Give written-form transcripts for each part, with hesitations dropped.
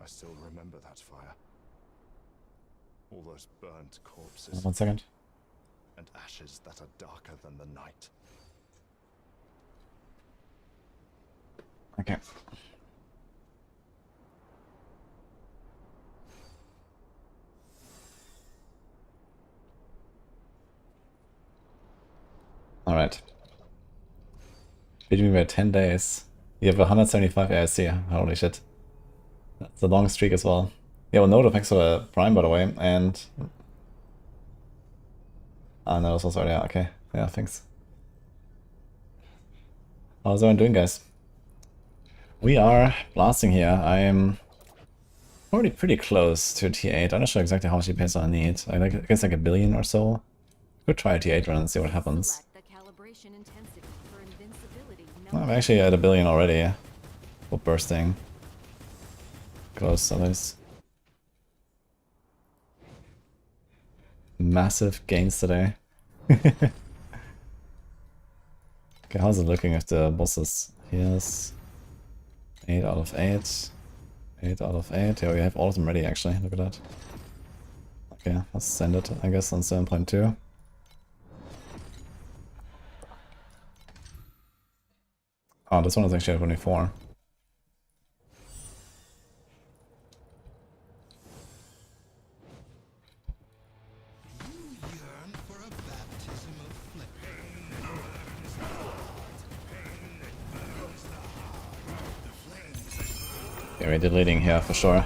still remember that fire. All those burnt corpses. 1 second. And ashes that are darker than the night. Okay. Alright. Beat me by 10 days. You have 175 AIC. Holy shit. That's a long streak as well. Yeah, well, no thanks for the Prime, by the way, and... Ah, no, this was already... Yeah, okay. Yeah, thanks. How's everyone doing, guys? We are blasting here. I'm already pretty close to T8. I'm not sure exactly how much DPS I need. I guess like 1 billion or so. Could try a T8 run and see what happens. I'm actually at 1 billion already. For bursting. Close at least. Massive gains today. Okay, how's it looking if the bosses? Here's 8 out of 8. 8 out of 8. Yeah, we have all of them ready actually. Look at that. Okay, let's send it, I guess, on 7.2. Oh, this one is actually at 24. Yeah, we're deleting here for sure.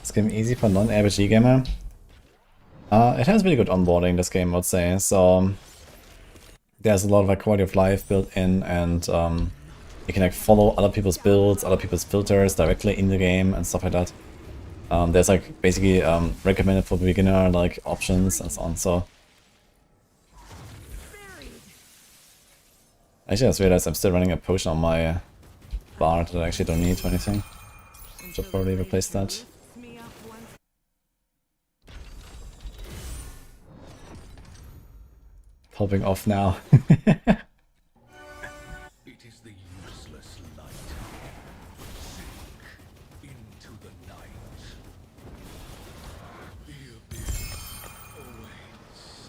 This game easy for non-RPG gamer. It has really good onboarding, this game, I would say. So there's a lot of like quality of life built in, and you can like follow other people's builds, other people's filters directly in the game and stuff like that. There's like basically recommended for beginner like options and so on. So actually, I just realized I'm still running a potion on my bar that I actually don't need for anything. Should probably replace that. Popping off now. It is the useless light. Sink into the night. The abyss awaits.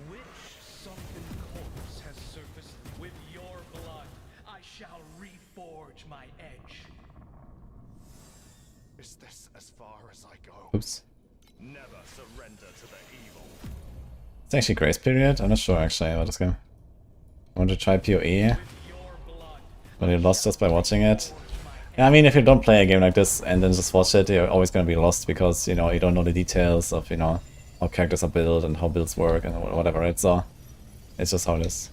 Which sunken corpse has surfaced with your blood? I shall reforge my edge. Is this as far as I go? Oops. Never surrender to the evil. It's actually Grace Period. I'm not sure actually about this game. I want to try PoE. But you lost just by watching it. Yeah, I mean, if you don't play a game like this and then just watch it, you're always going to be lost because, you know, you don't know the details of, you know, how characters are built and how builds work and whatever, right? So, it's just how it is.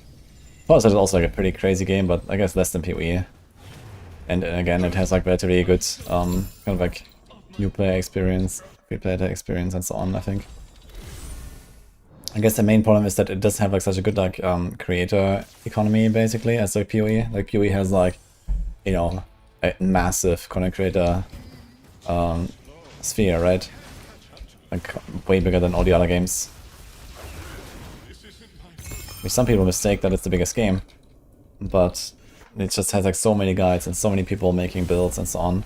Plus, it's also like a pretty crazy game, but I guess less than PoE. And again, it has like relatively good, kind of like new player experience, free player experience and so on, I think. I guess the main problem is that it doesn't have like such a good like creator economy basically as like PoE. Like PoE has like, you know, a massive content creator sphere, right? Like way bigger than all the other games. Which some people mistake that it's the biggest game, but it just has like so many guides and so many people making builds and so on.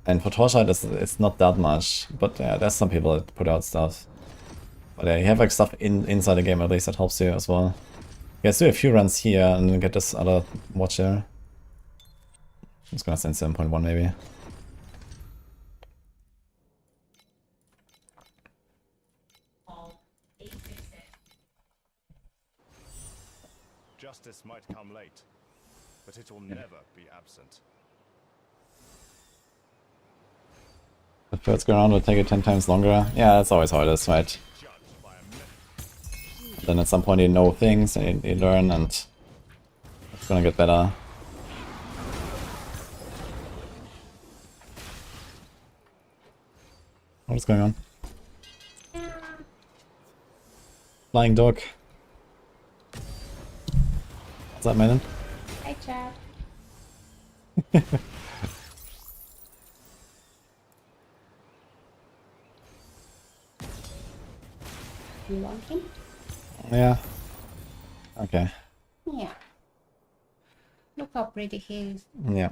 And for Torchlight, it's not that much, but yeah, there's some people that put out stuff. But yeah, you have like stuff inside the game at least that helps you as well. Yeah, let's do a few runs here and then get this other watcher. I'm just gonna send 7.1 maybe. Justice might come late, but it will never be absent. The first go around will take it 10 times longer. Yeah, that's always how it is, right? Then at some point you know things and you learn and it's gonna get better. What is going on? Flying dog. What's up, man? Hi, Chad. You want him? Yeah. Okay. Yeah. Look how pretty he is. Yeah.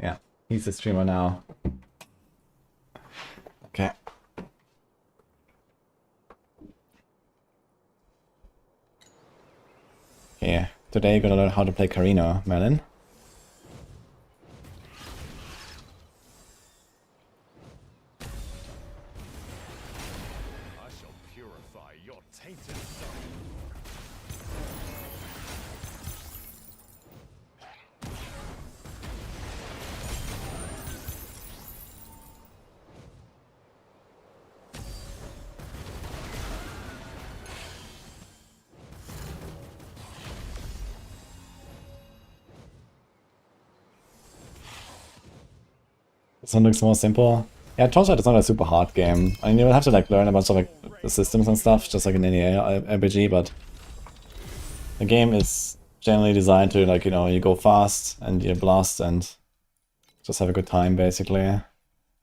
Yeah. He's a streamer now. Okay. Okay. Today you're gonna learn how to play Carino, Merlin. I shall purify your tainted soul. This one looks more simple. Yeah, Torchlight is not a super hard game. I mean, you'll have to like learn a bunch of like the systems and stuff, just like in any RPG, but the game is generally designed to like, you know, you go fast and you blast and just have a good time basically. And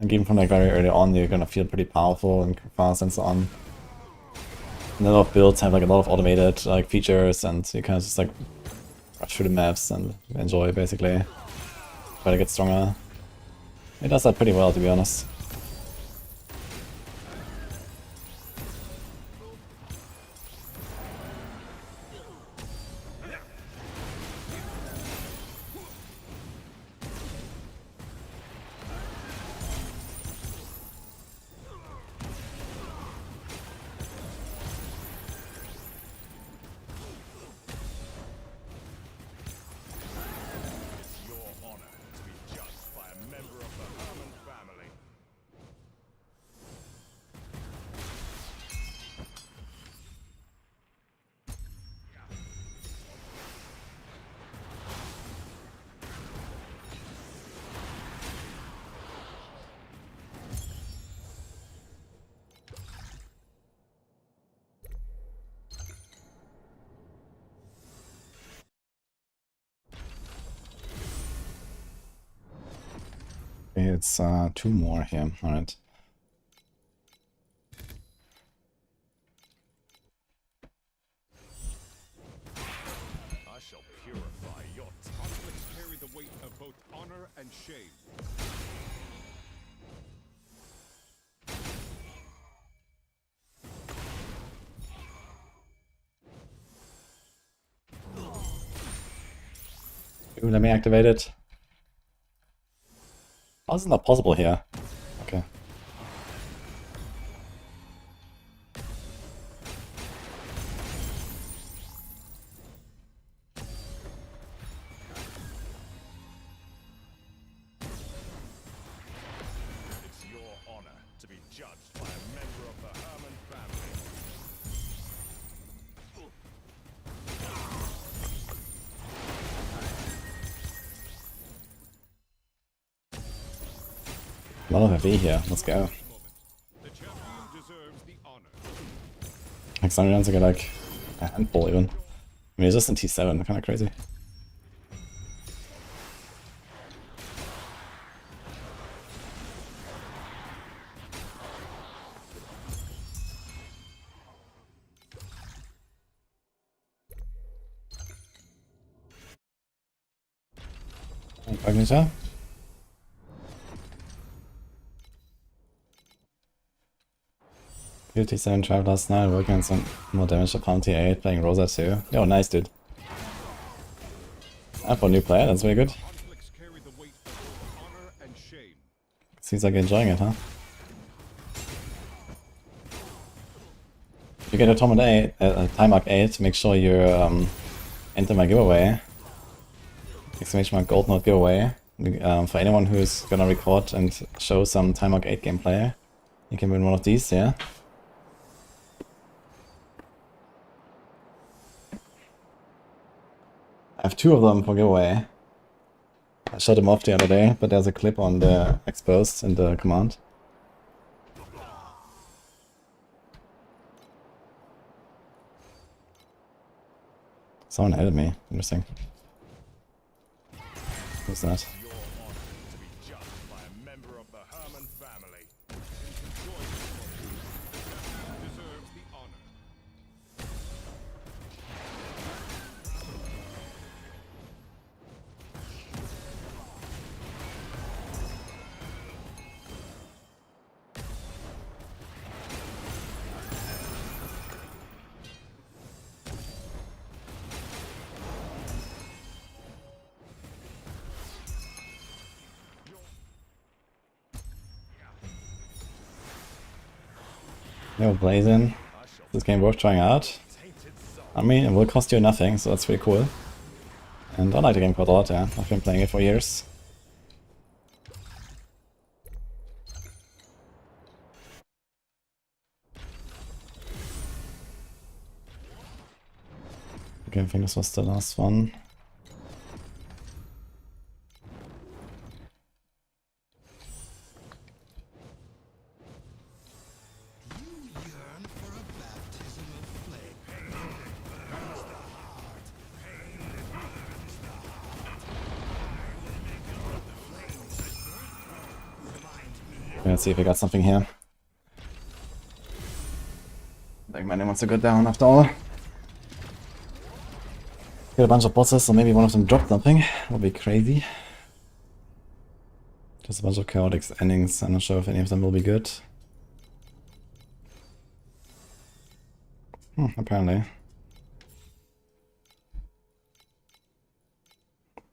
even from like very early on, you're gonna feel pretty powerful and fast and so on. And a lot of builds have like a lot of automated like features, and you kind of just like rush through the maps and enjoy basically. Try to get stronger. It does that pretty well, to be honest. Your honor to be judged by a member of the Herman family. Okay, it's 2 more here. Alright. I shall purify your Conflicts carry the weight of both honor and shame. Ooh, let me activate it. How is it not possible here? Okay. It's your honor to be judged by a member of the Herman family. A lot of FE here. Let's go. The champion deserves the honor. Like some rounds I get like a handful even. I mean, it's just in T7, kind of crazy. Incognito. T7 tried last night, working on some more damage to farm T8, playing Rosa too. Oh, nice, dude. And for a new player, that's very good. Conflicts carry the weight of both honor and shame. Seems like you're enjoying it, huh? If you get a time mark 8, make sure you enter my giveaway. Exclamation mark gold node giveaway. For anyone who's gonna record and show some time mark 8 gameplay, you can win one of these, yeah? I have 2 of them for giveaway. I showed them off the other day, but there's a clip on the exposed in the command. Someone added me. Interesting. Who's that? You're honored to be judged by a member of the Herman family. Enjoy the Deserves the honor. No, Blazing. This game worth trying out. I mean, it will cost you nothing, so that's pretty cool. And I like the game quite a lot, yeah. I've been playing it for years. Okay, I think this was the last one. Let's see if we got something here. I think my name wants to go down after all. Get a bunch of bosses, so maybe one of them dropped something. That would be crazy. Just a bunch of chaotic endings. I'm not sure if any of them will be good. Apparently.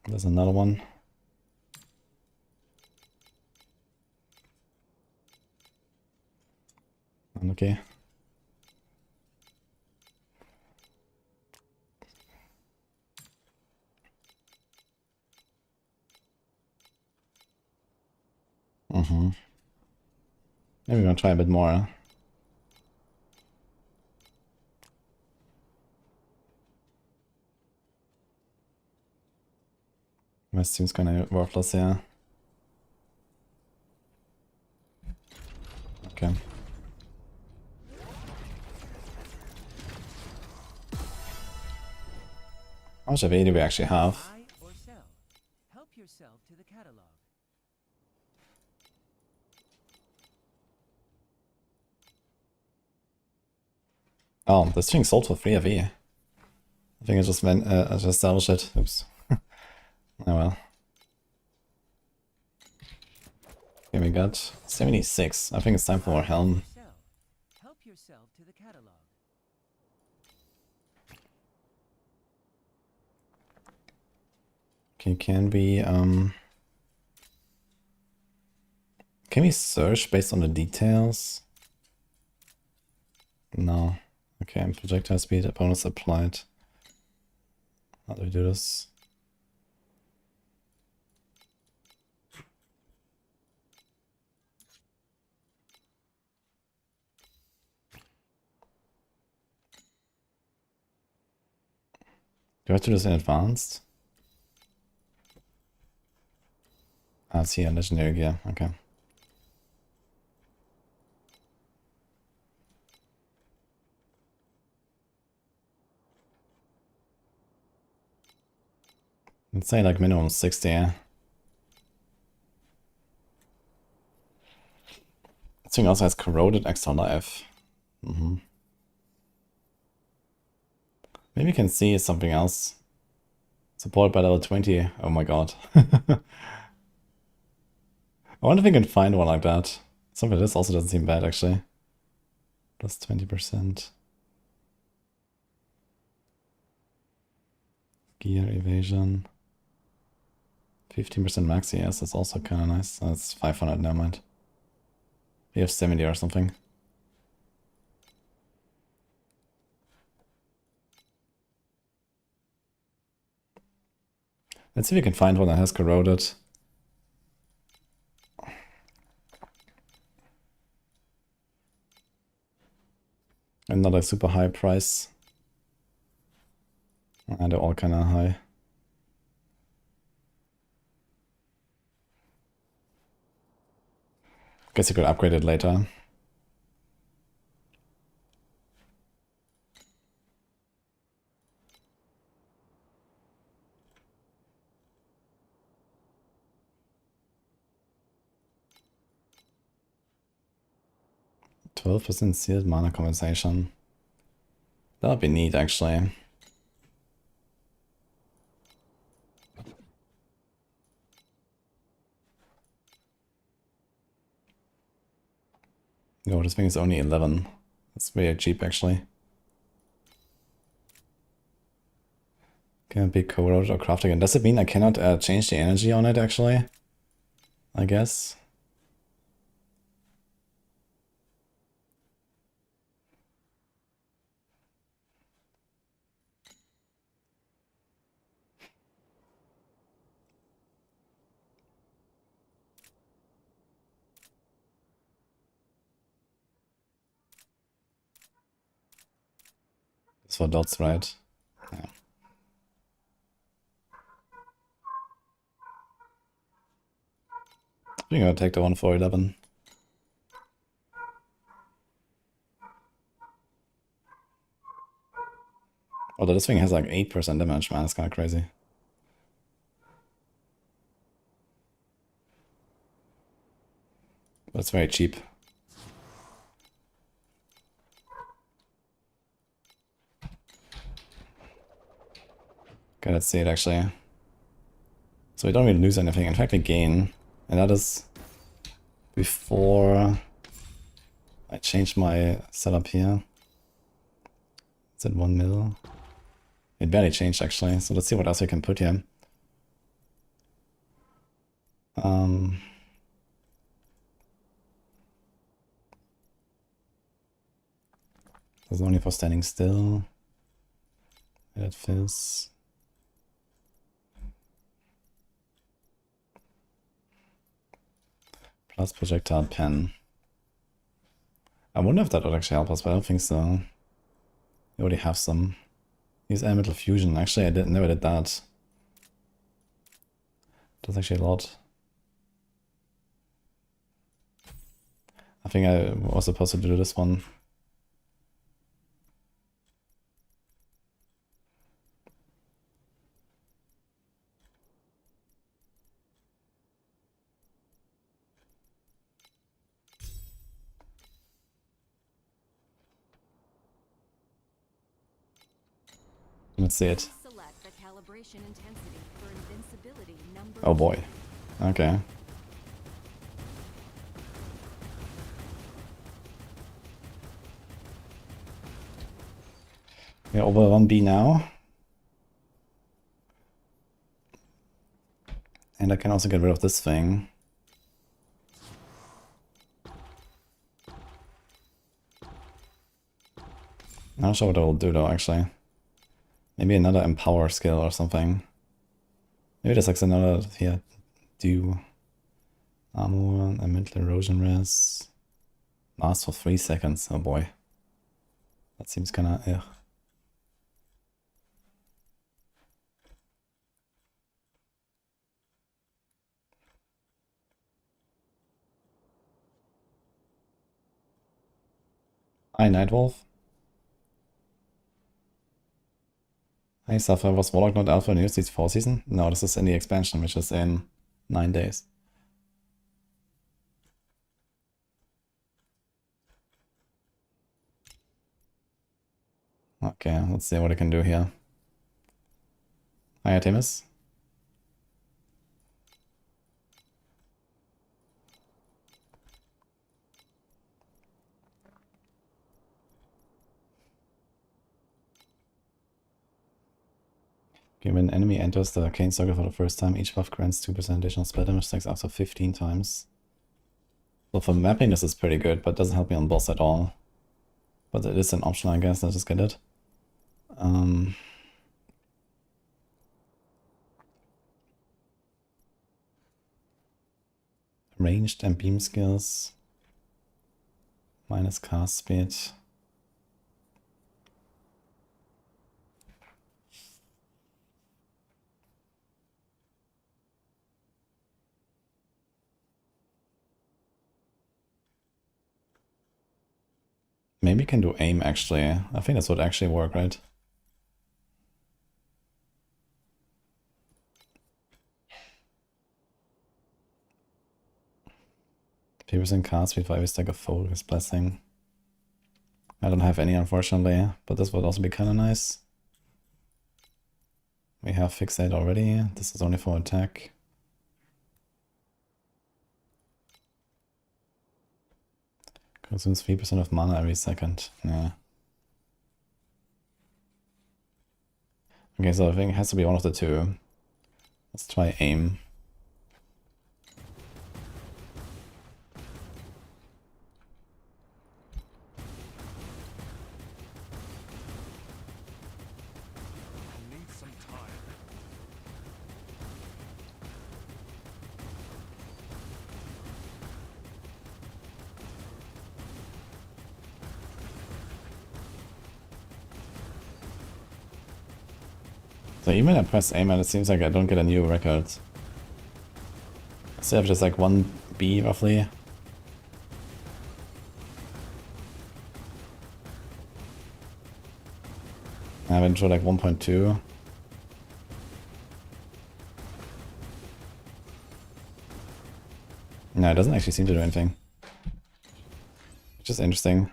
There's another one. Okay. Maybe we're gonna try a bit more. Huh? My seems kinda worthless here. Okay. How much of AD do we actually have? Buy or sell. Help yourself to the catalog. Oh, this thing sold for 3 AV. I think I just established it. Oops. Oh well. Okay, we got 76. I think it's time for our helm. Sell. Help yourself to the catalog. Okay, can we search based on the details? No. Okay, and projectile speed, opponents applied. How do we do this? Do I have to do this in advanced? Ah, it's here, legendary gear, okay. Let's say like minimum 60, yeah. This thing also has corroded extra life. Maybe we can see something else. Supported by level 20. Oh my god. I wonder if we can find one like that. Something like this also doesn't seem bad actually. Plus 20%. Gear evasion. 15% max, yes, that's also kind of nice. That's 500, never mind. We have 70 or something. Let's see if we can find one that has corroded. And not a super high price. And they're all kind of high. Guess you could upgrade it later. 12% sealed mana compensation. That would be neat, actually. No, this thing is only 11. That's very cheap, actually. Can it be co-rolled or crafted again? Does it mean I cannot change the energy on it, actually? I guess. It's for dots, right? Yeah. I think I'll take the one for 11. Although this thing has like 8% damage, man, it's kind of crazy. But it's very cheap. Okay, let's see it actually. So we don't really lose anything, in fact we gain. And that is before I change my setup here. Is it 1 mil? It barely changed actually, so let's see what else we can put here. There's only for standing still. That fills. Plus projectile pen. I wonder if that would actually help us, but I don't think so. We already have some. Use elemental fusion. Actually, I never did that. That's actually a lot. I think I was supposed to do this one. Let's see it. Select the calibration intensity for invincibility number. Oh boy. Okay. We're over 1B now. And I can also get rid of this thing. I'm not sure what I will do though, actually. Maybe another empower skill or something. Maybe there's like another here. Do armor, a mental erosion res. Lasts for 3 seconds. Oh boy. That seems kinda ugh. Hi, Nightwolf. Hi, Suffer. Was Warlock not alpha news this fall season? No, this is in the expansion, which is in 9 days. Okay, let's see what I can do here. Hi, Artemis. Okay, when an enemy enters the arcane circle for the first time, each buff grants 2% additional spell damage, stacks up to 15 times. So for mapping this is pretty good, but doesn't help me on boss at all. But it is an option, I guess. Let's just get it. Ranged and beam skills. Minus cast speed. Maybe we can do aim actually. I think this would actually work, right? P% cast speed for every stack of fold with blessing. I don't have any, unfortunately, but this would also be kind of nice. We have Fixate already. This is only for attack. Consumes 3% of mana every second. Yeah. Okay, so I think it has to be one of the two. Let's try aim. I'll need some time. So even when I press aim and it seems like I don't get a new record. I still have just like 1 B roughly. I went to like 1.2. No, it doesn't actually seem to do anything. Which is interesting.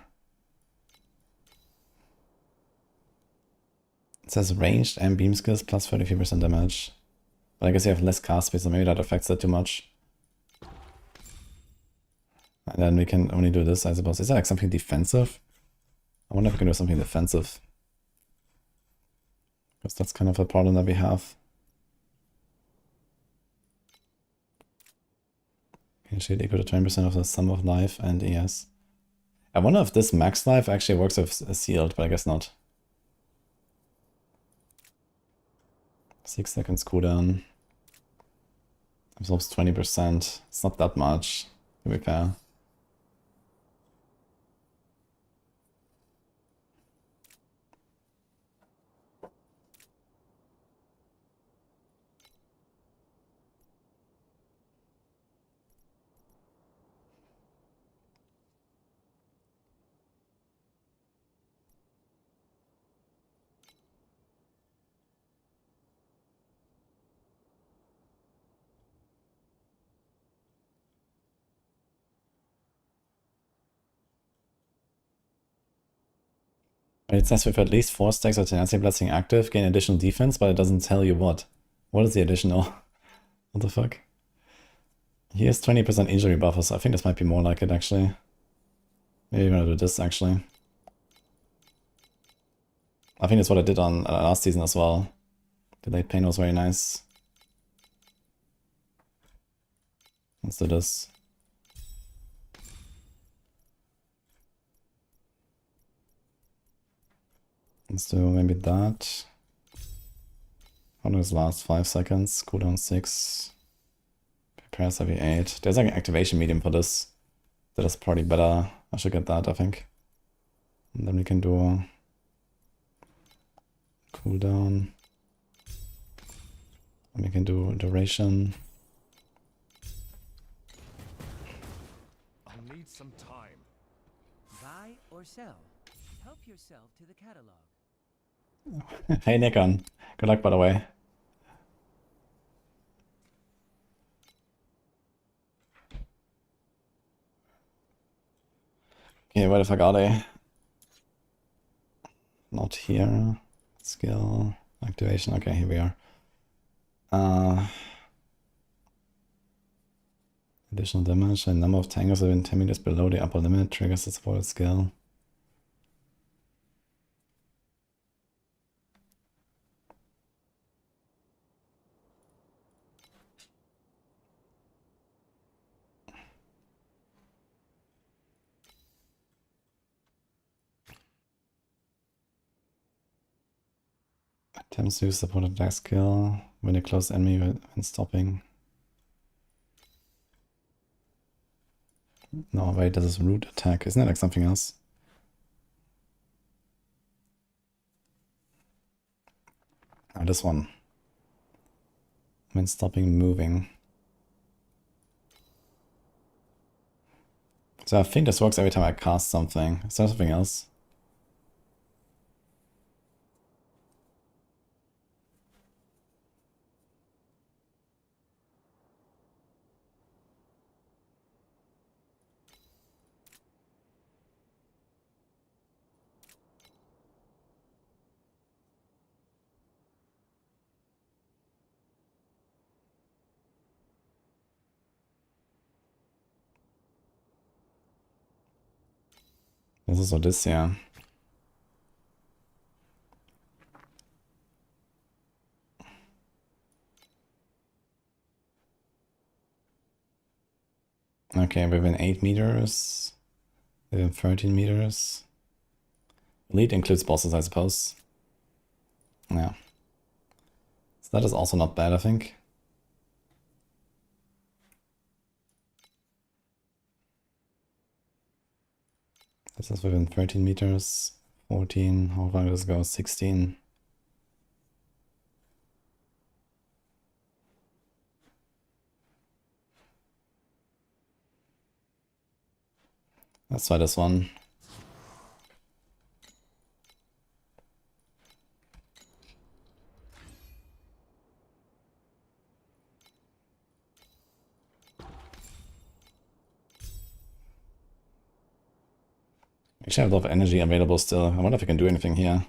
It says ranged and beam skills plus 33% damage. But I guess you have less cast speed, so maybe that affects it too much. And then we can only do this, I suppose. Is that like something defensive? I wonder if we can do something defensive. Because that's kind of a problem that we have. Okay, shield equal to 20% of the sum of life and ES. I wonder if this max life actually works with a sealed, but I guess not. 6 seconds cooldown. Absorbs 20%. It's not that much, to be fair. It says with at least 4 stacks of Tenacity Blessing active, gain additional defense, but it doesn't tell you what. What is the additional? What the fuck? He has 20% injury buffers, so I think this might be more like it actually. Maybe I'm gonna do this actually. I think that's what I did on last season as well. Delayed pain was very nice. Let's do this. Let's do maybe that. How does it last? 5 seconds, cooldown 6. Prepares every 8. There's like an activation medium for this. That is probably better. I should get that, I think. And then we can do cooldown. And we can do duration. I'll need some time. Buy or sell. Help yourself to the catalog. Hey Nikon, good luck by the way. Okay, where the fuck are they? Not here. Skill, activation, okay, here we are. Additional damage and number of tangles within 10 meters below the upper limit triggers the supported skill. Attempts to use supported attack skill when a close enemy when stopping. No, wait, this is root attack. Isn't that like something else? Oh, this one. When stopping moving. So I think this works every time I cast something. Is there something else? This is Odyssea. Okay, within 8 meters. Within 13 meters. Elite includes bosses, I suppose. Yeah. So that is also not bad, I think. This is within 13 meters. 14. How far does it go? 16. Let's try this one. Actually, I have a lot of energy available still. I wonder if I can do anything here.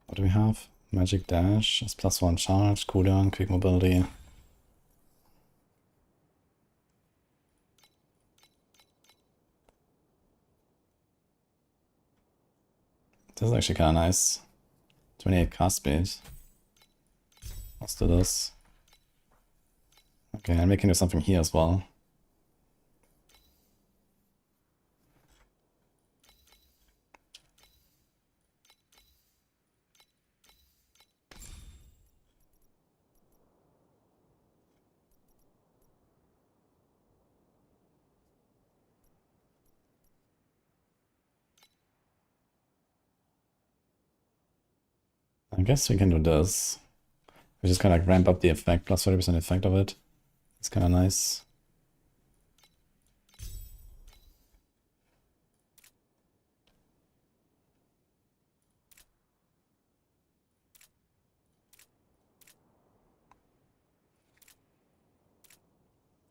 What do we have? Magic Dash is +1 charge, cooldown, quick mobility. This is actually kind of nice. 28 cast speed. Let's do this. Okay, and we can do something here as well. I guess we can do this. We just kind of like ramp up the effect, plus 30% effect of it. It's kind of nice.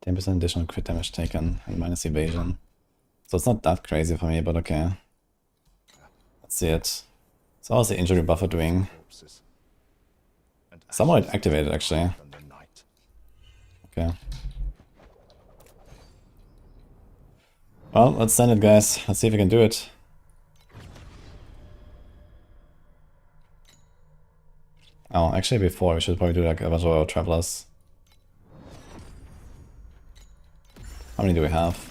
%10 additional crit damage taken and minus evasion. So it's not that crazy for me, but okay. Let's see it. So how's the injury buffer doing? Somehow it activated actually. Okay. Well, let's send it, guys. Let's see if we can do it. Oh, actually before we should probably do like a bunch of our travelers. How many do we have?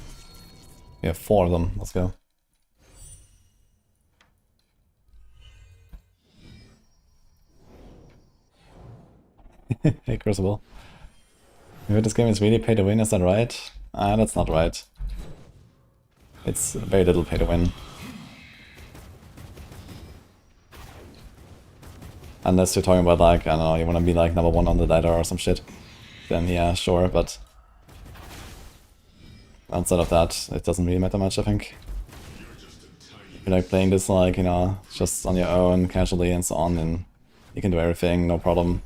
We have 4 of them. Let's go. Hey, Crucible. You heard this game is really pay to win, is that right? Ah, that's not right. It's very little pay to win. Unless you're talking about like, I don't know, you wanna be like #1 on the ladder or some shit. Then yeah, sure, but outside of that, it doesn't really matter much, I think. If you're like playing this like, you know, just on your own, casually and so on, and you can do everything, no problem.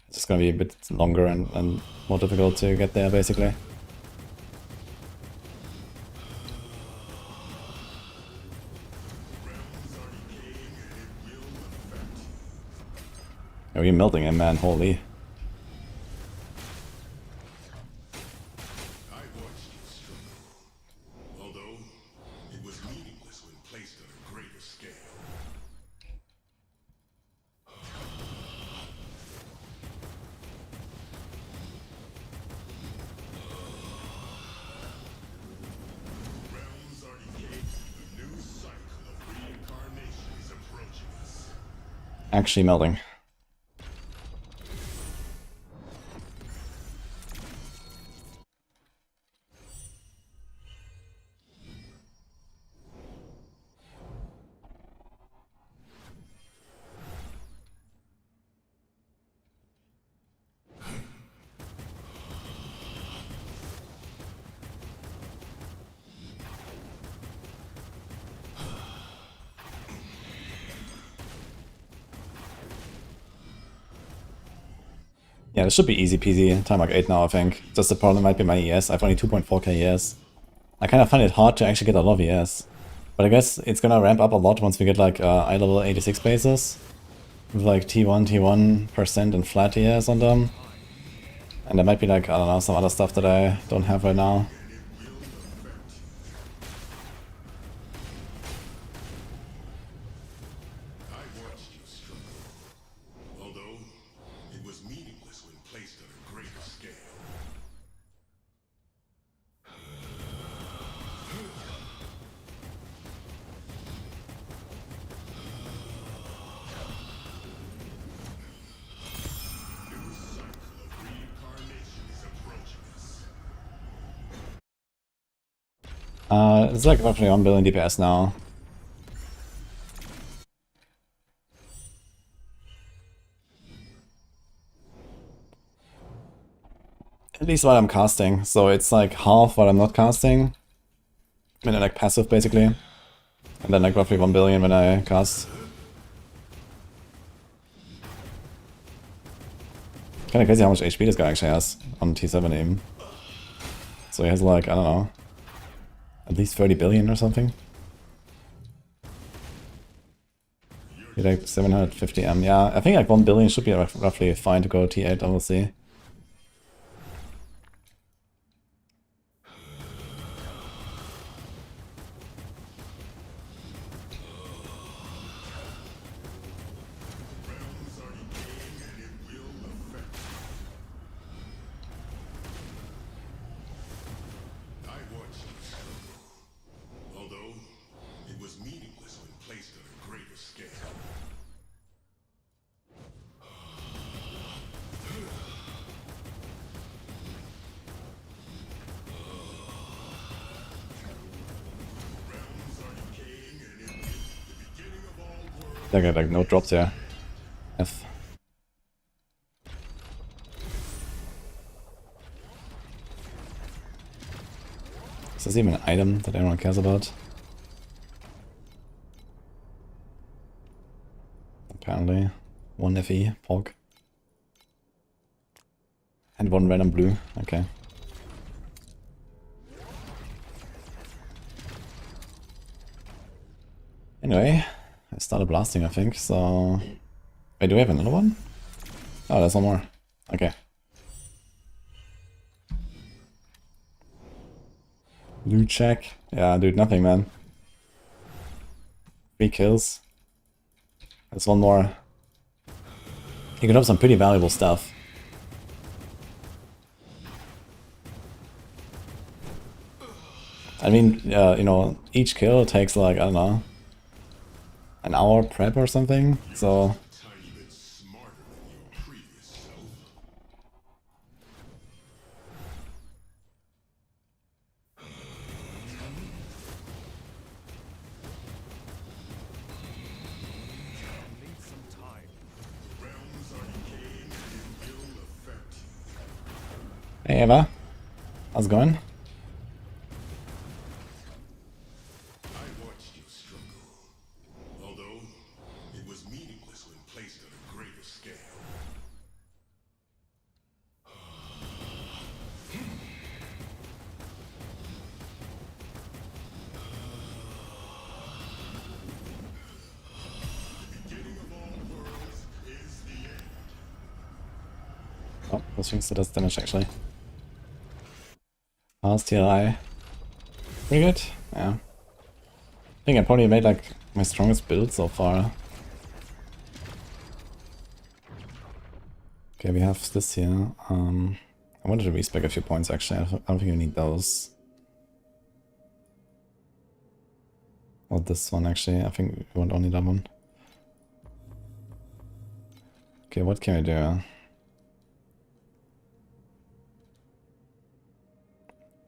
It's just gonna be a bit longer and more difficult to get there, basically. Are you melting him, man? Holy. Actually melting. Yeah, this should be easy peasy. Time like 8 now, I think. Just the problem might be my ES. I have only 2.4k ES. I kind of find it hard to actually get a lot of ES. But I guess it's gonna ramp up a lot once we get like eye level 86 bases. With like T1% and flat ES on them. And there might be like, I don't know, some other stuff that I don't have right now. I watched you struggle, although it was meaningless when placed on a greater scale. New cycle of reincarnation is approaching us. It's like roughly 1 billion DPS now. At least while I'm casting, so it's like half while I'm not casting. I mean, like passive basically. And then like roughly 1 billion when I cast. Kinda crazy how much HP this guy actually has on T7 even. So he has like, I don't know, at least 30 billion or something. He like 750 M. Yeah, I think like 1 billion should be roughly fine to go T8, I will see. I watched you struggle, although it was meaningless when placed on a greater scale. Realms are decaying, and it will the beginning of all worlds. I got like no drops here. F. Is this even an item that anyone cares about? Apparently. 1 FE, POG. And 1 random blue, okay. Anyway, I started blasting I think, so... Wait, do we have another one? Oh, there's one more. Okay. Loot check. Yeah, dude, nothing, man. 3 kills. There's one more. You can have some pretty valuable stuff. I mean, you know, each kill takes like, I don't know, an hour prep or something, so... Tiny bit smarter than your previous self. Need some time. Realms are decaying, and it will affect you. Hey Eva, how's it going? I watched you struggle, although it was meaningless when placed on a greater scale. The beginning of all worlds is the end. Oh, those things that does damage actually. Last TLI. Pretty good, yeah. I think I probably made like my strongest build so far. Okay, we have this here. I wanted to respec a few points actually. I don't think you need those. Or this one actually. I think we want only that one. Okay, what can we do?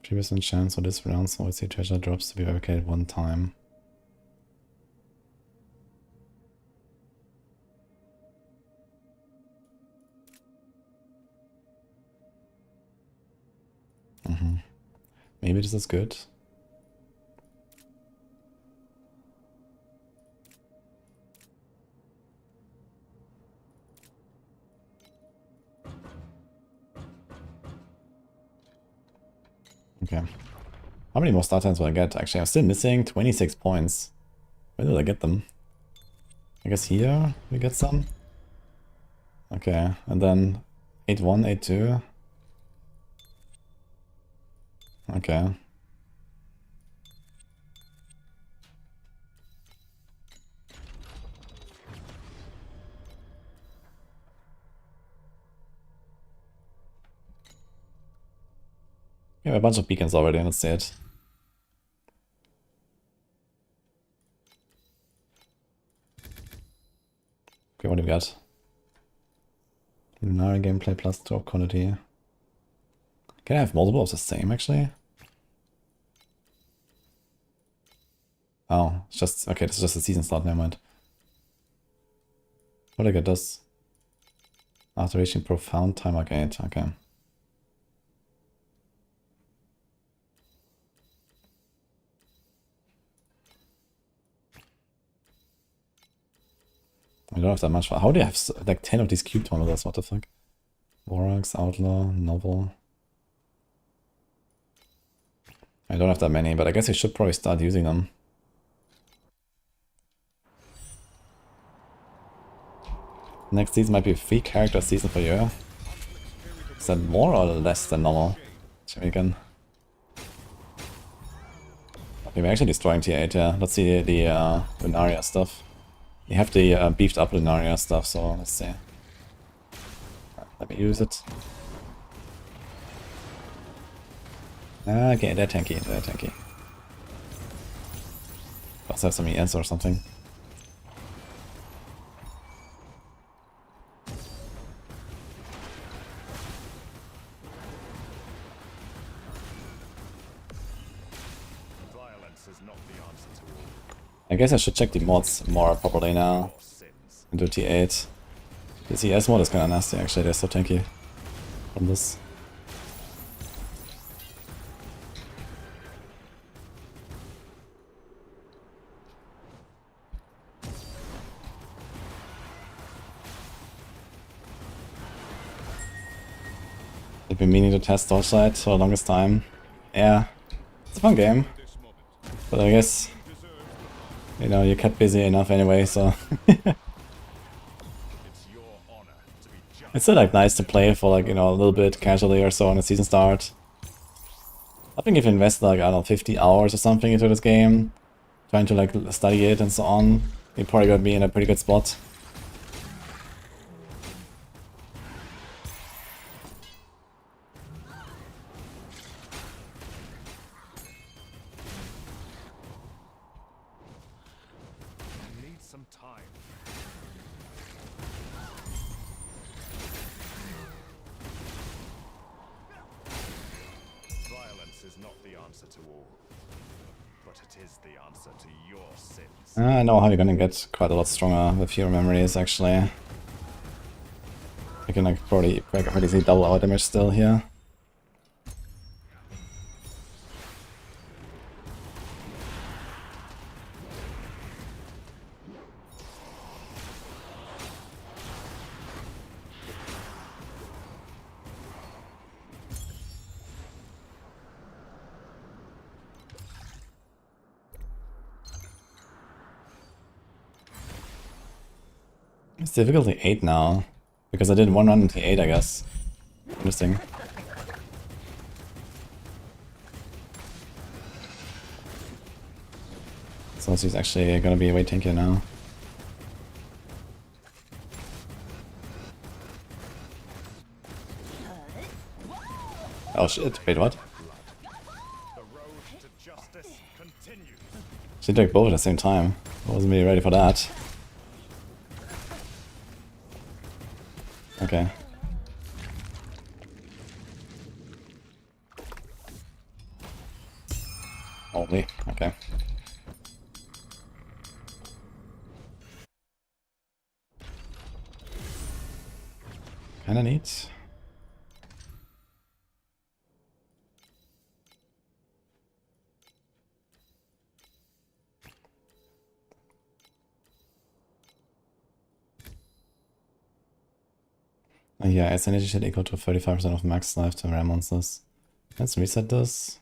3% chance for this round, so OC treasure drops to be replicated 1 time. Maybe this is good. Okay. How many more star times will I get? Actually, I'm still missing 26 points. Where did I get them? I guess here we get some. Okay, and then 8-1, 8-2. Okay. We have a bunch of beacons already, let's see it. Okay, what do we got? Lunaria gameplay plus drop quantity. Can I have multiple of the same actually? Oh, it's just, okay, this is just a season slot, never mind. What do I get this? After reaching profound timer gate, okay. I don't have that much. How do you have like 10 of these cube tornadoes? What the fuck? Vorax, Outlaw, Novel. I don't have that many, but I guess I should probably start using them. Next season might be a 3-character season for you. Is that more or less than normal? Check again. Okay, we're actually destroying tier 8, yeah. Let's see the Lunaria stuff. You have the beefed up Lunaria stuff, so let's see. Let me use it. Okay, they're tanky, they're tanky. Must have some ES or something. Violence is not the answer to all I guess I should check the mods more properly now. your sins. Into T8. This ES mod is kinda nasty actually, they're so tanky from this. I've been meaning to test Torchlight for the longest time. Yeah, it's a fun game. But I guess, you know, you kept busy enough anyway, so... It's your honor to be judged. It's still like nice to play for like, you know, a little bit casually or so on the season start. I think if you invest like, I don't know, 50 hours or something into this game, trying to like study it and so on, you're probably gonna be in a pretty good spot. I need some time. Violence is not the answer to all, but it is the answer to your sins. I know how you're gonna get quite a lot stronger with your memories actually. You can like probably quite easily double our damage still here. It's difficulty 8 now, because I did one run into 8 I guess. Interesting. So she's actually gonna be way tankier now. Oh shit, wait, what? The road to justice continues. She took both at the same time. I wasn't really ready for that. Okay. Only, okay. Kinda neat. Yeah, its energy should equal to 35% of max life to rare monsters. Let's reset this.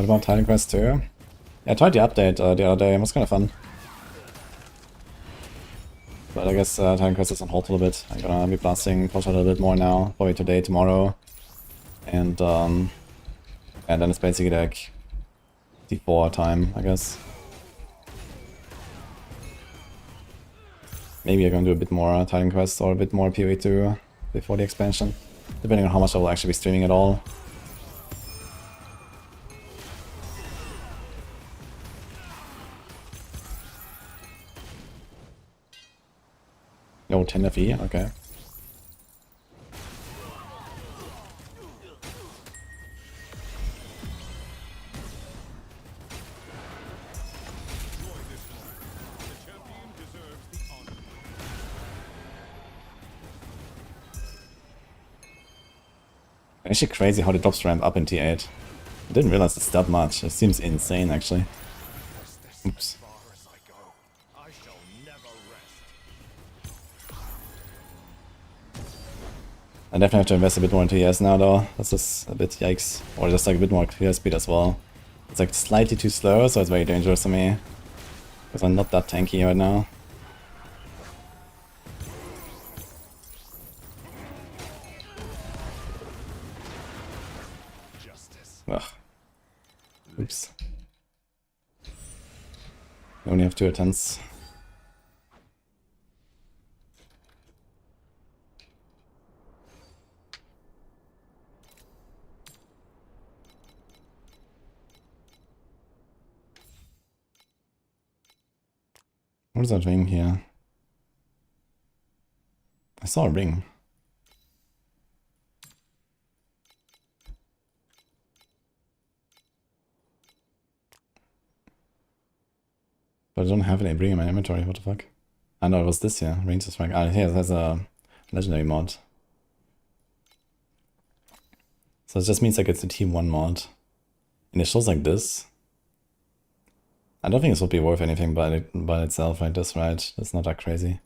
What about Titan Quest 2? Yeah, I tried the update the other day, it was kind of fun. But I guess Titan Quest is on hold a little bit. I'm gonna be blasting Torchlight a little bit more now, probably today, tomorrow. And then it's basically like D4 time, I guess. Maybe I'm gonna do a bit more Titan Quest or a bit more PoE 2 before the expansion, depending on how much I will actually be streaming at all. Oh, 10 FE, okay. Actually crazy how the drops ramp up in T8. I didn't realize it's that much. It seems insane actually. Oops. I definitely have to invest a bit more into ES now though. This is a bit yikes. Or just like a bit more clear speed as well. It's like slightly too slow, so it's very dangerous to me. Because I'm not that tanky right now. Ugh. Oops. We only have 2 attempts. What is that ring here? I saw a ring. But I don't have any ring in my inventory, what the fuck? I know it was this here, Range Strike. Ah, here, there's a legendary mod. So it just means like it's a team 1 mod. And it shows like this. I don't think this would be worth anything by itself like this, right? It's not that crazy.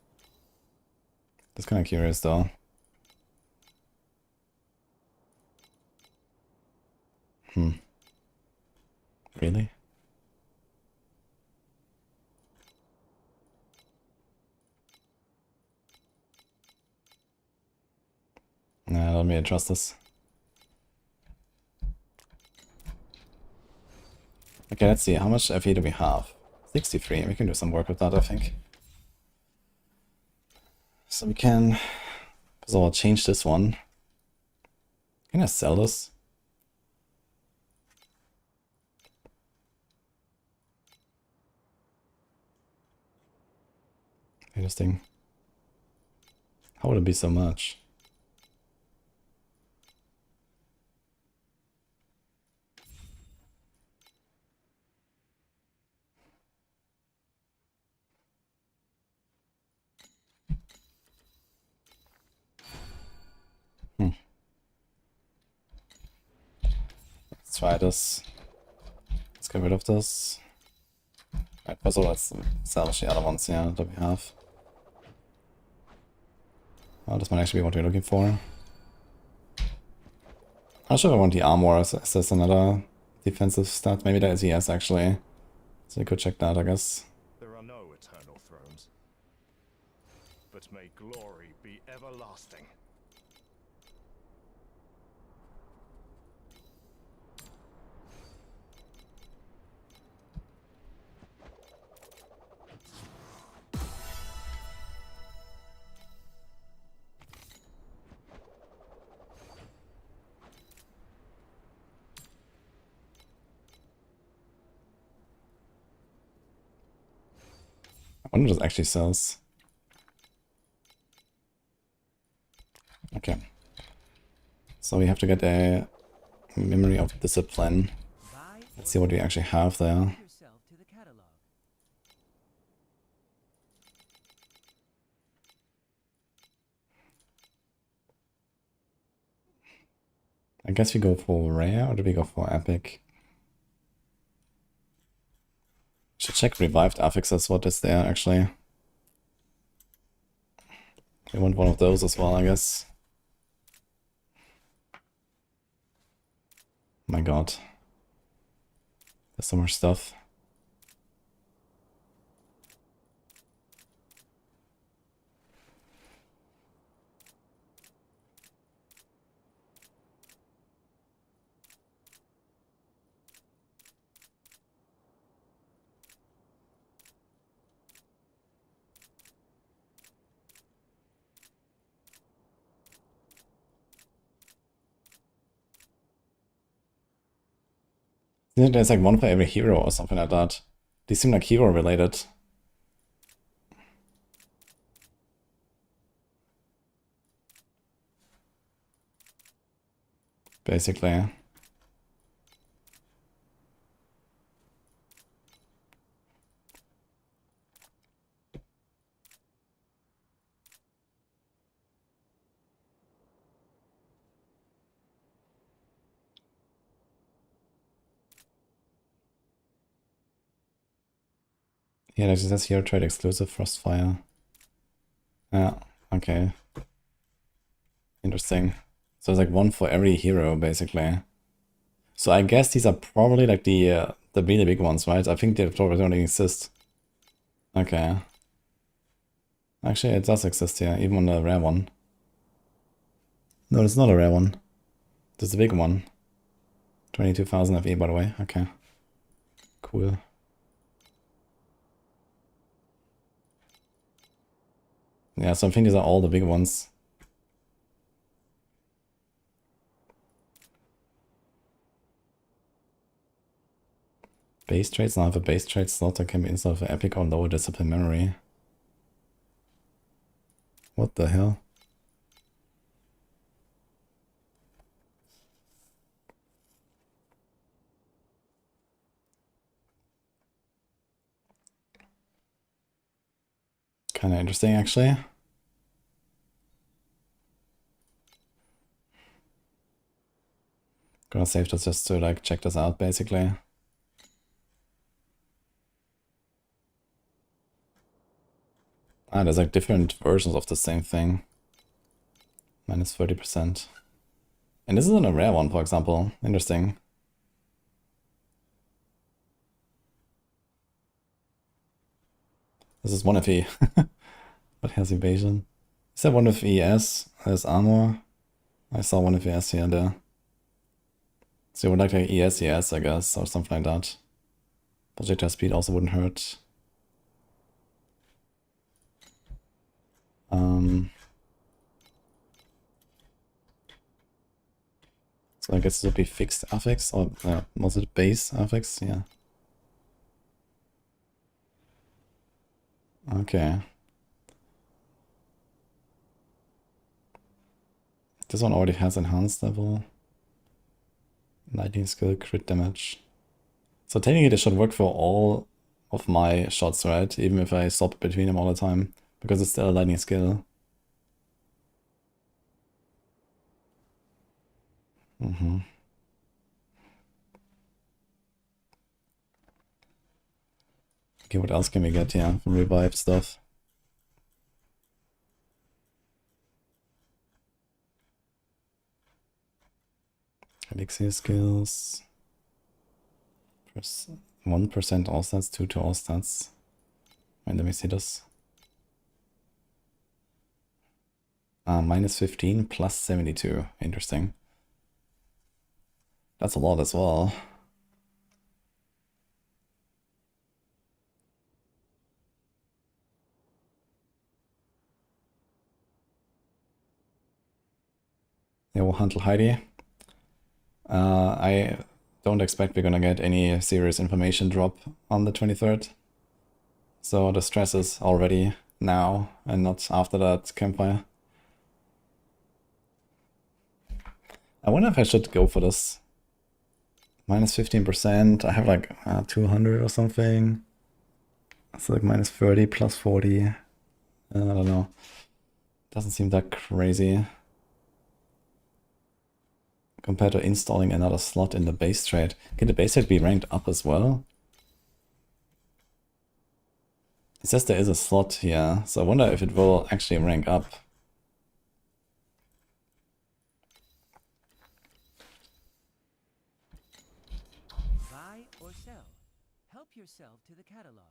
Just kind of curious though. Really? Nah, I don't really trust this. Okay, let's see, how much FE do we have? 63, we can do some work with that, I think. So we can, first of all, change this one. Can I sell this? Interesting. How would it be so much? Let's try this. Let's get rid of this. Right, first of all, let's salvage the other ones here that we have. Oh, this might actually be what we're looking for. I'm not sure if I want the armor as there's another defensive stat. Maybe that is yes, actually. So we could check that, I guess. There are no eternal thrones, but may glory be everlasting. I wonder if this actually sells. Okay. So we have to get a memory of discipline. Let's see what we actually have there. I guess we go for rare, or do we go for epic? Should check revived affixes, what is there actually. We want one of those as well, I guess. My god. There's some more stuff. I think there's like one for every hero or something like that. These seem like hero related. Basically. Yeah, this says hero trade exclusive Frostfire. Yeah, okay. Interesting. So it's like one for every hero, basically. So I guess these are probably like the really big ones, right? I think they probably don't exist. Okay. Actually, it does exist here, even on a rare one. No, it's not a rare one. This is a big one. 22,000 FE, by the way. Okay. Cool. Yeah, so I think these are all the big ones. Base traits, now I have a base trait slot that can be installed for Epic or lower discipline memory. What the hell? Kinda interesting, actually. Gonna save this just to like check this out, basically. Ah, there's like different versions of the same thing. Minus 30%. And this isn't a rare one, for example. Interesting. This is one of E. But has evasion. Is that one of ES? Has armor? I saw one of ES here and there. So you would like ES, I guess, or something like that. Projectile speed also wouldn't hurt. So I guess this would be fixed affix, or was it base affix? Yeah. Okay. This one already has enhanced level. Lightning skill, crit damage. So technically this should work for all of my shots, right? Even if I swap between them all the time. Because it's still a lightning skill. Okay, what else can we get here from revived stuff? Elixir skills. 1% all stats, 2 to all stats. Wait, let me see this. Minus 15 plus 72. Interesting. That's a lot as well. Yeah, we'll handle Heidi. I don't expect we're gonna get any serious information drop on the 23rd. So the stress is already now and not after that campfire. I wonder if I should go for this. Minus 15%. I have like 200 or something. So like minus 30 plus 40. I don't know. Doesn't seem that crazy. Compared to installing another slot in the base trade. Can the base trade be ranked up as well? It says there is a slot here, so I wonder if it will actually rank up. Buy or sell. yourself to the catalog.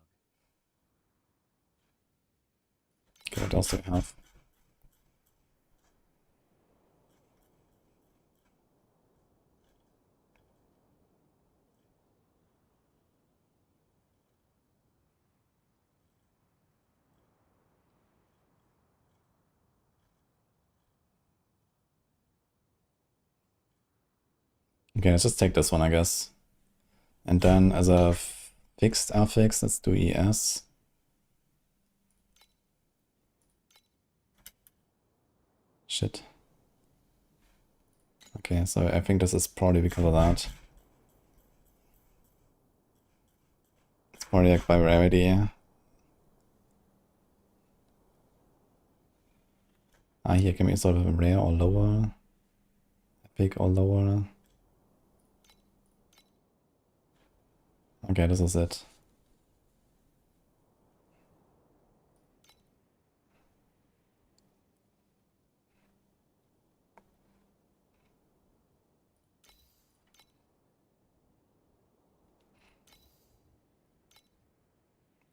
Okay, what else do we have? Okay, let's just take this one, I guess. And then as a fixed affix, let's do ES. Shit. Okay, so I think this is probably because of that. It's probably like by rarity. Ah, here can be sort of a rare or lower. Big or lower. Okay, this is it.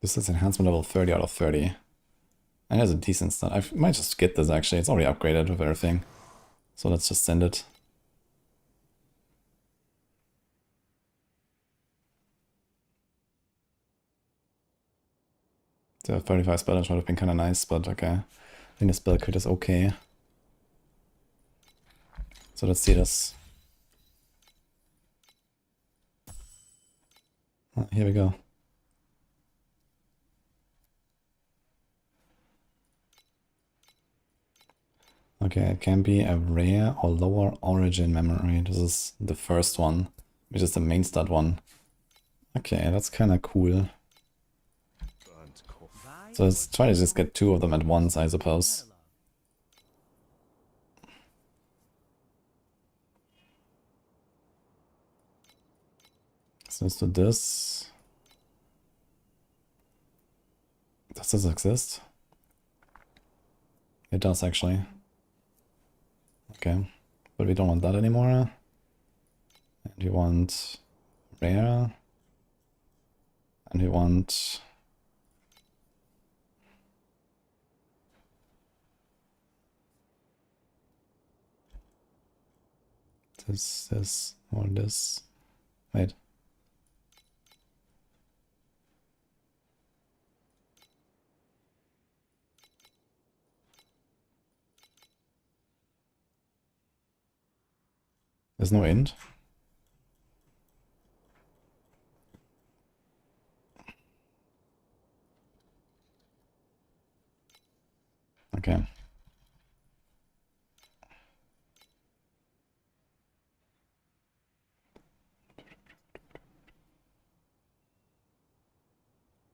This is enhancement level 30 out of 30. And has a decent start. I might just get this actually. It's already upgraded with everything. So let's just send it. The 35 spell damage would have been kind of nice, but okay. I think the spell crit is okay. So let's see this. Ah, here we go. Okay, it can be a rare or lower origin memory. This is the first one, which is the main stat one. Okay, that's kind of cool. So let's try to just get 2 of them at once, I suppose. So let's do this. Does this exist? It does actually. Okay, but we don't want that anymore. And we want rare. And we want... this, or this. Wait. There's no int. Okay.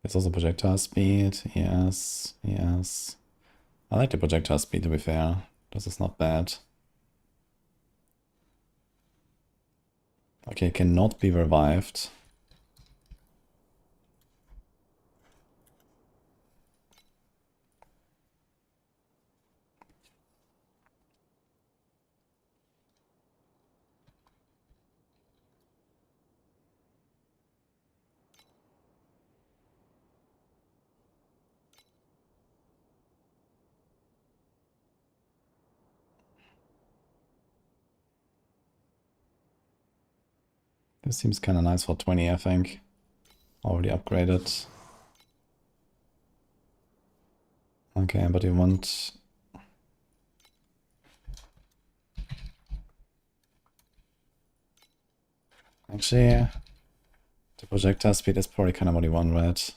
There's also projectile speed. Yes, yes. I like the projectile speed, to be fair. This is not bad. Okay, cannot be revived. This seems kind of nice for 20, I think. Already upgraded. Okay, but you want... Actually, the projectile speed is probably kind of what you want, right?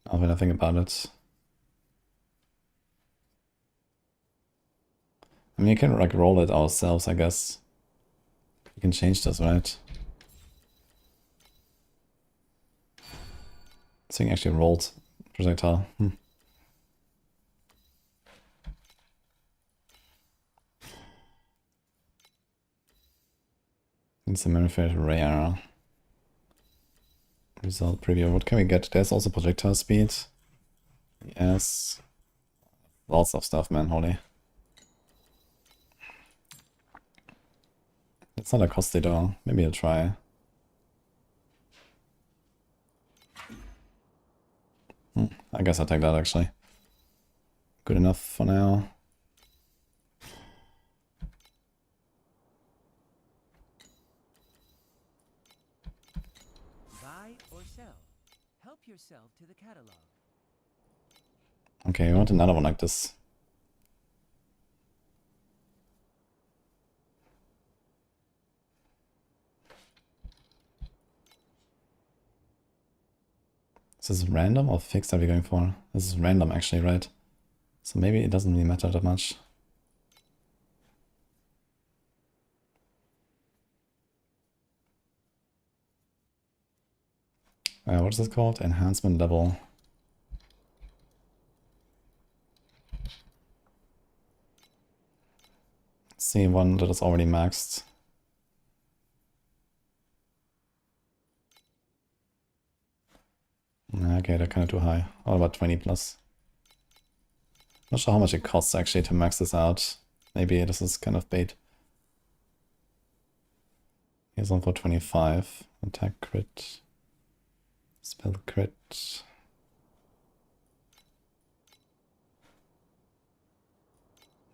Now when I think about it. I mean, you can like roll it ourselves, I guess. We can change this, right? This thing actually rolled projectile. It's a manufactured rare. Result preview. What can we get? There's also projectile speed. Yes. Lots of stuff, man. Holy. It's not a costly though. Maybe I'll try. I guess I'll take that actually. Good enough for now. Buy or sell. Help yourself to the catalog. Okay, we want another one like this. Is this random or fixed are we going for? This is random actually, right? So maybe it doesn't really matter that much. What is this called? Enhancement level. Let's see one that is already maxed. Okay, they're kind of too high. What about 20 plus? Not sure how much it costs actually to max this out. Maybe this is kind of bait. Here's one for 25. Attack crit. Spell crit.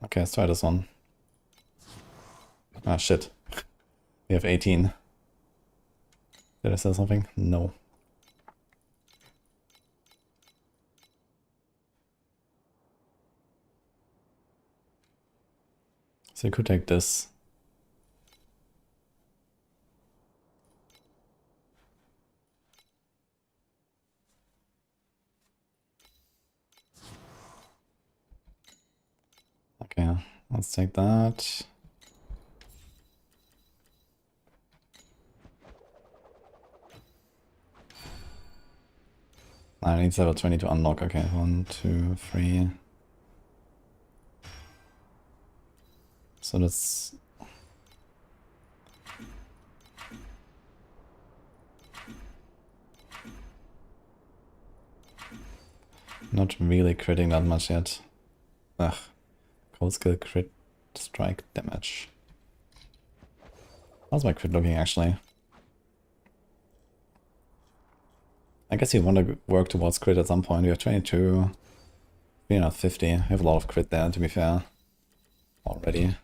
Okay, let's try this one. Ah, shit. We have 18. Did I say something? No. So you could take this. Okay, let's take that. I need level 20 to unlock. Okay, 1, 2, 3. So that's... not really critting that much yet. Ugh. Cold skill crit strike damage. How's my crit looking actually? I guess you want to work towards crit at some point. We have 22, 350. We have a lot of crit there, to be fair. Already.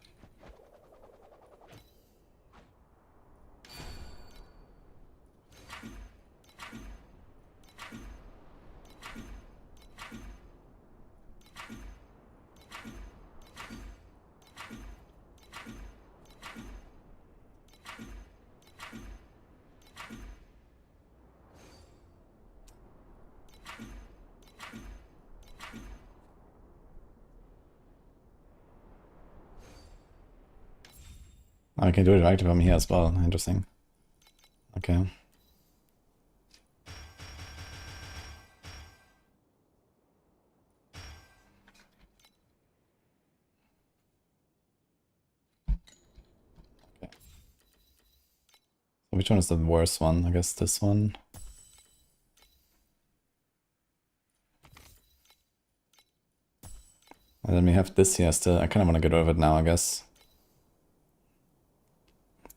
I can do it right from here as well. Interesting. Okay. Which one is the worst one? I guess this one. And then we have this here still. I kind of want to get rid of it now, I guess.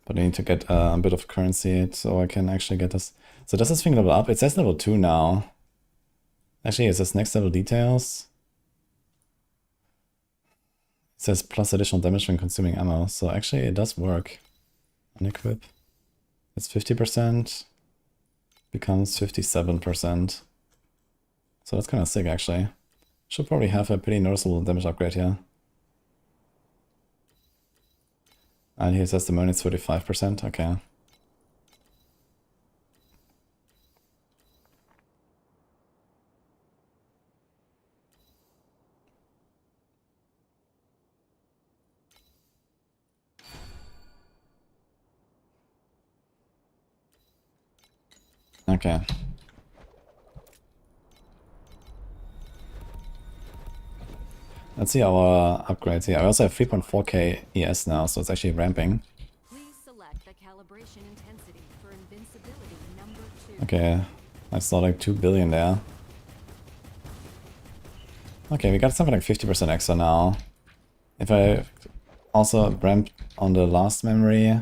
But I need to get a bit of currency so I can actually get this. So does this thing level up? It says level 2 now. Actually, it says next level details. It says plus additional damage when consuming ammo. So actually it does work. Unequip. It's 50%. Becomes 57%. So that's kind of sick actually. Should probably have a pretty noticeable damage upgrade here. And here says the moon is 35%, okay. Okay. Let's see our upgrades here. I also have 3.4k ES now, so it's actually ramping. Please select the calibration intensity for invincibility number 2. Okay, I saw like 2 billion there. Okay, we got something like 50% extra now. If I also ramp on the last memory,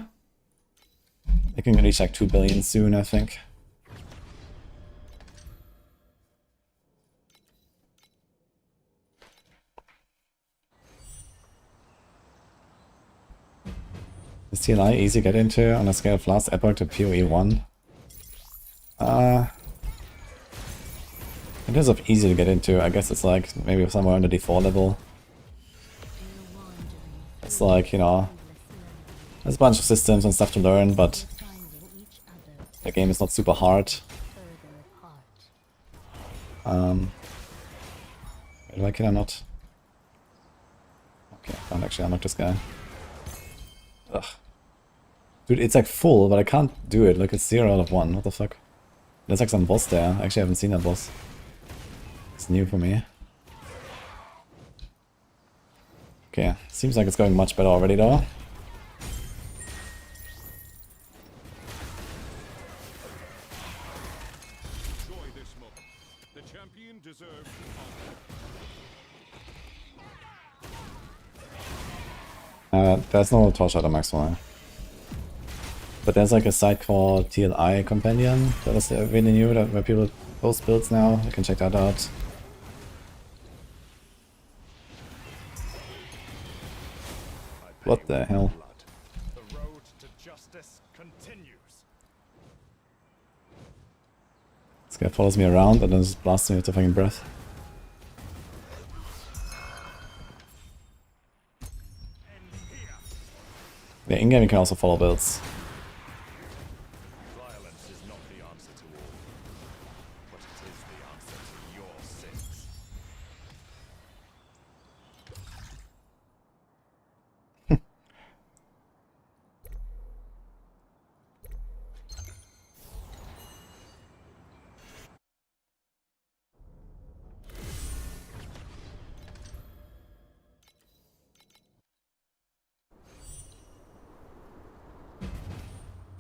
I can reach like 2 billion soon, I think. Is TLI easy to get into on a scale of last Epoch to PoE 1? In terms of easy to get into, I guess it's like maybe somewhere on the D4 level. It's like, you know, there's a bunch of systems and stuff to learn, but the game is not super hard. Do I kill or not? Okay, I can't actually unlock this guy. Ugh. Dude, it's like full, but I can't do it. Like, it's 0 out of 1. What the fuck? There's like some boss there. I actually haven't seen that boss. It's new for me. Okay, seems like it's going much better already though. Enjoy this moment. The champion deserves honor. There's no Torchlight on max 1. But there's like a site called TLI Companion that is really new, that where people post builds now. You can check that out. What the hell? The road to justice continues. This guy follows me around and then just blasts me with the fucking breath. Yeah, in-game you can also follow builds. Violence is not the answer to all, but it is the answer to your sins.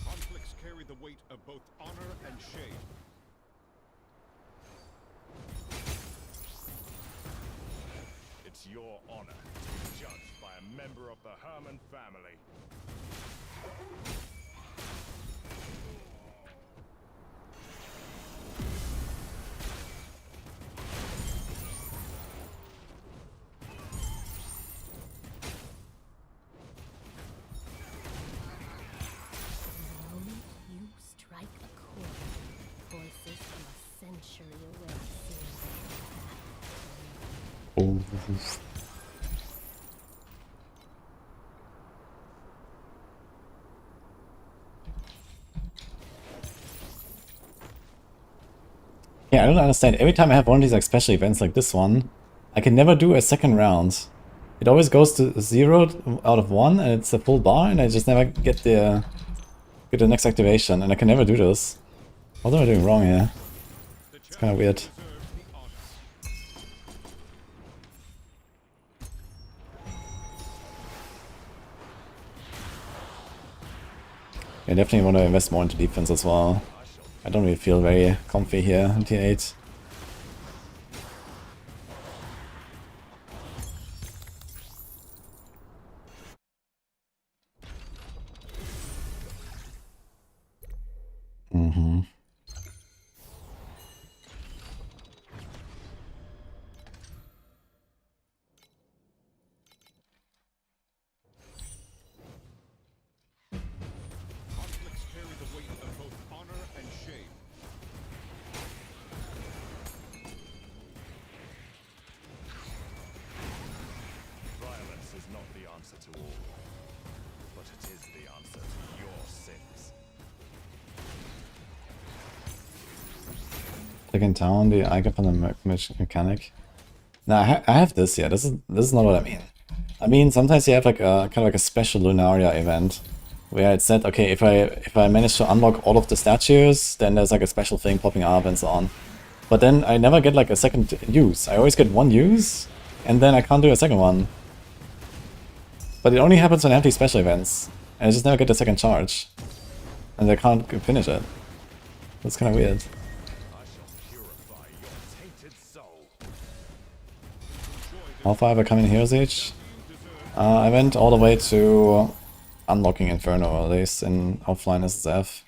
Conflicts carry the weight of both honor and shame. It's your honor to be judged by a member of the Herman family. You strike a chord. Voices from a century away Oh. Yeah, I don't understand. Every time I have one of these like special events like this one, I can never do a second round. It always goes to 0 out of 1 and it's a full bar and I just never get the next activation and I can never do this. What am I doing wrong here? It's kind of weird. I definitely want to invest more into defense as well. I don't really feel very comfy here in tier 8. Conflicts carry the weight of both honor and shame. Violence is not the answer to all, but it is the answer to your sins. Second town, the icon from the mechanic. Nah, I have this here. This is not what I mean. I mean, sometimes you have like a kind of like a special Lunaria event where it said, okay, if I manage to unlock all of the statues, then there's like a special thing popping up and so on. But then I never get like a second use. I always get one use, and then I can't do a second one. But it only happens on empty special events, and I just never get the second charge, and I can't finish it. That's kind of weird. I shall purify your tainted soul. How far have I come in Hero's Age? I went all the way to unlocking Inferno, at least in offline SSF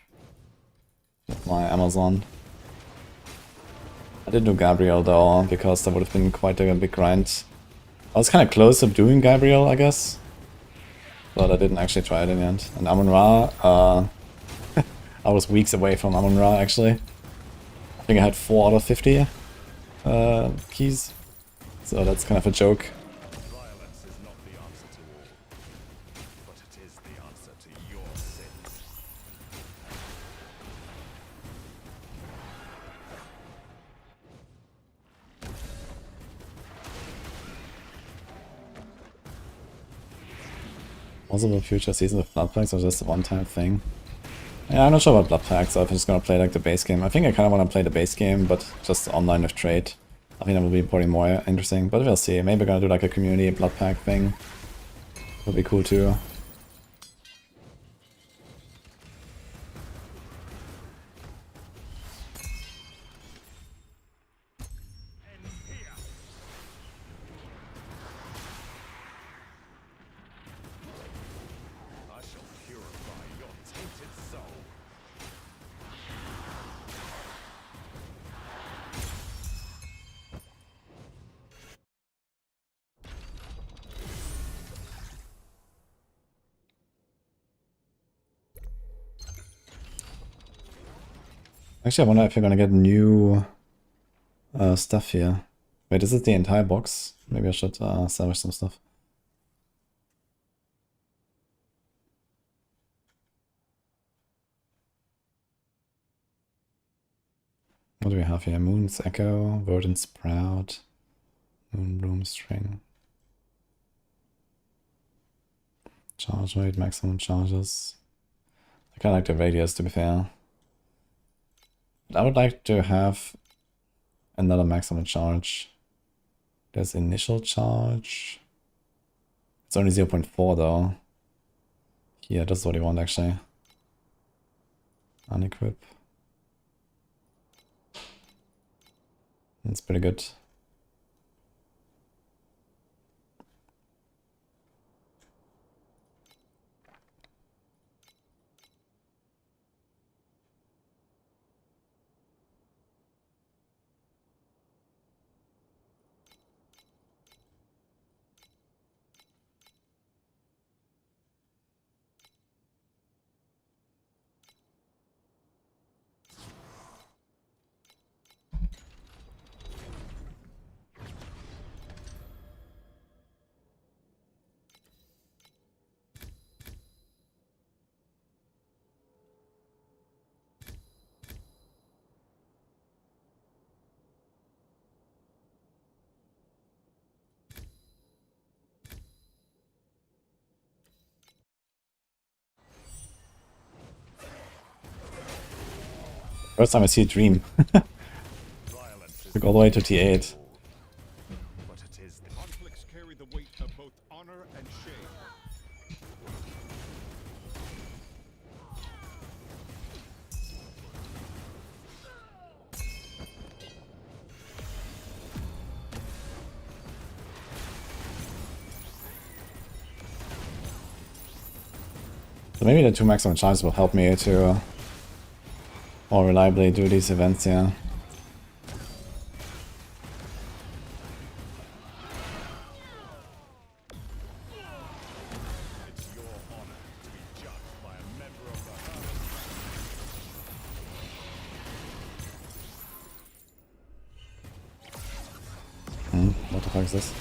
with my Amazon. I didn't do Gabriel though, because that would have been quite a big grind. I was kind of close to doing Gabriel, I guess. but I didn't actually try it in the end. And Amun-Ra, I was weeks away from Amun-Ra actually. I think I had 4 out of 50 keys, so that's kind of a joke. Violence is not the answer to all, but it is the answer to your sins. Possible future season with blood packs or just a one-time thing? Yeah, I'm not sure about blood packs, so I'm just gonna play like the base game. I think I kind of want to play the base game, but just online with trade. I think that will be probably more interesting, but we'll see. Maybe we're gonna do like a community blood pack thing. Would be cool too. I shall purify your tainted soul. Actually, I wonder if you're gonna get new stuff here. Wait, is it the entire box? Maybe I should salvage some stuff. What do we have here? Moon's Echo, Verdant Sprout, Moonbloom String. Charge rate, maximum charges. I kinda like the radius, to be fair. I would like to have another maximum charge. There's initial charge. It's only 0.4 though. Yeah, that's what you want actually. Unequip. That's pretty good. First time I see a dream. Violence is Took all the way to T8. but it is the Conflicts carry the weight of both honor and shame. So maybe the 2 maximum charges will help me to more reliably do these events here. It's your honor to be judged by a member of the Herman. What the fuck is this?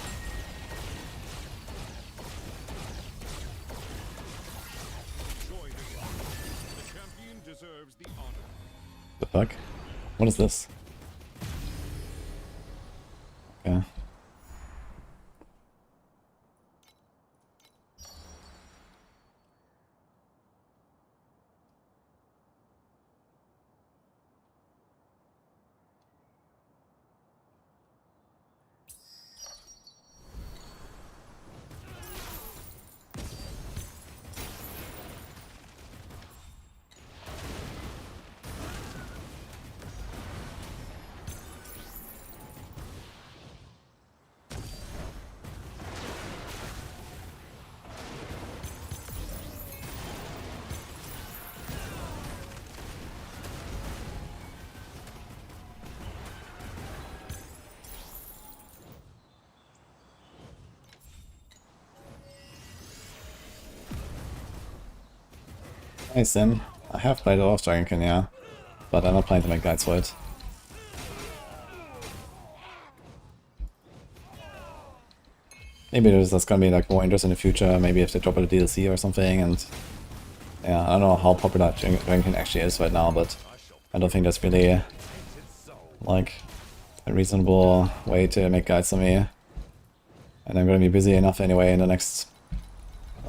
Enjoy the honor. The champion deserves the honor. The fuck? What is this? Okay. Hey Sim, I have played a lot of Dragonkin, yeah, but I'm not planning to make guides for it. Maybe that's gonna be like more interest in the future, maybe if they drop a DLC or something, and yeah, I don't know how popular Dragonkin actually is right now, but I don't think that's really like a reasonable way to make guides for me. And I'm gonna be busy enough anyway in the next,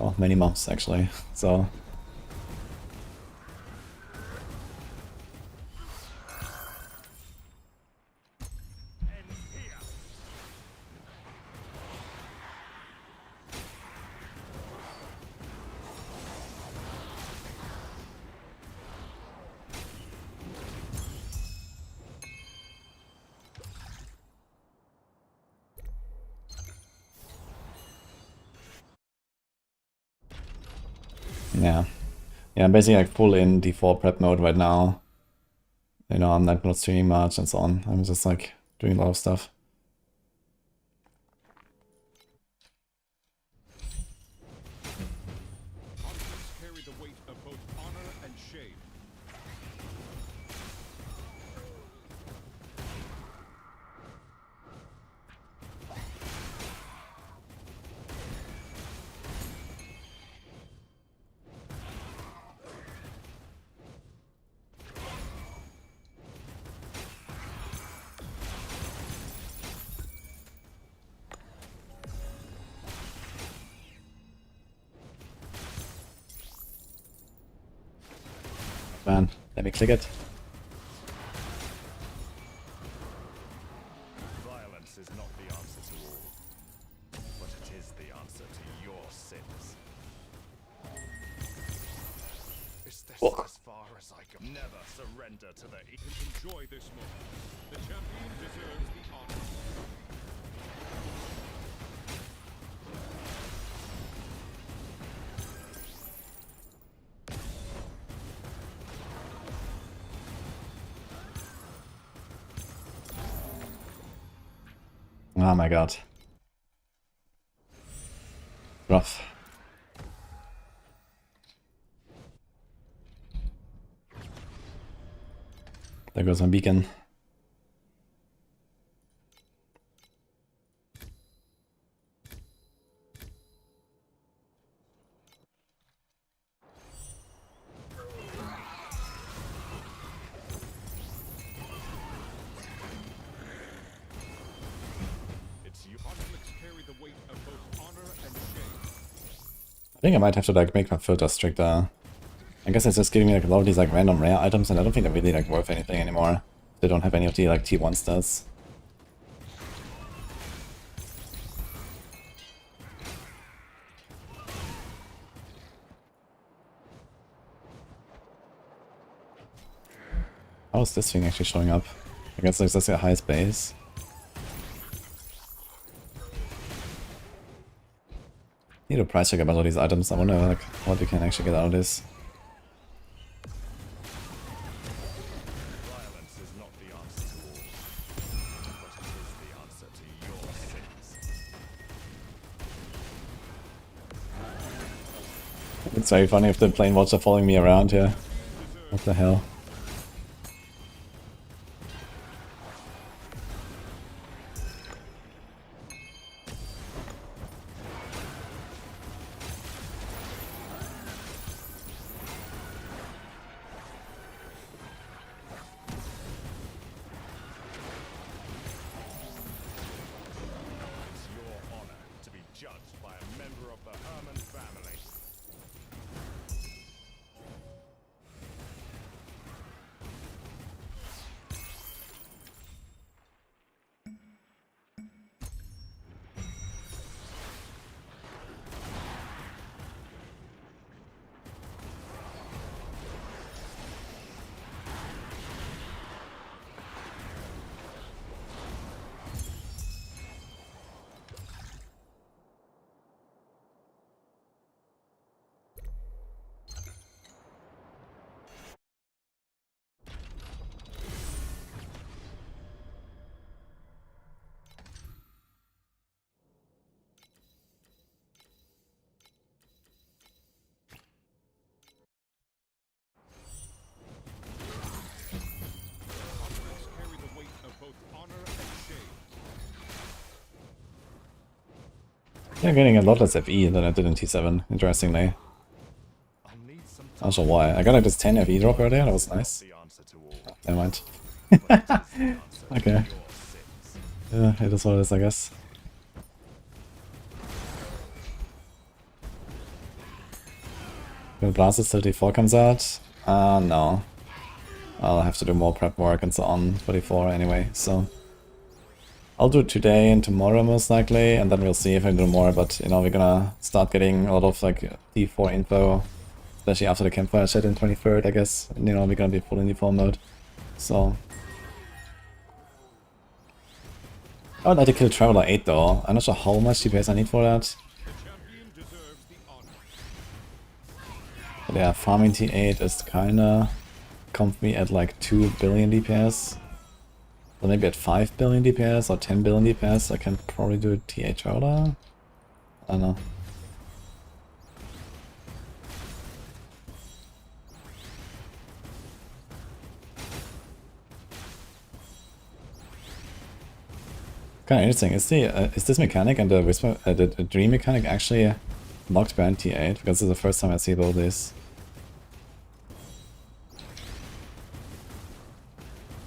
oh, many months actually, so... Yeah. Yeah, I'm basically like full in D4 prep mode right now. You know, I'm like not streaming much and so on. I'm just like doing a lot of stuff. Conflicts carry the weight of both honor and shame. Man, let me click it. Violence is not the answer to all, but it is the answer to your sins. Is this as far as I can? Never surrender to the enjoy this moment. The champion deserves the honor. Oh my god. Rough. There goes my beacon. Conflicts carry the weight of both honor and shame. I think I might have to like make my filter stricter. I guess it's just giving me like a lot of these like random rare items, and I don't think they're really like worth anything anymore. They don't have any of the like T1 stats. How is this thing actually showing up? I guess like, that's the highest base. Need a price check about all these items. I wonder like what you can actually get out of this. Violence is not the answer to all, but it is the answer to your sins. It's very funny if the plane watcher following me around here. What the hell? It's your honor to be judged by a member of the Herman family. Yeah, getting a lot less FE than I did in T7, interestingly. I'll need some Not sure why. I got like this 10 FE drop earlier, that was nice. the answer to all. Never mind. But it is the answer Okay. to your sins. Yeah, it is what it is, I guess. When Blasted 34 comes out? No. I'll have to do more prep work and so on for D4 anyway, so... I'll do it today and tomorrow most likely, and then we'll see if I do more, but you know, we're gonna start getting a lot of like D4 info, especially after the campfire chat in 23rd, I guess. You know, we're gonna be full in D4 mode, so... I would like to kill Traveler 8 though. I'm not sure how much DPS I need for that. The champion deserves the honor. But yeah, farming T8 is kinda comfy at like 2 billion DPS. Or maybe at 5 billion DPS or 10 billion DPS I can probably do T8 Traveler. I don't know. Kind of interesting. Is this mechanic and the whisper, the dream mechanic actually locked behind T8? Because this is the first time I see both these.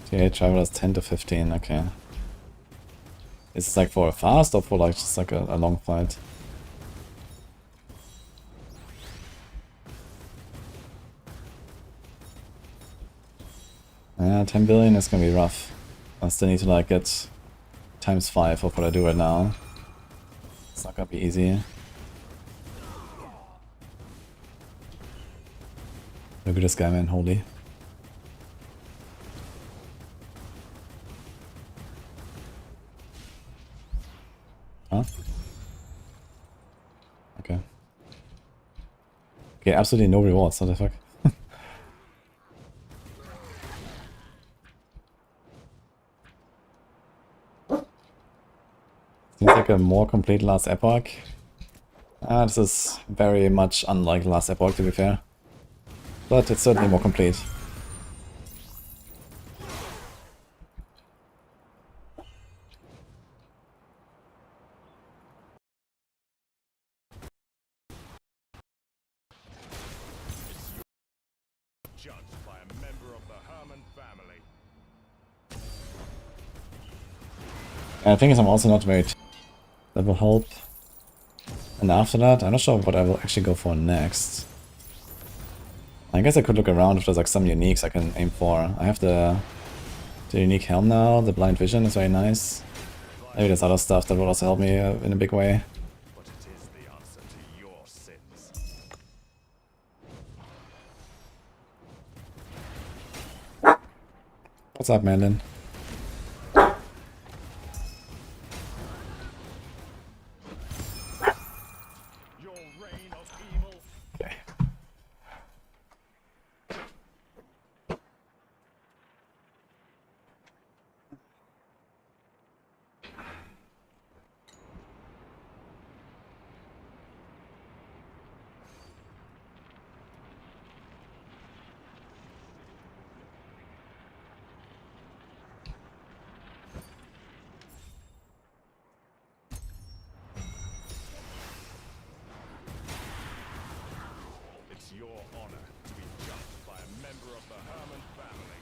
T8 Travelers 10 to 15. Okay. Is this like for a fast or for like just like a long fight? Yeah, 10 billion is gonna be rough. I still need to like get ×5 of what I do right now. It's not gonna be easy. Look at this guy, man, holy. Huh? Okay. Okay, absolutely no rewards, what the fuck? Seems like a more complete last Epoch. This is very much unlike last Epoch, to be fair. But it's certainly more complete. Judged by a member of the Herman family. And I think I'm also not very... That will help. And after that, I'm not sure what I will actually go for next. I guess I could look around if there's like some uniques I can aim for. I have the unique helm now, the blind vision is very nice. Maybe there's other stuff that will also help me in a big way. But it is the answer to your sins. What's up, Mandin? Your reign of evil. Okay. It's your honor to be judged by a member of the Herman family.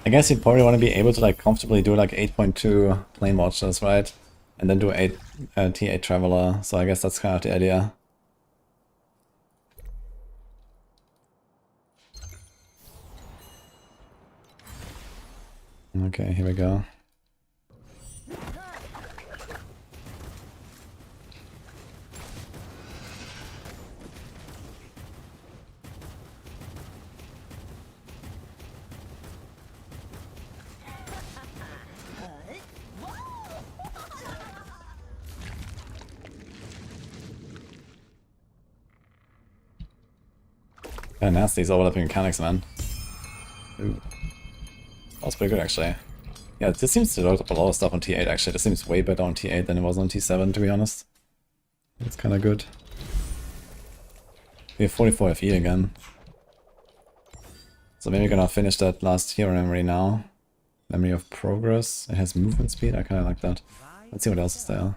I guess you'd probably want to be able to like comfortably do like 8.2 plane watchers, right? And then do 8 T8 Traveler, so I guess that's kind of the idea. Okay, here we go. Kinda nasty, these overlapping mechanics, man. Ooh. That was pretty good, actually. Yeah, this seems to load up a lot of stuff on T8, actually. This seems way better on T8 than it was on T7, to be honest. It's kinda good. We have 44 FE again. So maybe we're gonna finish that last hero memory now. Memory of progress. It has movement speed, I kinda like that. Let's see what else is there.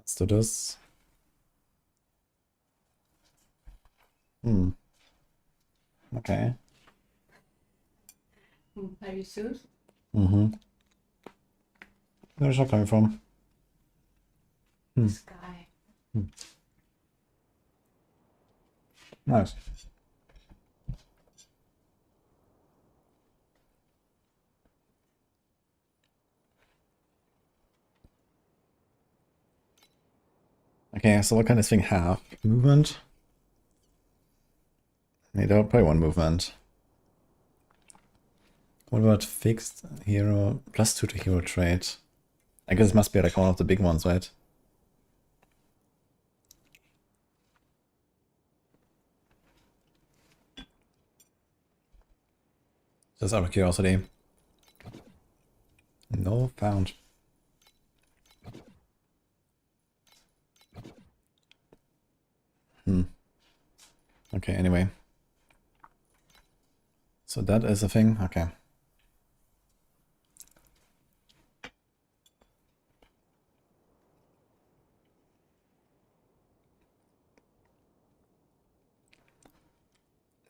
Let's do this. Okay. Are you sure? Where's that coming from? Sky. Nice. Okay, so what can this thing have? Movement? Maybe they'll probably want movement. What about fixed hero? +2 to hero trait. I guess it must be like one of the big ones, right? Just out of curiosity. No found. Okay, anyway. So that is a thing? Okay.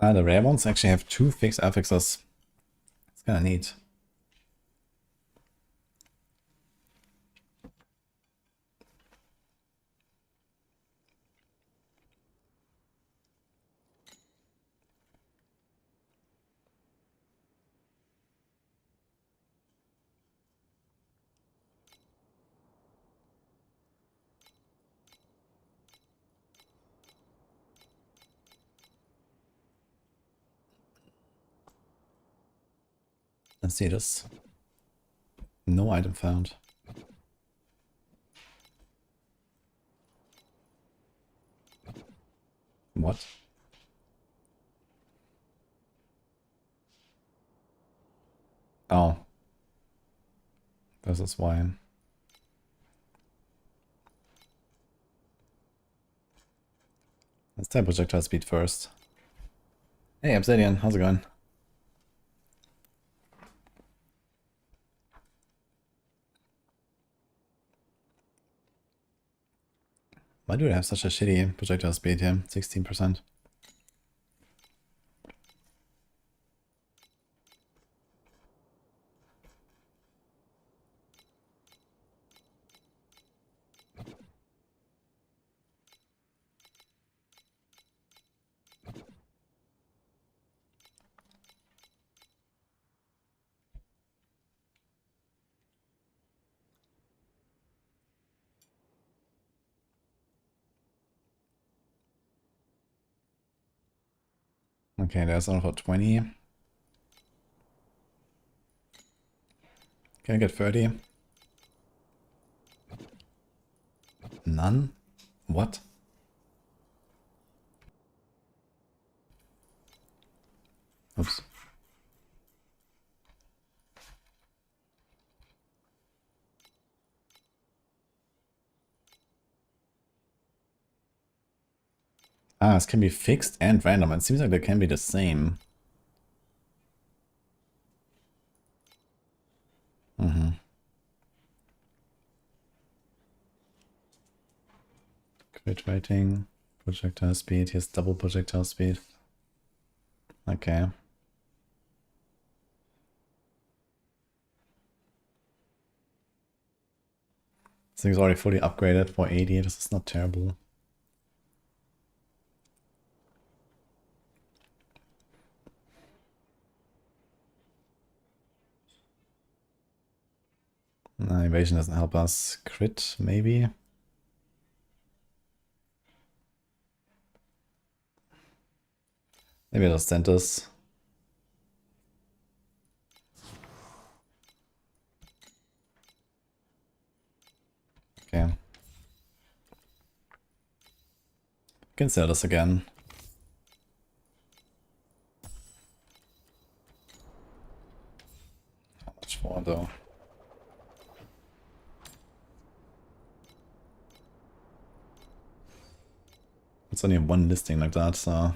Ah, the rare ones actually have 2 fixed affixes. It's kinda neat. Let's see this. No item found. What? Oh. This is why. Let's try projectile speed first. Hey Obsidian, how's it going? Why do I have such a shitty projectile speed here? 16%. Okay, there's another 20. Can I get 30? None? What? Oops. Ah, this can be fixed and random. It seems like they can be the same. Crit rating, projectile speed. Here's double projectile speed. Okay. This thing's already fully upgraded for 80. This is not terrible. Evasion doesn't help us. Crit, maybe? Maybe I'll just send this. Okay. Can sell this again. How much for though? It's only one listing like that, so...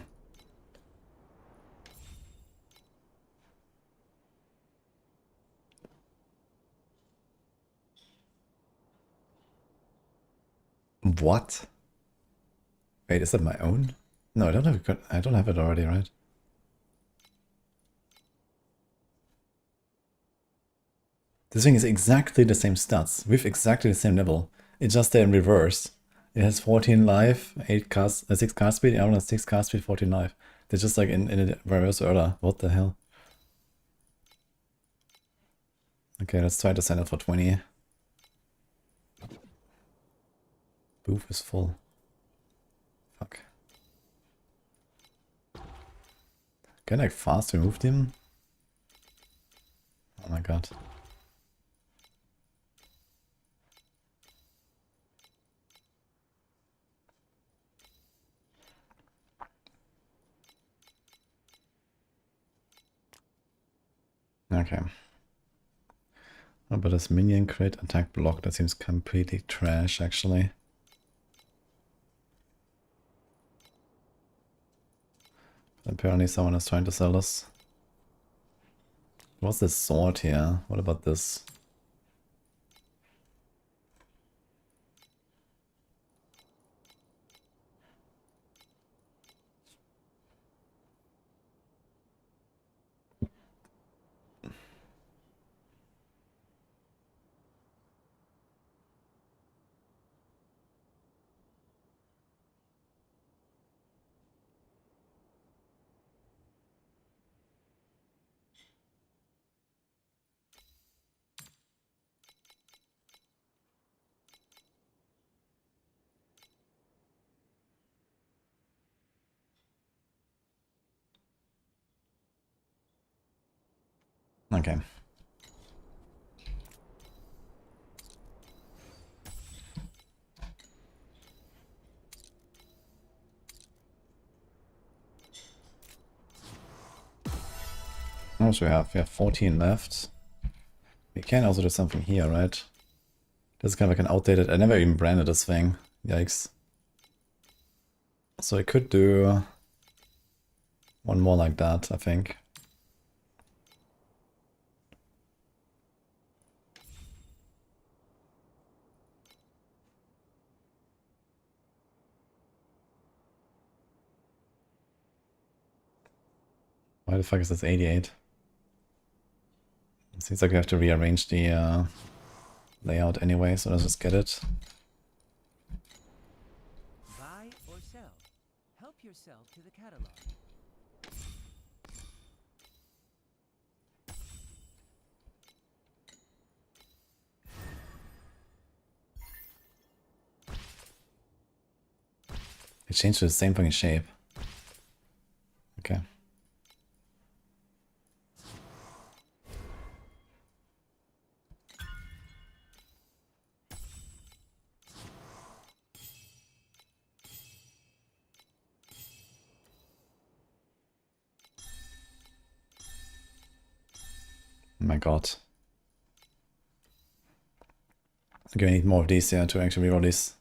What? Wait, is that my own? No, I don't have it. I don't have it already, right? This thing is exactly the same stats, with exactly the same level. It's just there in reverse. It has 14 life, 6 cast speed, I don't know, 6 cast speed, 14 life. They're just like in a reverse order. What the hell? Okay, let's try to send it for 20. Booth is full. Fuck. Can I like fast remove them? Oh my god. Okay. But this minion crit attack block, that seems completely trash actually. Apparently someone is trying to sell this. What's this sword here? What about this? Okay. How much do we have? We have 14 left. We can also do something here, right? This is kind of like an outdated... I never even branded this thing. Yikes. So I could do one more like that, I think. Why the fuck is this 88? It seems like we have to rearrange the layout anyway, so let's just get it. Buy or sell. Help yourself to the catalog. It changed to the same fucking shape. Okay. Oh my god. Okay, I need more of these here to actually reroll these.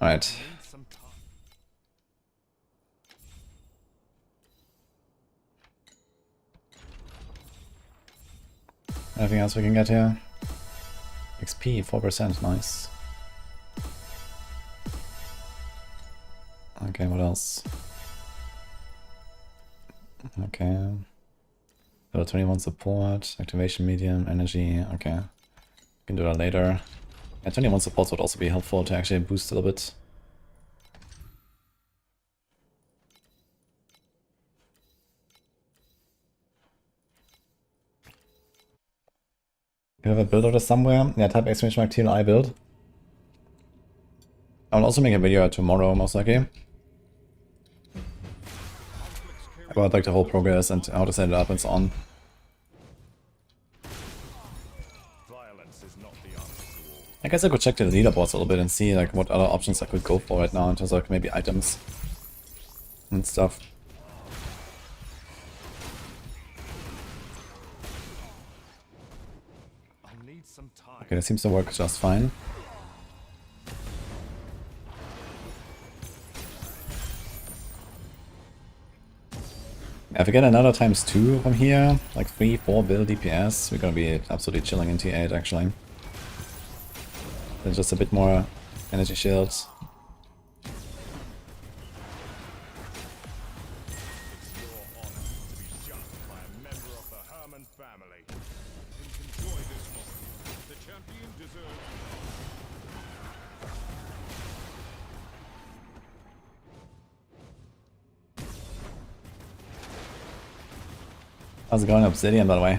Alright. Need some time. Anything else we can get here? XP, 4%, nice. Okay, what else? Okay. Level 21 support, activation medium, energy, okay. We can do that later. Yeah, 21 support would also be helpful to actually boost a little bit. You have a build order somewhere? Yeah, type !TLI build. I'll also make a video tomorrow, most likely. About like the whole progress and how to set it up and so on. Violence is not the answer to all. I guess I could check the leaderboards a little bit and see like what other options I could go for right now in terms of like maybe items and stuff. I need some time. Okay, that seems to work just fine. If we get another ×2 from here, like 3-4 bill DPS, we're gonna be absolutely chilling in T8 actually. Then just a bit more energy shields. How's it going, Obsidian, by the way?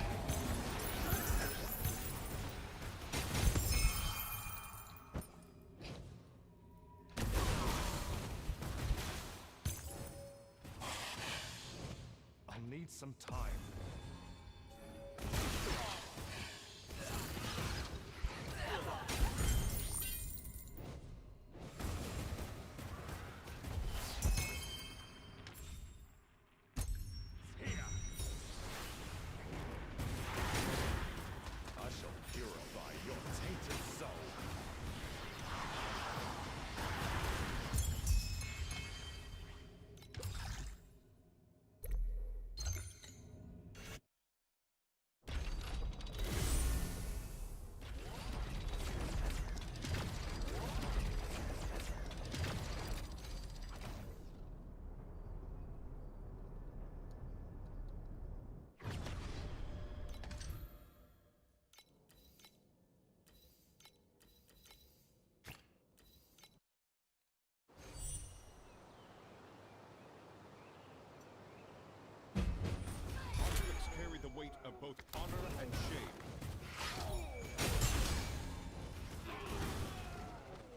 I'll need some time. I shall purify your tainted soul. Conflicts carry the weight of both honor and shame.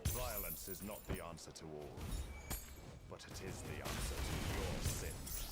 Violence is not the answer to all, but it is the answer to your sins.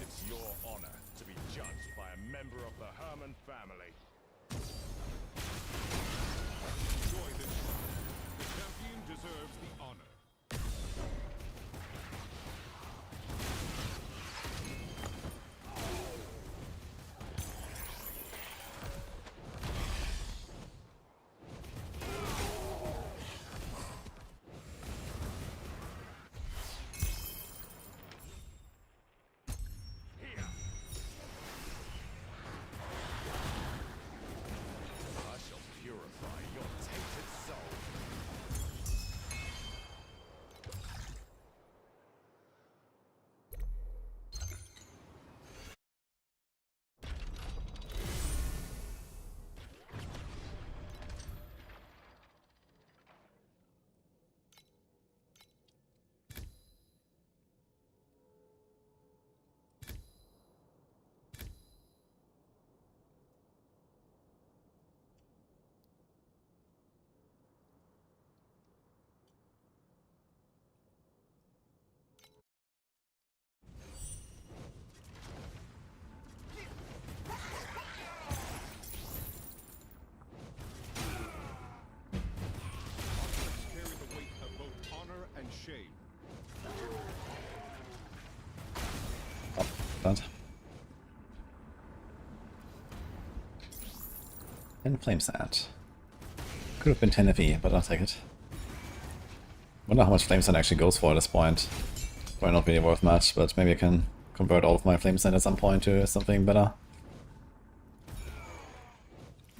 It's your honor to be judged by a member of the Herman family. Enjoy this one. The champion deserves the honor. I shall purify your tainted soul. Conflicts carry the weight of both honor and shame. That. And Flame Sand. Could have been 10 FE, but I'll take it. Wonder how much Flame Sand actually goes for at this point. Probably not really worth much, but maybe I can convert all of my Flame Sand at some point to something better.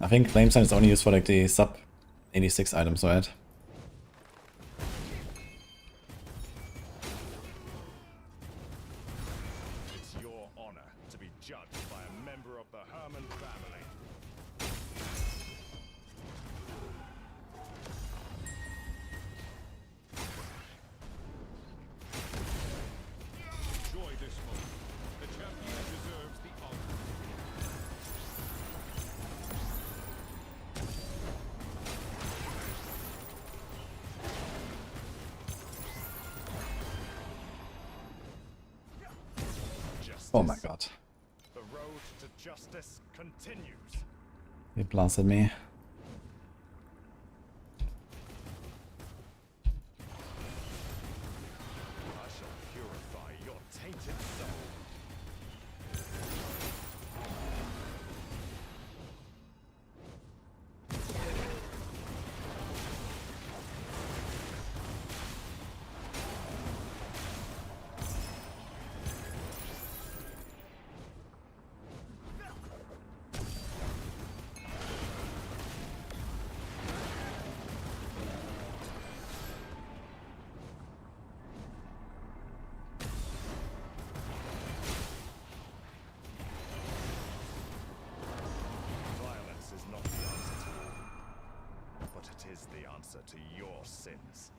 I think Flame Sand is only used for like the sub 86 items, right? It's your honor to be judged by a member of the Herman family. Enjoy this moment. The champion deserves the honor. Oh my god. The road to justice continues. He blasted me. I shall purify your tainted soul. Violence is not the answer to all, but it is the answer to your sins.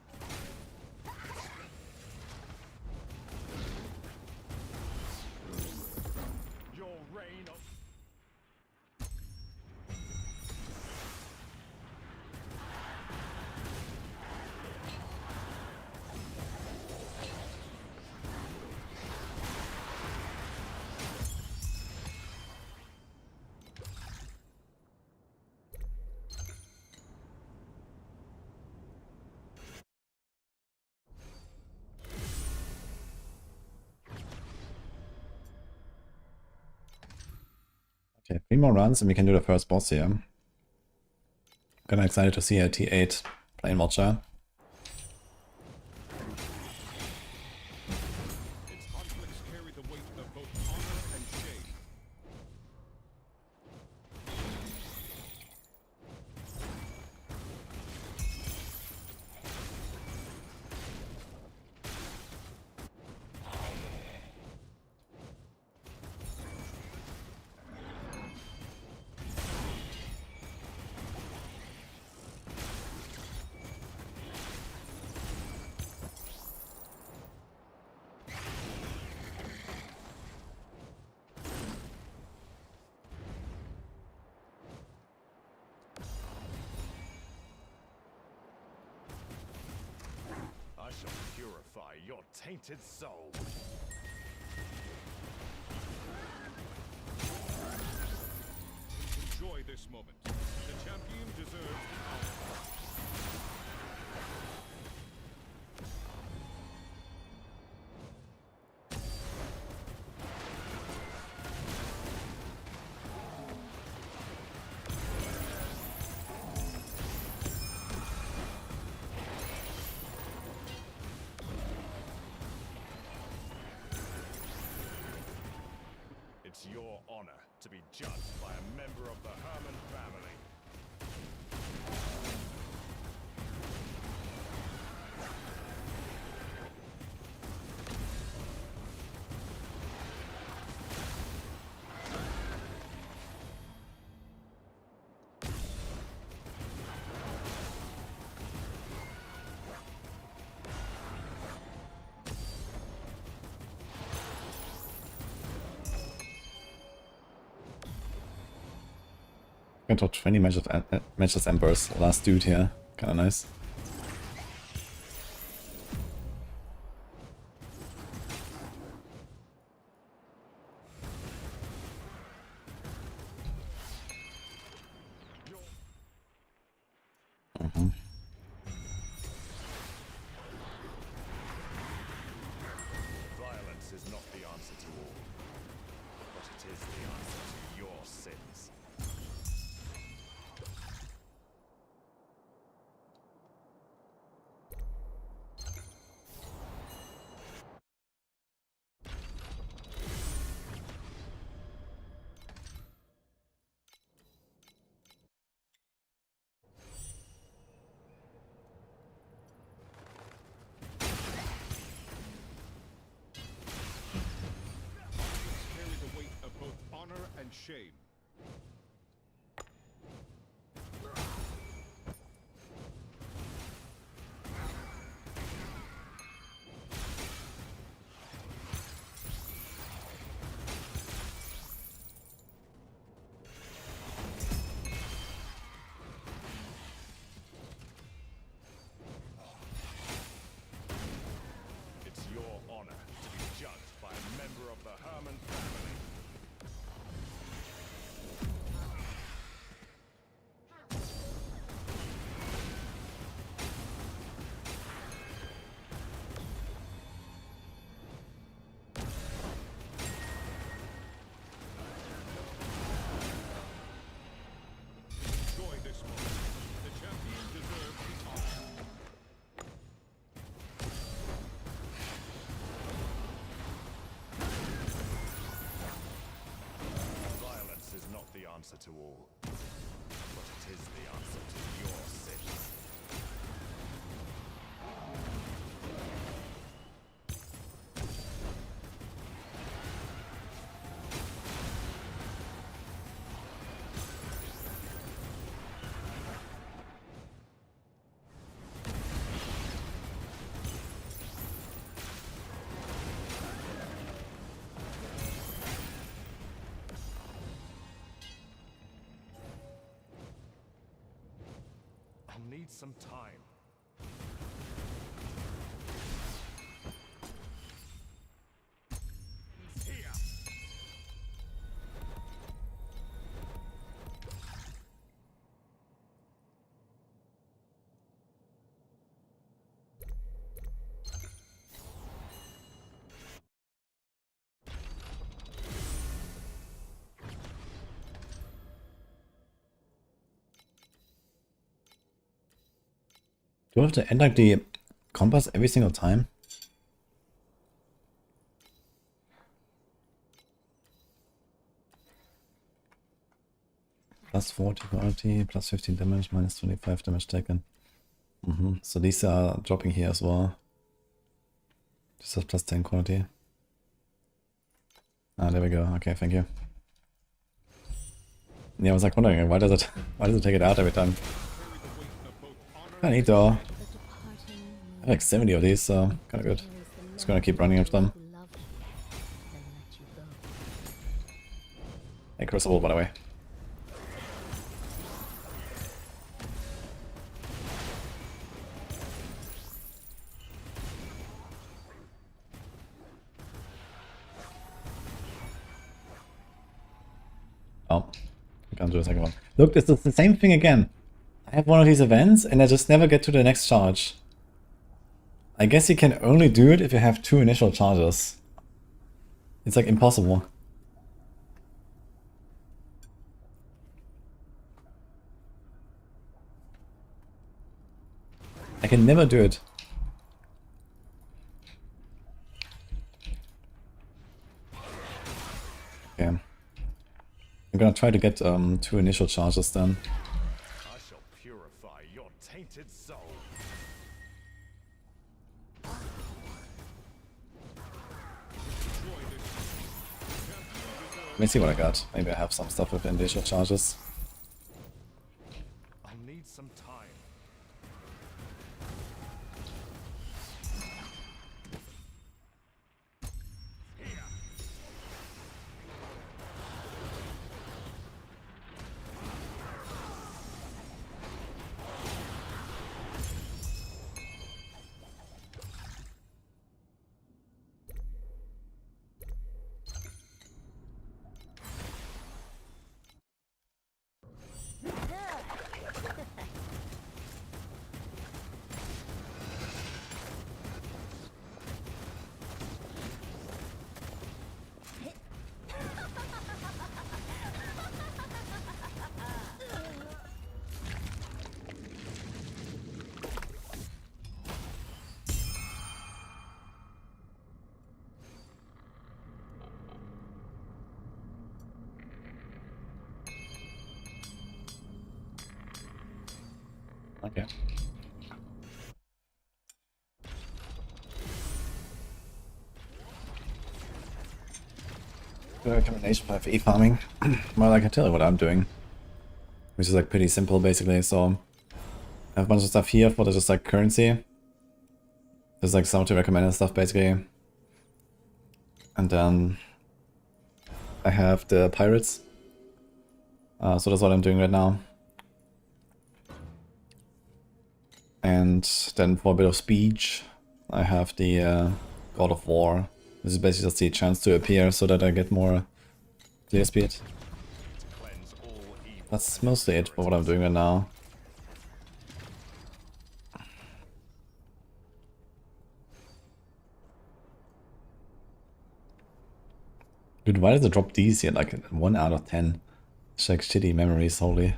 Your reign of Okay, 3 more runs and we can do the first boss here. I'm kinda excited to see a T8 Plane Watcher. its conflicts carry the weight of both honor and shame. I shall purify your tainted soul. Enjoy this moment. The champion deserves the honor. It's your honor to be judged by a member of the Herman family. Got top 20 matches Embers. Last dude here. Kinda nice. Violence is not the answer to all, but it is the answer to your sins. Carry the weight of both honor and shame. It's your honor to be judged by a member of the Herman family. answer to all, but it is the answer to your sins. I'll need some time. He's here. Do I have to end like the compass every single time? Plus 40 quality, plus 15 damage, minus 25 damage taken. So these are dropping here as well. This is plus 10 quality. Ah, there we go. Okay, thank you. Yeah, I was like wondering why does it take it out every time? I need though. I have like 70 of these, so kinda good. Just gonna keep running after them. Hey, Crucible, by the way. Oh, I can't do a second one. Look, this is the same thing again. I have one of these events and I just never get to the next charge. I guess you can only do it if you have 2 initial charges. It's like impossible. I can never do it. Okay. I'm gonna try to get 2 initial charges then. I shall purify your tainted soul. Let me see what I got. Maybe I have some stuff with initial charges. I'll need some time. Okay. Good recommendation for FE farming. Well, I can tell you what I'm doing. Which is like pretty simple basically, so I have a bunch of stuff here for just like currency. There's like some to recommended stuff basically. And then I have the pirates. So that's what I'm doing right now. And then for a bit of speech, I have the God of War. This is basically just the chance to appear so that I get more clear speed. Cleanse all evil. That's mostly it for what I'm doing right now. Dude, why does it drop these here? Like 1 out of 10. It's like shitty memories, holy.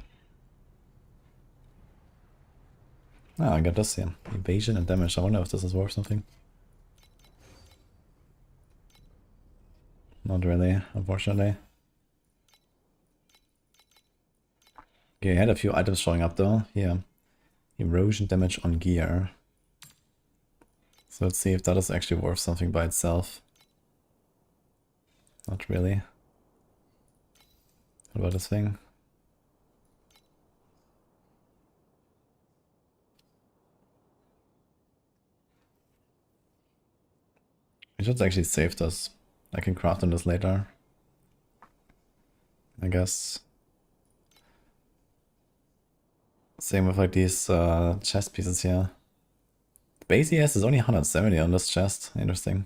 Oh, I got this here. Evasion and damage. I wonder if this is worth something. Not really, unfortunately. Okay, I had a few items showing up though. Here. Erosion damage on gear. So let's see if that is actually worth something by itself. Not really. What about this thing? We should actually save this. I can craft on this later, I guess. Same with like these chest pieces here. The base ES is only 170 on this chest. Interesting.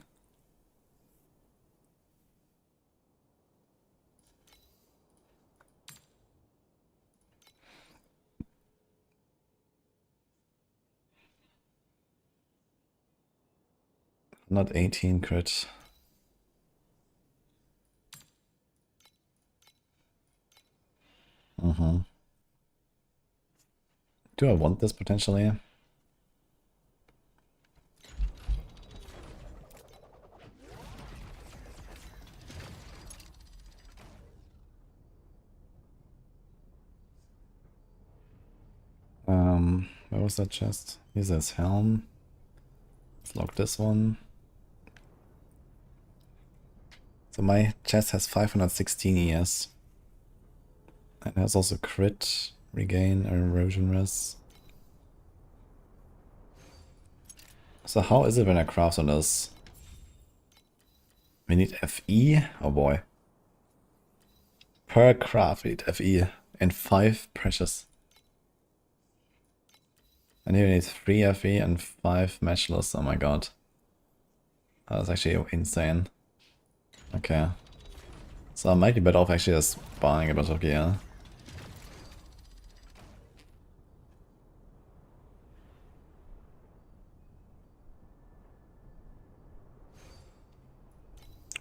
Not 18 crit. Do I want this potentially? Where was that chest? Here's his helm. Let's lock this one. So my chest has 516 ES. And has also crit, regain, or erosion res. So how is it when I craft on this? We need FE? Oh boy. Per craft we need FE. And 5 precious. And here we need 3 FE and 5 matchless. Oh my god. That's actually insane. Okay. So I might be better off actually just buying a bunch of gear.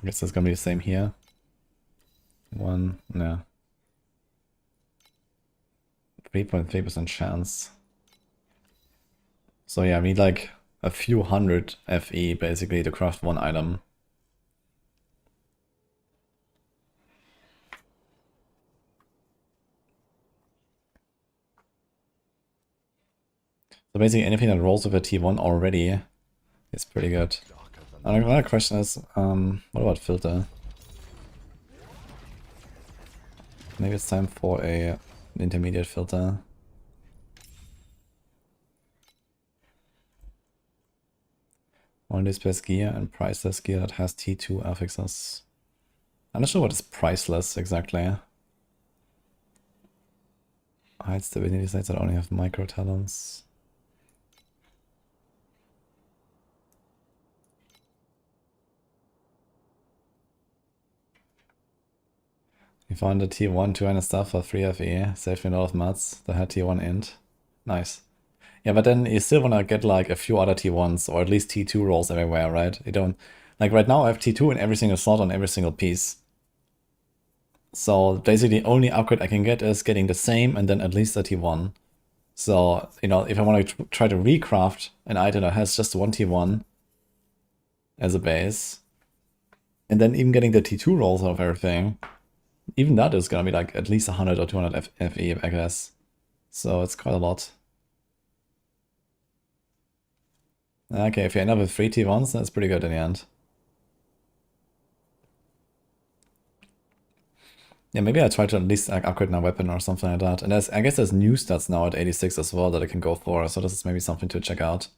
I guess it's gonna be the same here. 1, no. 3.3% chance. So yeah, we need like a few hundred FE basically to craft one item. So basically anything that rolls with a T1 already is pretty good. Another question is, what about filter? Maybe it's time for an intermediate filter. Only displays gear and priceless gear that has T2 affixes. I'm not sure what is priceless exactly. Hides divinity sites that only have micro talents. You found a T1 200 stuff for 3 FE, saved me a lot of mats that had T1 int. Nice. Yeah, but then you still wanna get like a few other T1s, or at least T2 rolls everywhere, right? You don't... Like right now I have T2 in every single slot on every single piece. So basically the only upgrade I can get is getting the same and then at least a T1. So, you know, if I want to try to recraft an item that has just one T1 as a base, and then even getting the T2 rolls out of everything, even that is gonna be like at least 100 or 200 FE, I guess. So it's quite a lot. Okay, if you end up with 3 T1s, that's pretty good in the end. Yeah, maybe I try to at least like, upgrade my weapon or something like that. And I guess there's new stats now at 86 as well that I can go for, so this is maybe something to check out.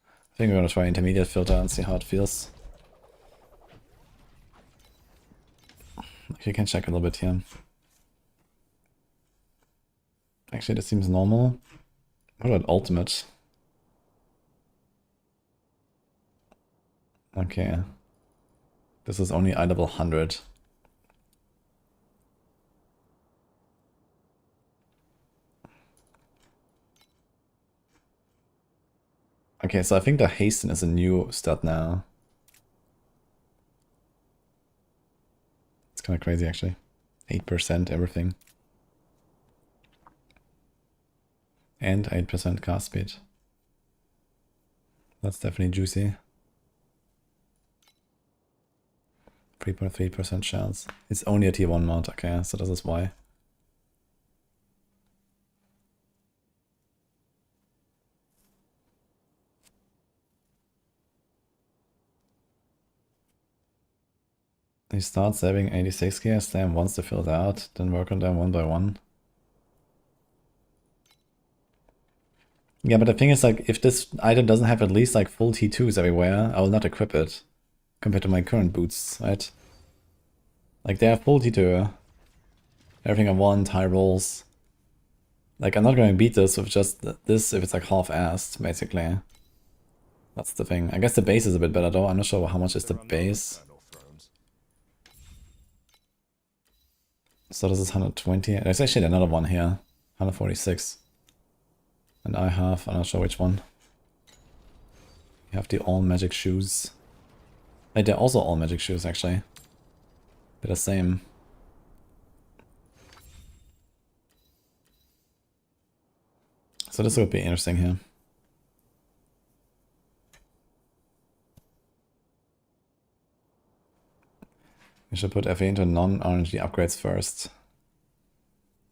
I think we're gonna try intermediate filter and see how it feels. You can check a little bit here. Actually, this seems normal. What about ultimate? Okay. This is only IW 100. Okay, so I think the hasten is a new stat now. It's kind of crazy actually. 8% everything. And 8% cast speed. That's definitely juicy. 3.3% chance. It's only a tier 1 mod, okay, so this is why. You start saving 86k, slam once to fill it out, then work on them one by one. Yeah, but the thing is, like, if this item doesn't have at least like full T2s everywhere, I will not equip it compared to my current boots, right? Like, they have full T2, everything I want, high rolls. Like, I'm not going to beat this with just this if it's like half-assed, basically. That's the thing. I guess the base is a bit better though. I'm not sure how much is the base. So this is 120. There's actually another one here. 146. And I have, I'm not sure which one. You have the all magic shoes. Like, they're also all magic shoes actually. They're the same. So this would be interesting here. We should put FA into non-RNG upgrades first.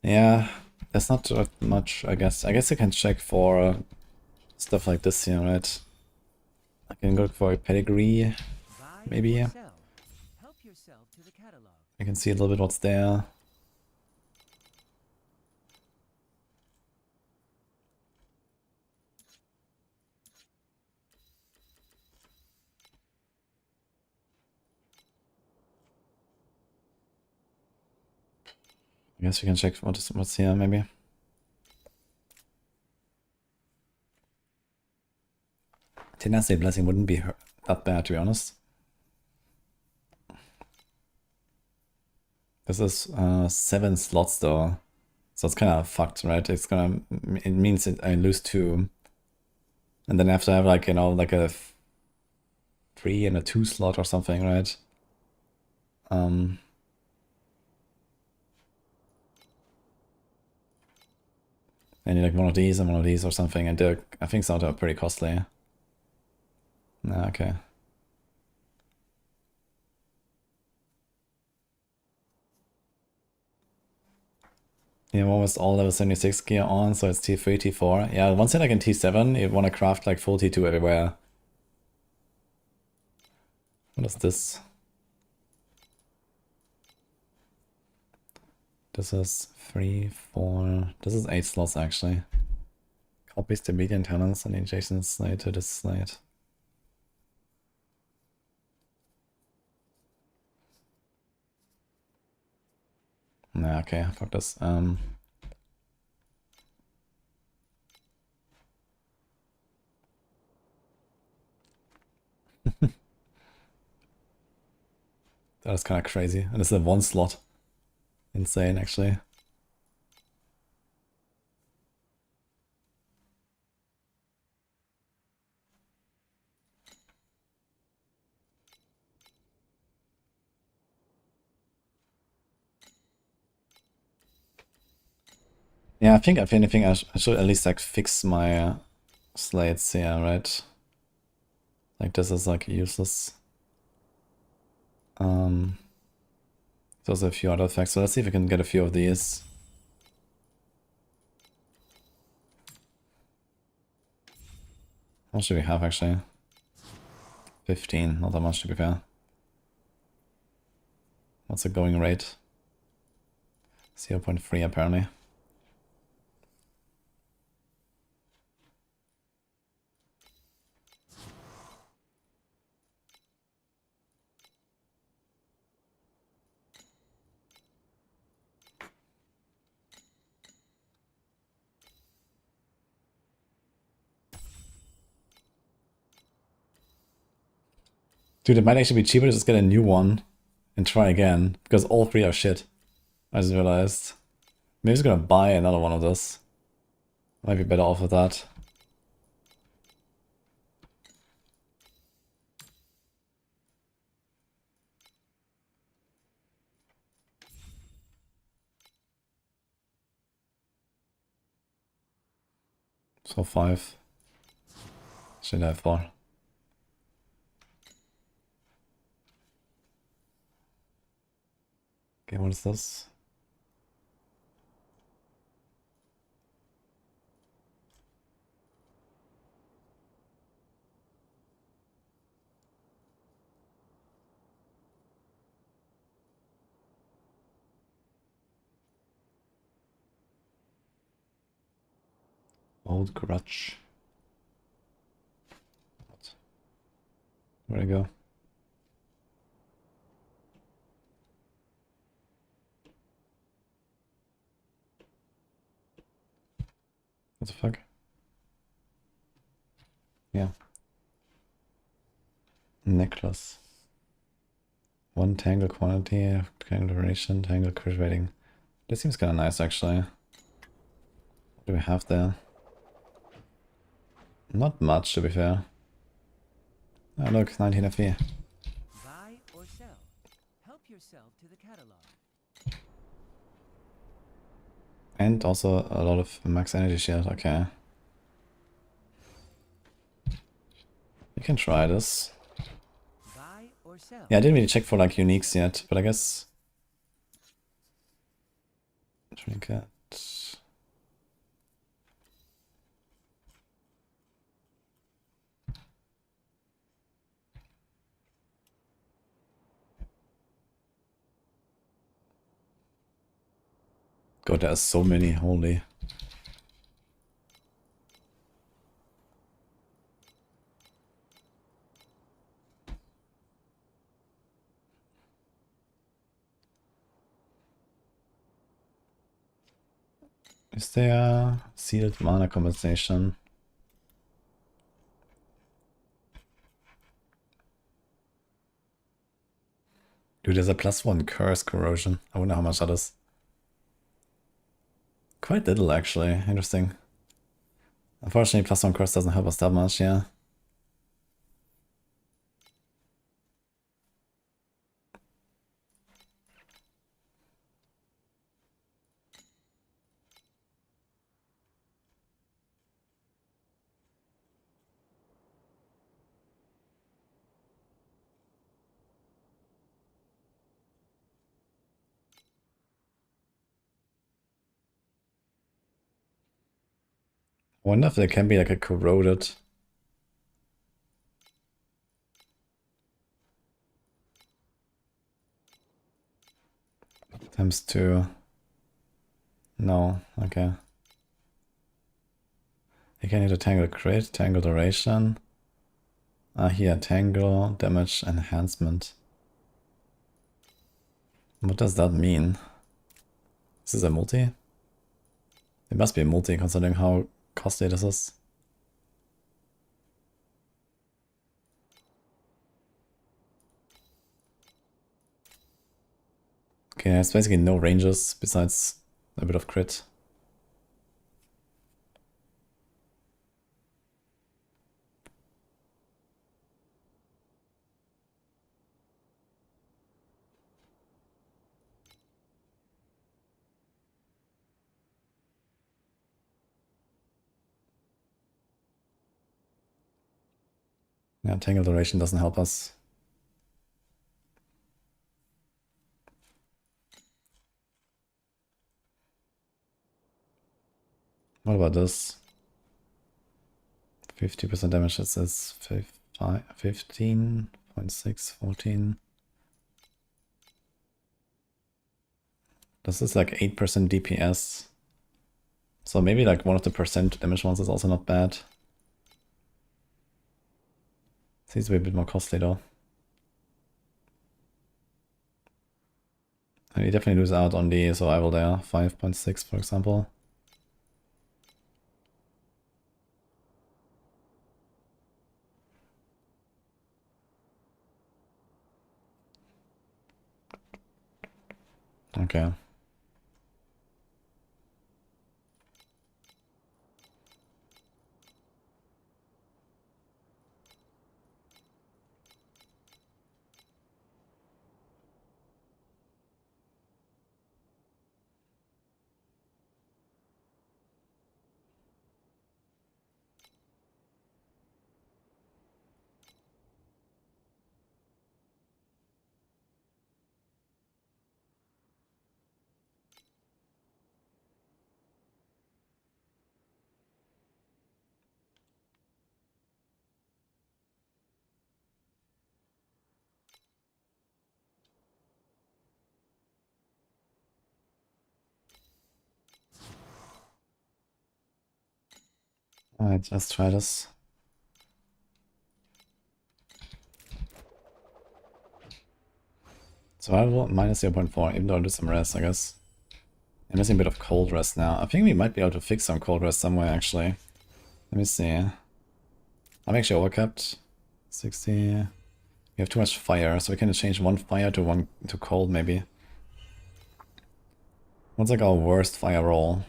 Yeah, that's not that much, I guess. I guess I can check for stuff like this here, right? I can go for a pedigree, maybe. Help yourself to the catalog. I can see a little bit what's there. I guess we can check what's here, maybe. Tenacity Blessing wouldn't be that bad, to be honest. This is 7 slots though, so it's kind of fucked, right? It means that I lose 2, and then I have to have like, you know, like a 3 and a 2 slot or something, right? I need like one of these and one of these or something, and I think some are pretty costly. Nah, okay. Yeah, almost all level 76 gear on, so it's T3, T4. Yeah, once you're like in T7, you want to craft like full T2 everywhere. What is this? This is 3, 4... This is 8 slots actually. Copies the median talents and the adjacent slate to this slate. Nah, okay, fuck this. That is kind of crazy. And this is a 1 slot. Insane, actually. Yeah, I think if anything, I should at least like fix my slates here, right? Like this is like useless. There's a few other effects, so let's see if we can get a few of these. How much do we have actually? 15, not that much to be fair. What's the going rate? 0.3 apparently. Dude, it might actually be cheaper to just get a new one and try again, because all 3 are shit. I just realized. Maybe I'm just gonna buy another one of this. Might be better off with that. So 5. Should I have 4? Okay, what is this? Old grudge. What? Where'd it go? What the fuck? Yeah. Necklace. 1 tangle quantity, tangle duration, tangle crit rating. This seems kind of nice actually. What do we have there? Not much to be fair. Oh look, 19 FE. Buy or sell. Help yourself to the catalog. And also a lot of max energy shield, okay. You can try this. Buy or sell. Yeah, I didn't really check for like uniques yet, but I guess... Trinket... God, there are so many, holy. Is there sealed mana compensation? Dude, there's a +1 curse corrosion. I wonder how much that is. Quite little actually, interesting. Unfortunately, +1 curse doesn't help us that much, yeah. I wonder if there can be like a corroded. Times 2. No, okay. You can hit a tangle crit, tangle duration. Here, tangle, damage enhancement. What does that mean? Is this a multi? It must be a multi considering how costly this is. Okay, it's basically no ranges besides a bit of crit. Yeah, tangle duration doesn't help us. What about this? 50% damage, it says 15.6, 14. This is like 8% DPS. So maybe like one of the percent damage ones is also not bad. Seems to be a bit more costly though. And you definitely lose out on the survival there, 5.6 for example. Okay. Alright, let's try this. Survival minus 0.4, even though I'll do some rest, I guess. I'm missing a bit of cold rest now. I think we might be able to fix some cold rest somewhere, actually. Let me see. I'm actually overcapped. 60. We have too much fire, so we can change one fire to one to cold, maybe. What's like our worst fire roll?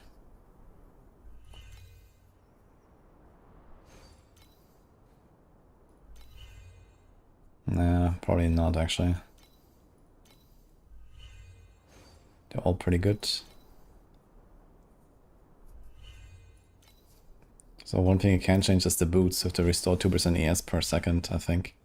Nah, probably not, actually. They're all pretty good. So one thing you can change is the boots. You have to restore 2% ES per second, I think.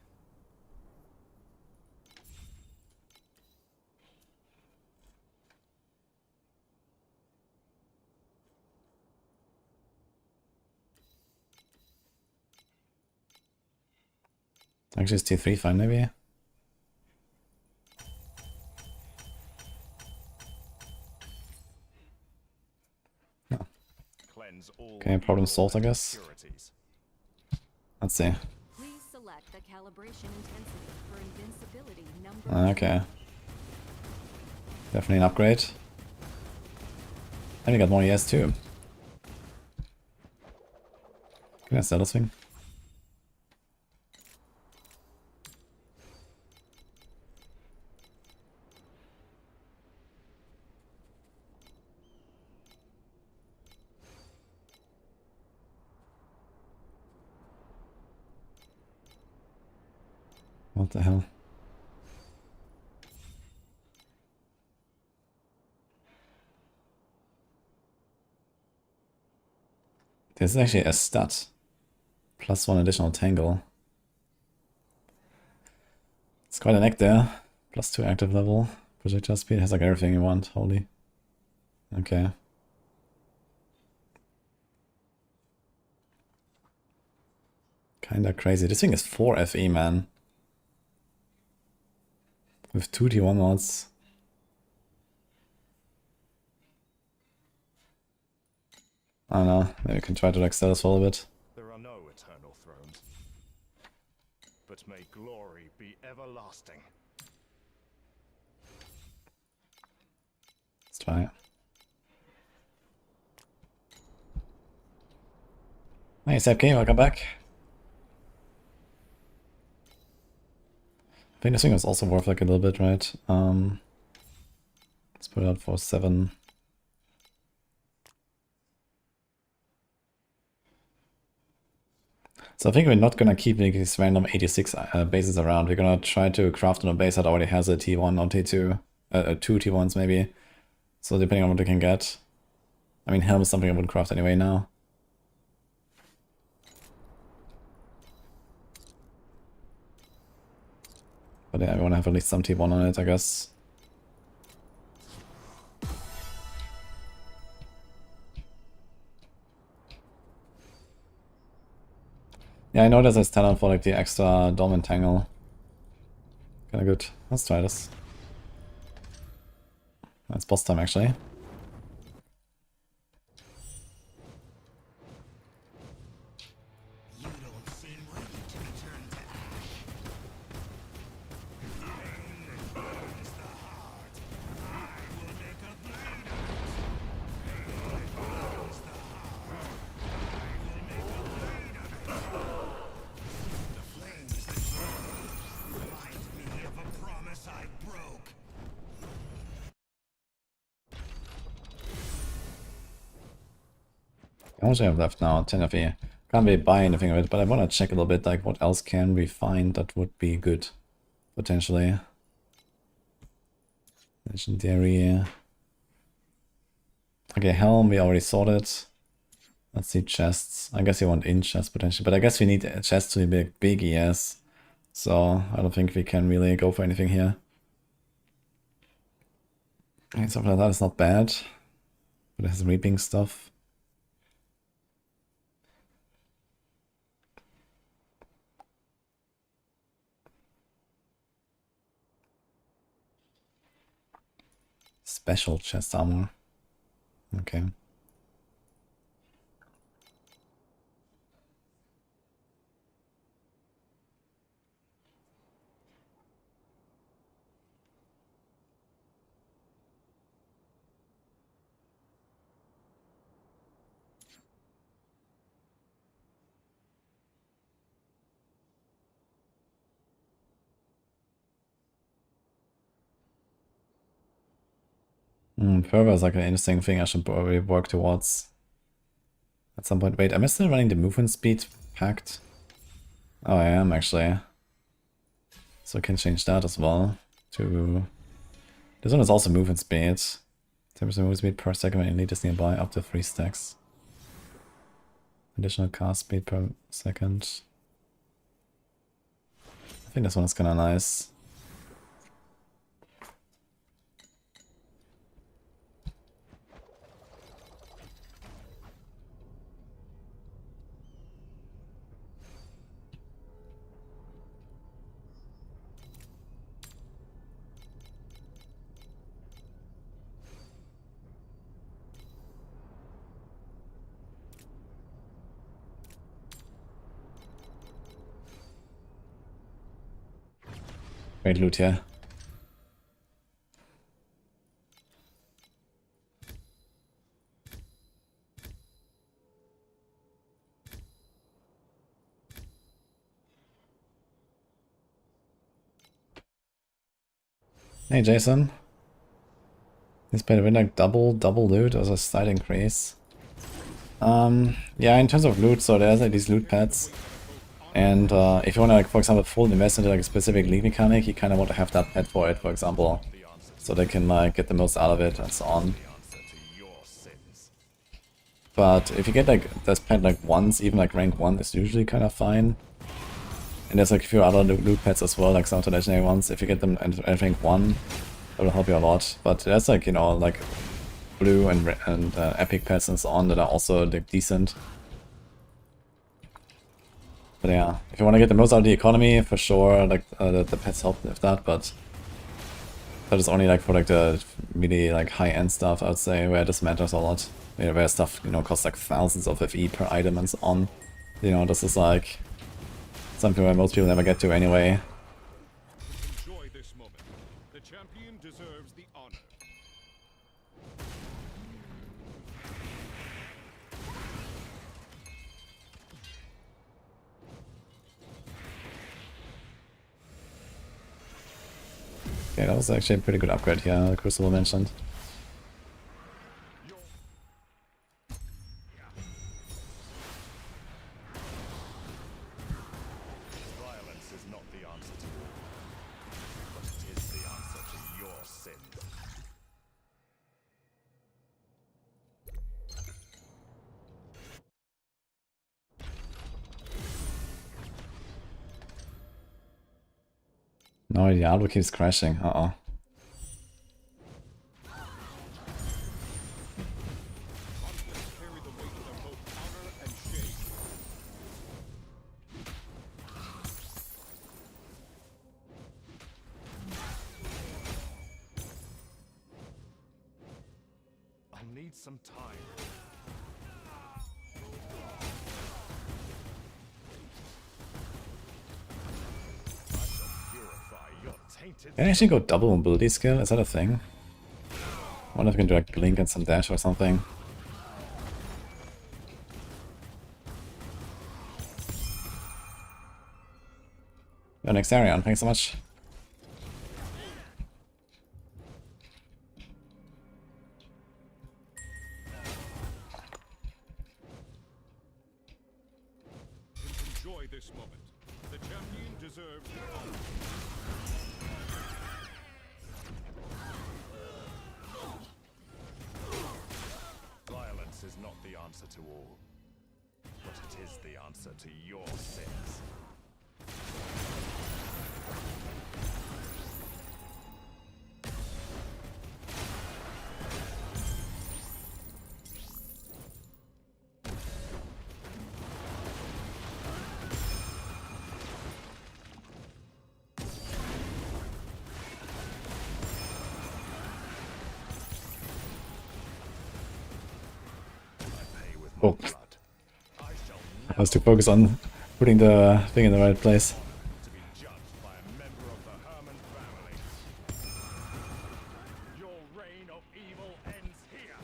Actually, it's T3 fine, maybe? Cleanse all Okay, problem evil solved, I guess. impurities. Let's see. Please select the calibration intensity for invincibility number. Okay. Definitely an upgrade. And we got more ES too. Can I sell this thing? What the hell? This is actually a stat. Plus 1 additional tangle. It's quite an act there. Plus 2 active level. Projectile speed has like everything you want. Holy. Okay. Kinda crazy. This thing is 4 FE, man. With 2 T1 mods. I don't know. Maybe we can try to like sell this for a little bit. There are no eternal thrones, but may glory be everlasting. Let's try it. Nice, FK, welcome back. I think this thing was also worth like a little bit, right? Let's put it out for 7. So I think we're not gonna keep these random 86 bases around. We're gonna try to craft on a base that already has a T1 or T2, 2 T1s maybe. So depending on what we can get. I mean, Helm is something I would craft anyway now. But yeah, we want to have at least some T1 on it, I guess. Yeah, I know there's a talent for like the extra Dom and Tangle. Kinda good. Let's try this. It's boss time actually. You don't seem ready to return to ash. Pain burns the heart. I will make a blade of it. Pain burns the heart. I will make a blade of it. The flames that burn remind me of a promise I broke. How much do I have left now? 10 FE. Can't really buy anything of it, but I want to check a little bit like what else can we find that would be good. Potentially. Legendary. Okay, Helm, we already sorted. Let's see chests. I guess you want in chests potentially, but I guess we need a chest to be big ES. So I don't think we can really go for anything here. Okay, something like that is not bad. But it has reaping stuff. Special chest armor. Okay. Fervor is like an interesting thing I should probably work towards at some point. Wait, am I still running the movement speed pact? Oh, I am actually. So I can change that as well to... This one is also movement speed. 10% movement speed per second when your lead is nearby, up to 3 stacks. Additional cast speed per second. I think this one is kinda nice. Great loot here. Hey Jason. He's better win like double loot as a slight increase. Yeah, in terms of loot, so there's like these loot pads. And if you want to, like, for example, full invest into like a specific league mechanic, you kind of want to have that pet for it, for example, so they can like get the most out of it and so on. But if you get like this pet like once, even like rank 1 is usually kind of fine. And there's like a few other loot pets as well, like some of the legendary ones. If you get them at rank 1, that will help you a lot. But there's like, you know, like blue and epic pets and so on that are also like decent. But yeah, if you want to get the most out of the economy, for sure, like the pets help with that, but that is only like for like the really like high-end stuff, I would say, where this matters a lot. Where stuff, you know, costs like thousands of FE per item and so on. You know, this is like something where most people never get to anyway. Enjoy this moment. The champion deserves the honor. Okay, that was actually a pretty good upgrade here, the Crucible mentioned. Violence is not the answer to war, but it is the answer to your sin. No, Diablo keeps crashing, uh-oh. Conflicts carry the weight of both honor and shame. I'll need some time. I shall purify your tainted. Can I actually go double mobility skill? Is that a thing? I wonder if I can do like blink and some dash or something. Yo, next Arion, thanks so much. Enjoy this moment. The champion deserves the honor. Violence is not the answer to all, but it is the answer to your sins. Oh, Blood. I shall I was too focused on putting the thing in the right place. to be judged by a member of the Herman family. Your reign of evil ends here.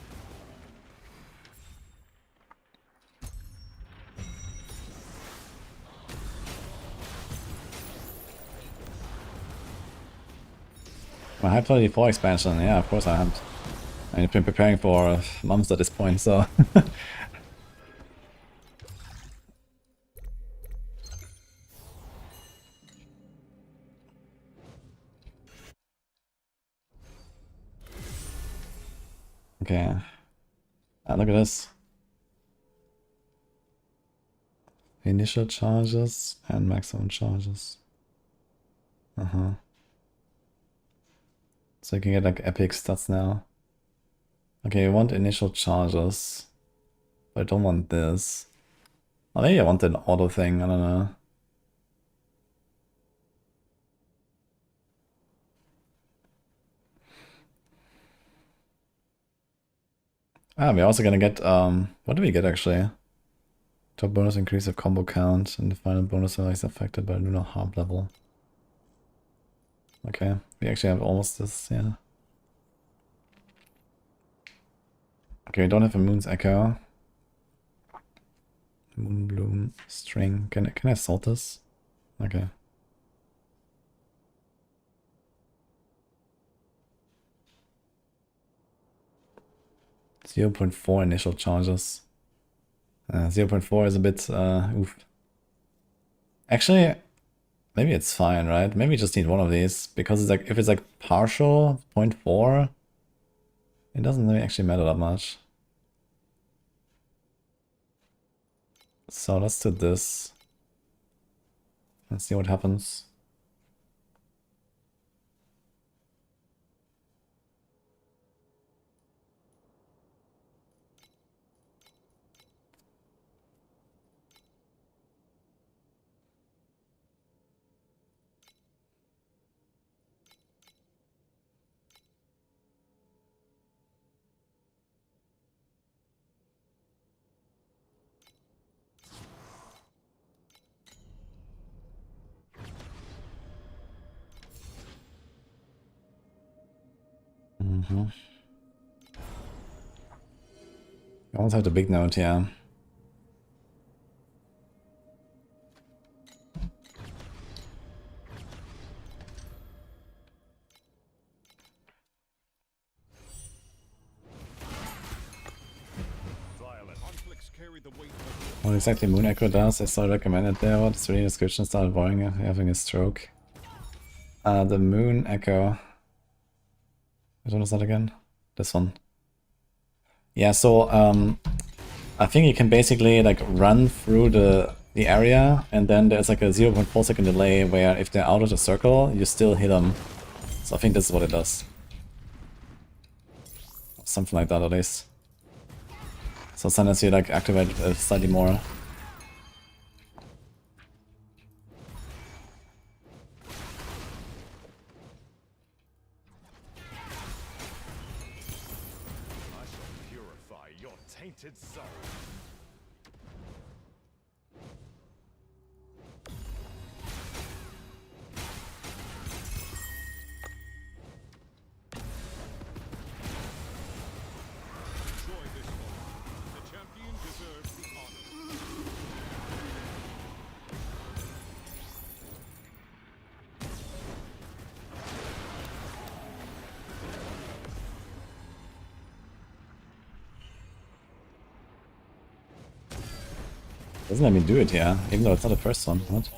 My high 34 expansion, yeah, of course I am. I've been preparing for months at this point, so... Okay. Look at this. Initial charges and maximum charges. So you can get like epic stats now. Okay, you want initial charges. But I don't want this. Oh, maybe I want an auto thing, I don't know. We're also gonna get, what do we get actually? Top bonus increase of combo count, and the final bonus is affected by lunar harm level. Okay, we actually have almost this, yeah. Okay, we don't have a Moon's Echo. Moonbloom string. Can I salt this? Okay. .4 initial charges. 0.4 is a bit oof. Actually, maybe it's fine, right? Maybe we just need one of these because it's like if it's like partial 0.4, it doesn't really actually matter that much. So let's do this. Let's see what happens. I almost have the big note, yeah. What exactly Moon Echo does, I saw recommended there. What's the description? Started boring, having a stroke. The Moon Echo. Which one is that again? This one. Yeah, so I think you can basically like run through the area, and then there's like a 0.4 second delay where if they're out of the circle, you still hit them. So I think this is what it does. Something like that at least. So sometimes you like activate slightly more. Soul. Enjoy this moment. The champion deserves the honor. Doesn't let me do it here, even though it's not the first one. What?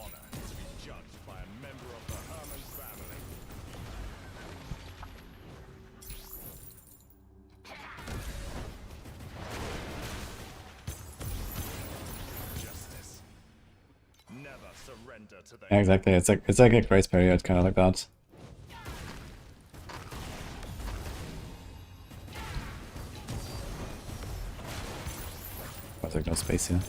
Yeah, exactly. It's like a grace period, kind of like that. There's like no space here.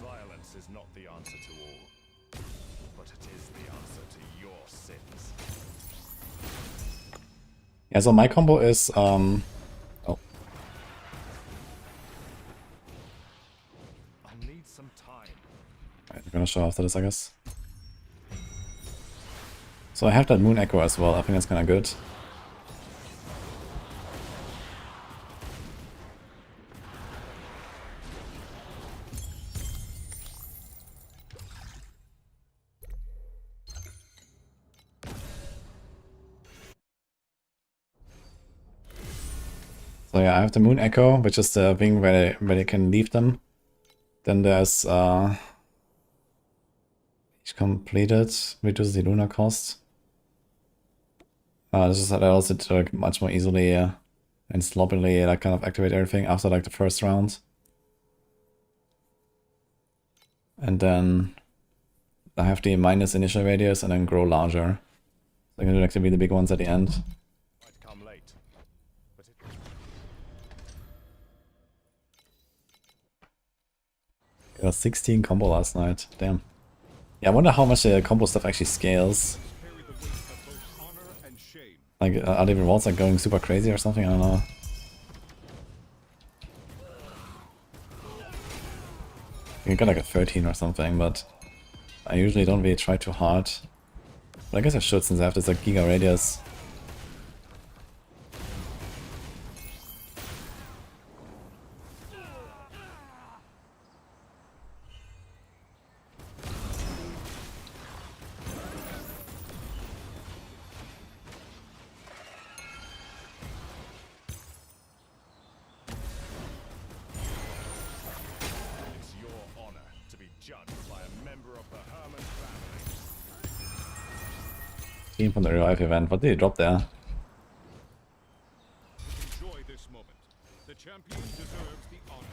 Violence is not the answer to all, but it is the answer to your sins. Yeah, so my combo is oh. I'll need some time. Right, we're gonna show after this, I guess. So I have that Moon Echo as well. I think that's kind of good. So yeah, I have the Moon Echo, which is the thing where they can leave them. Then there's each completed, reduces the lunar cost. This is allows it to like, much more easily and sloppily like kind of activate everything after like the first round. And then I have the minus initial radius and then grow larger. So I'm gonna do like to be the big ones at the end. Might come late, but it Got 16 combo last night. Damn. Yeah, I wonder how much the combo stuff actually scales. carry the weight of both honor and shame. Like, are the rewards like going super crazy or something? I don't know. You got like a 13 or something, but I usually don't really try too hard. But I guess I should since I have this like giga radius. It's your honor to be judged by a member of the Herman family. Team from the revive event. What did he drop there? Enjoy this moment. The champion deserves the honor.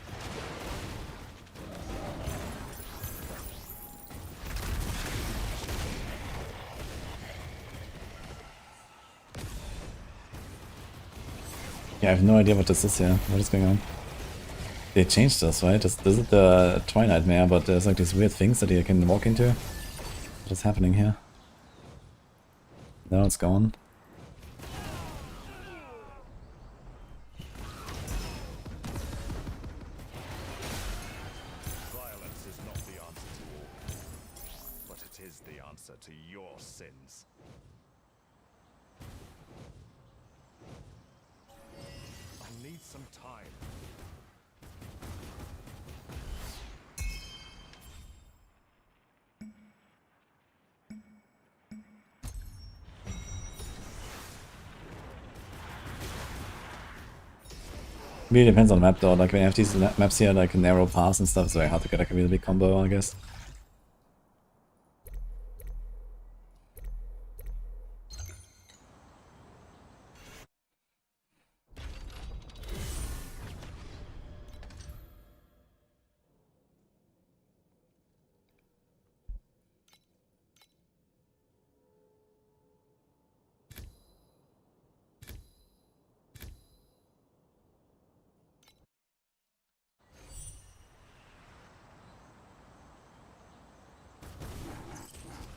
Yeah, I have no idea what this is here. What is going on? They changed this, right? This is the Twilight Mare, but there's like these weird things that you can walk into. What is happening here? Now it's gone. Violence is not the answer to all, but it is the answer to your sins. I need some time. Really depends on the map though. Like when you have these maps here, like narrow paths and stuff, it's very hard to get like a really big combo, I guess.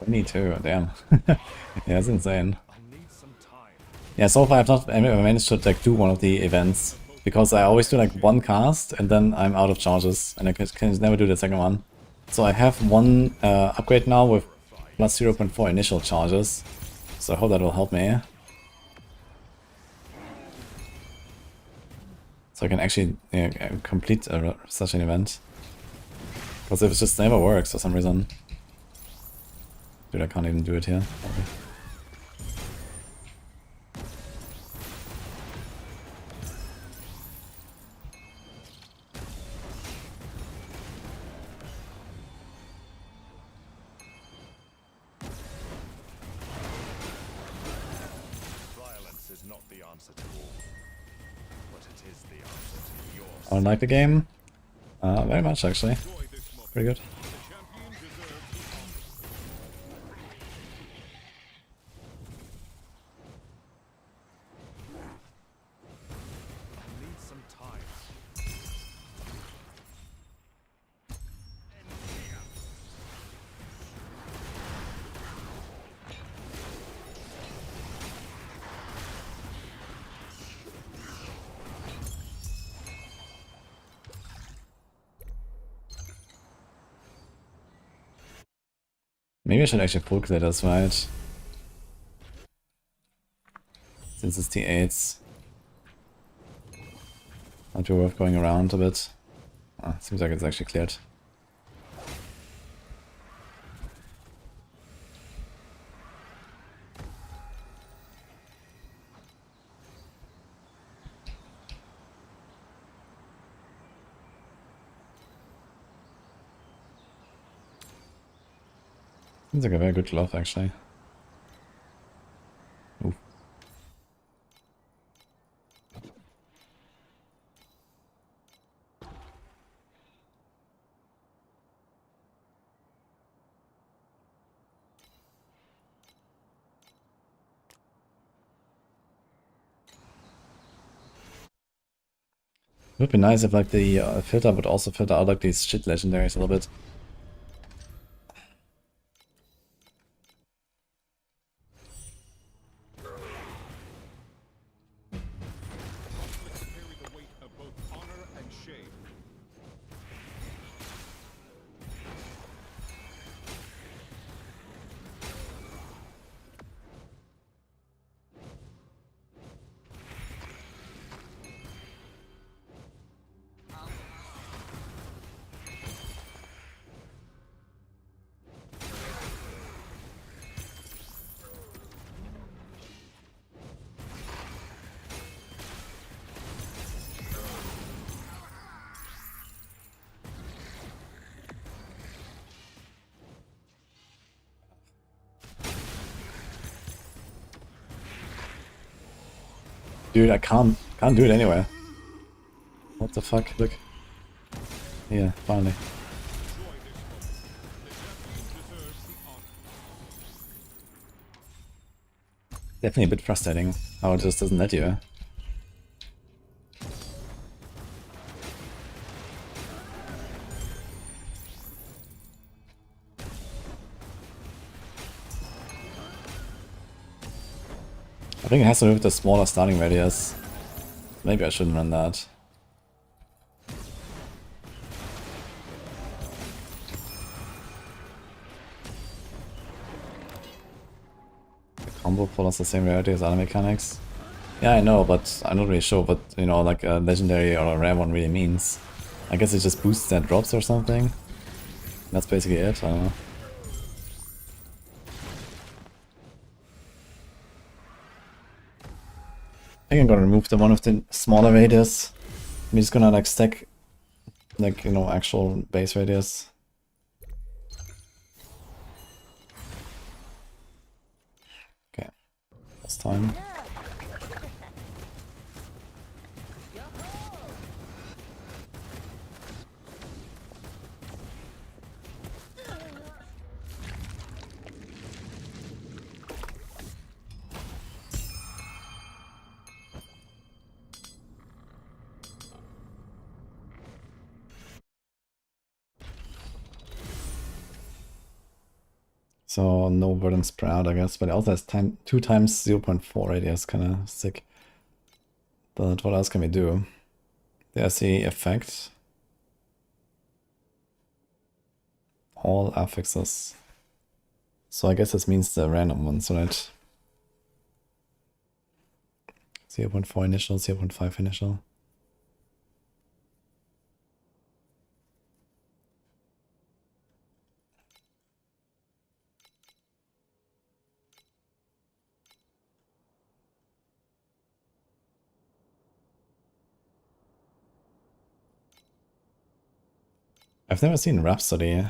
Me too, damn. Yeah, it's insane. I need some time. Yeah, so far I've not managed to like do one of the events because I always do like one cast and then I'm out of charges and I can never do the second one. So I have one upgrade now with plus 0.4 initial charges, so I hope that will help me. So I can actually complete such an event. Because if it just never works for some reason. Dude, I can't even do it here. Okay. Violence is not the answer to all, but it is the answer to your I don't like the game. Very much actually. Enjoy this moment. Pretty good. The champion deserves the honor. I need some time. Maybe I should actually focus that as right. Since it's T8s. Might be worth going around a bit. Seems like it's actually cleared. Seems like a very good glove, actually. Ooh. It would be nice if like the filter would also filter out like these shit legendaries a little bit. To carry the weight of both honor and shame. Dude, I can't do it anywhere. What the fuck? Look. Yeah, finally. Definitely a bit frustrating how it just doesn't let you. I think it has to do with the smaller starting radius. Maybe I shouldn't run that. The combo follows the same rarity as other mechanics. Yeah, I know, but I'm not really sure what, you know, like a legendary or a rare one really means. I guess it just boosts their drops or something. That's basically it, I don't know. I think I'm gonna remove the one of the smaller radius. I'm just gonna like stack, like, you know, actual base radius. Okay, last time. So no Verdant Sprout, I guess, but it also has 2 times 0.4 radius, kind of sick. But what else can we do? There's the effect. All affixes. So I guess this means the random ones, right? 0.4 initial, 0.5 initial. I've never seen Rhapsody.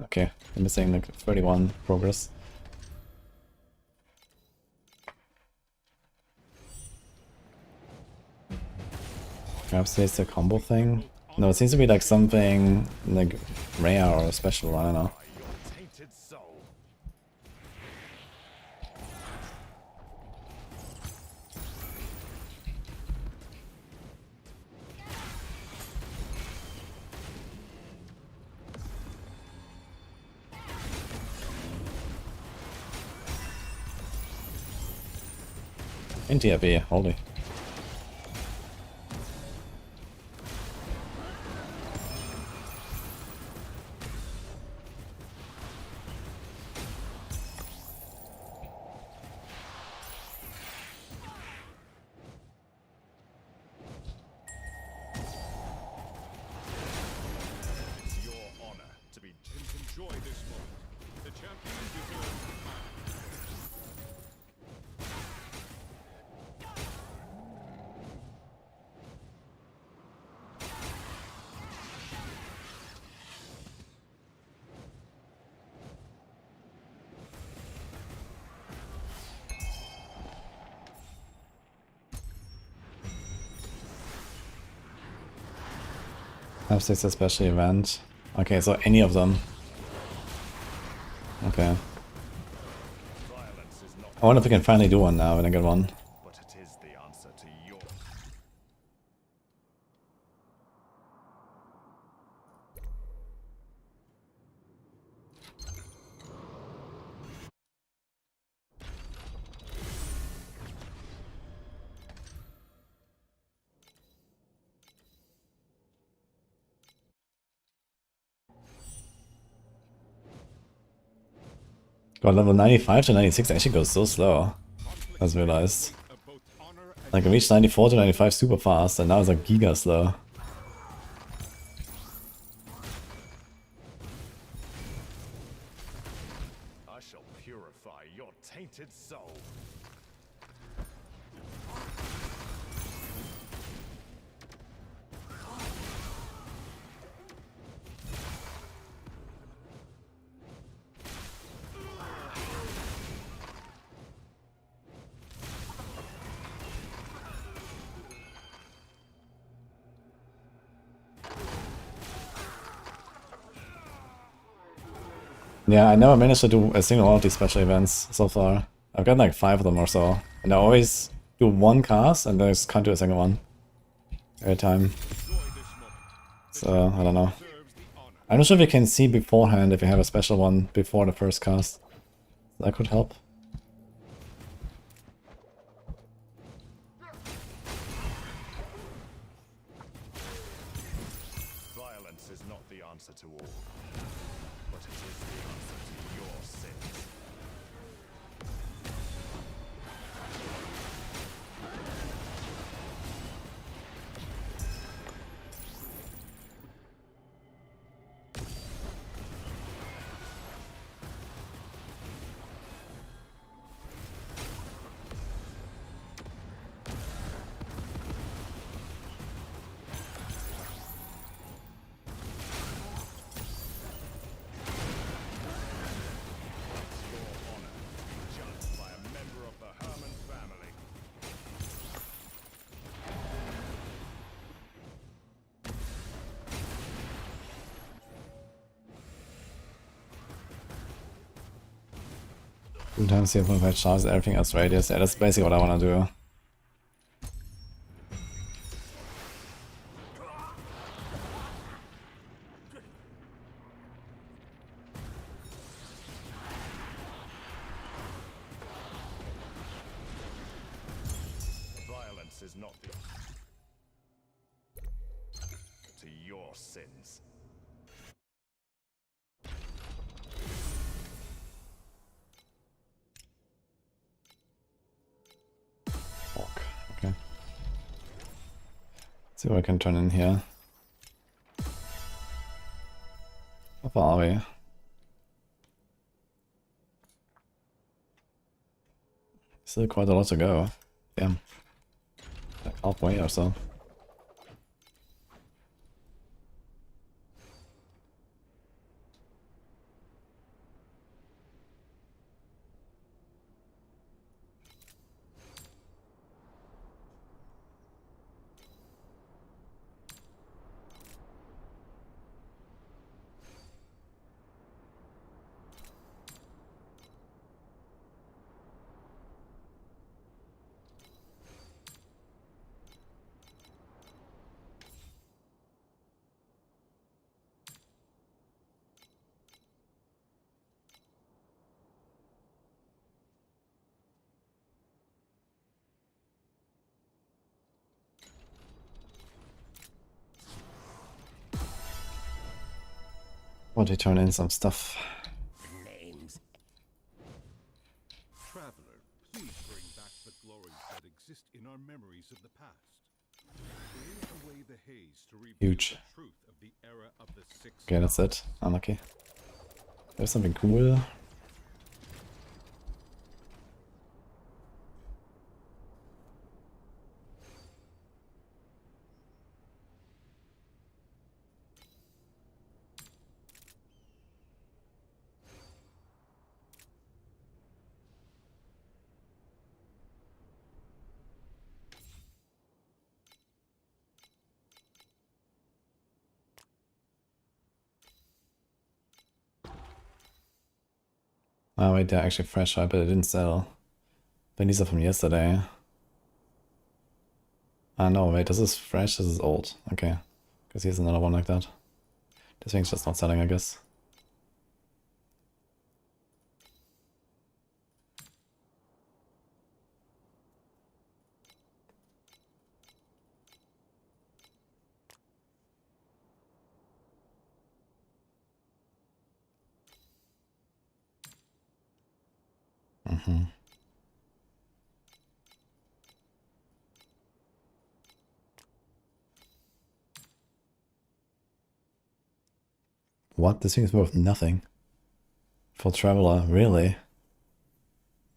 Okay, I'm missing like 31 progress. Perhaps it's a combo thing? No, it seems to be like something like rare or special, I don't know. Your tainted soul. In TFE, holy. It's your honor to enjoy this moment. The champion deserves the 5/6 special event. Okay, so any of them. Okay. Violence is not, I wonder if we can finally do one now when I get one. but it is the answer to your. God, level 95 to 96 actually goes so slow. I just realized. Of both honor and Like I reached 94 to 95 super fast, and now it's like giga slow. I shall purify your tainted soul. Yeah, I never managed to do a single one of these special events so far. I've got like 5 of them or so. And I always do one cast and then I just can't do a single one every time. So, I don't know. I'm not sure if you can see beforehand if you have a special one before the first cast. That could help. Violence is not the answer to all, but it is the answer to your sins. Judged by a member of the Herman family. Sometimes here 0.5 charges, everything else radius. Yeah, that's basically what I want to do. Violence is not the to your sins. Fuck. Okay. Let's see what I can turn in here. How far are we? Still quite a lot to go. Damn. Like halfway or so. Want to turn in some stuff. Traveler, please bring back the glories that exist in our memories of the past. Clear away the haze to reveal Huge. the truth of the era of the six. Okay, that's it. Unlucky. There's something cool. Oh wait, they're actually fresh, right? But I didn't sell. But these are from yesterday. Ah no, wait, this is fresh, this is old. Okay. Because here's another one like that. This thing's just not selling, I guess. Mm-hmm. What? This thing is worth nothing. For Traveler, really?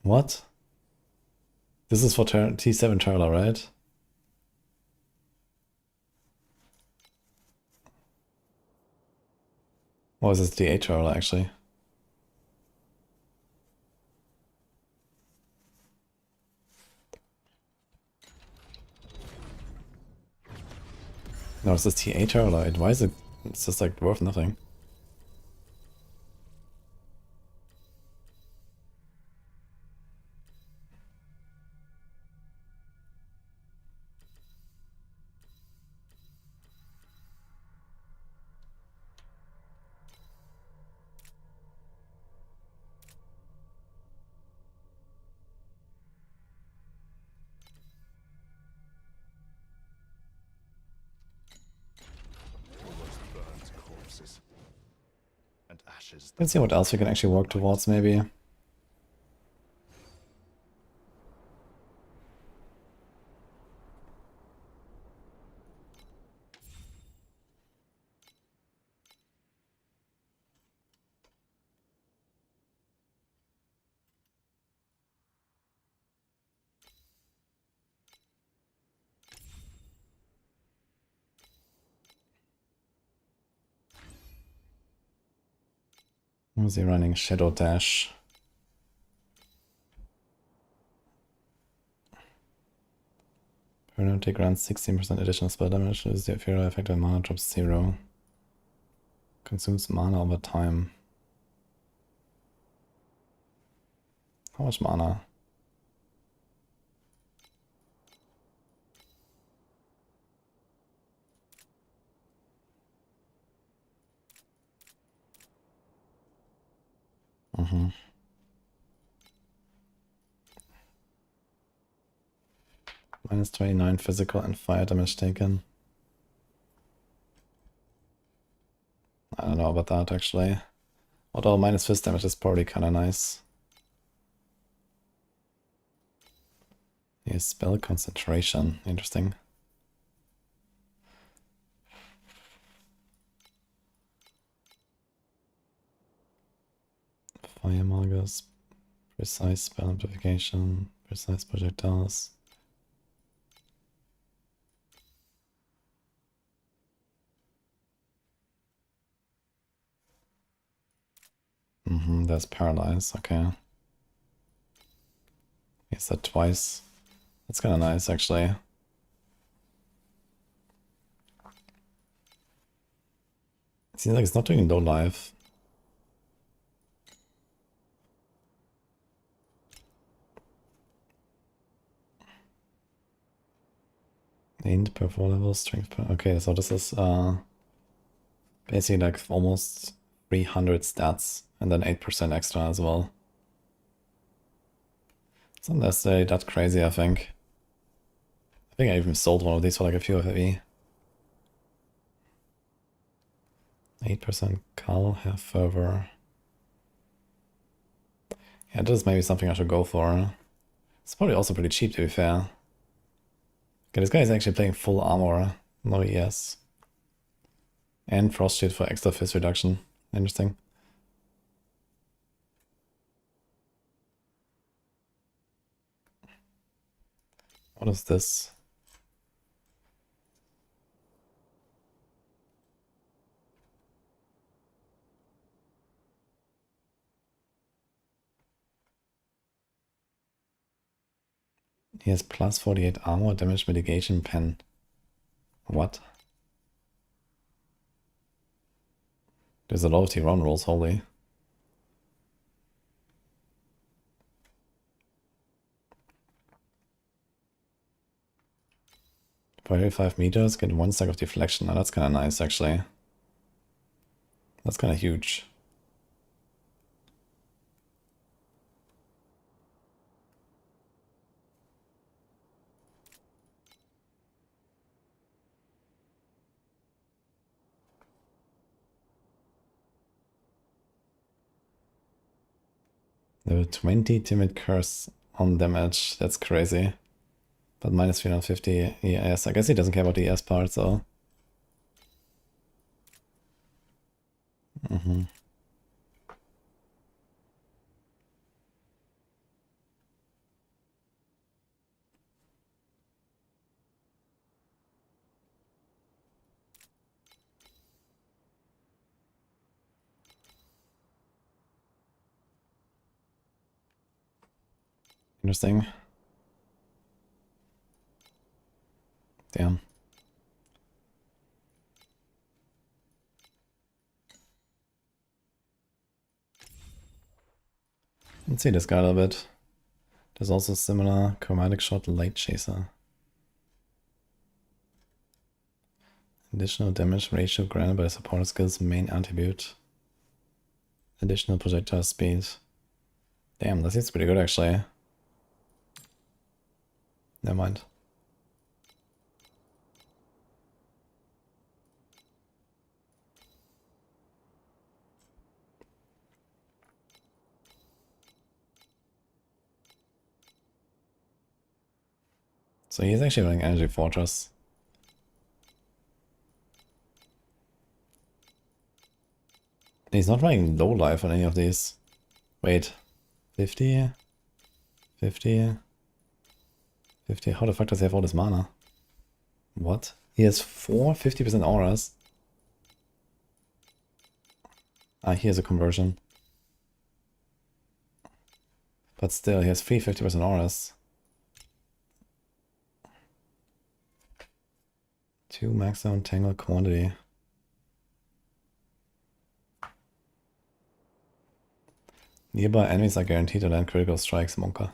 What? This is for T7 Traveler, right? Or is this D8 Traveler, actually? No, it's this T8 Traveler. Why is it... It's just like worth nothing. Burnt corpses and ashes. Let's see what else we can actually work towards, maybe. Was he running Shadow Dash? Permanent grants 16% additional spell damage, is the ethereal effect of mana drops 0. Consumes mana over time. How much mana? Mm-hmm. Minus 29 physical and fire damage taken. I don't know about that actually. Although minus fist damage is probably kinda nice. Yes, spell concentration. Interesting. Fire Magus. Precise spell amplification. Precise projectiles. There's Paralyze, okay. Use that twice. That's kinda nice actually. It seems like it's not doing low life. Gained per 4 levels, strength per... Okay, so this is basically like almost 300 stats and then 8% extra as well. It's not necessarily that crazy, I think. I think I even sold one of these for like a few heavy. 8% Cull, Hair Fervor. Yeah, this is maybe something I should go for. It's probably also pretty cheap to be fair. Okay, this guy is actually playing full armor. No ES. And Frost Shield for extra fist reduction. Interesting. What is this? He has plus 48 armor, damage mitigation pen. What? There's a lot of T1 rolls, holy. For every 5 meters, get 1 stack of deflection. Now that's kind of nice, actually. That's kind of huge. Level 20 timid curse on damage. That's crazy. But minus 350 ES. I guess he doesn't care about the ES part, so. Interesting. Damn. Let's see this guy a little bit. There's also similar chromatic shot light chaser. Additional damage ratio granted by supporter skill's main attribute. Additional projectile speed. Damn, that seems pretty good actually. Never mind. So he's actually running Energy Fortress. He's not running low life on any of these. Wait. 50? 50? 50? How the fuck does he have all this mana? What? He has 4 50% auras. Ah, here's a conversion. But still, he has 3 50% auras. 2 maximum tangle quantity. Nearby enemies are guaranteed to land critical strikes, Monka.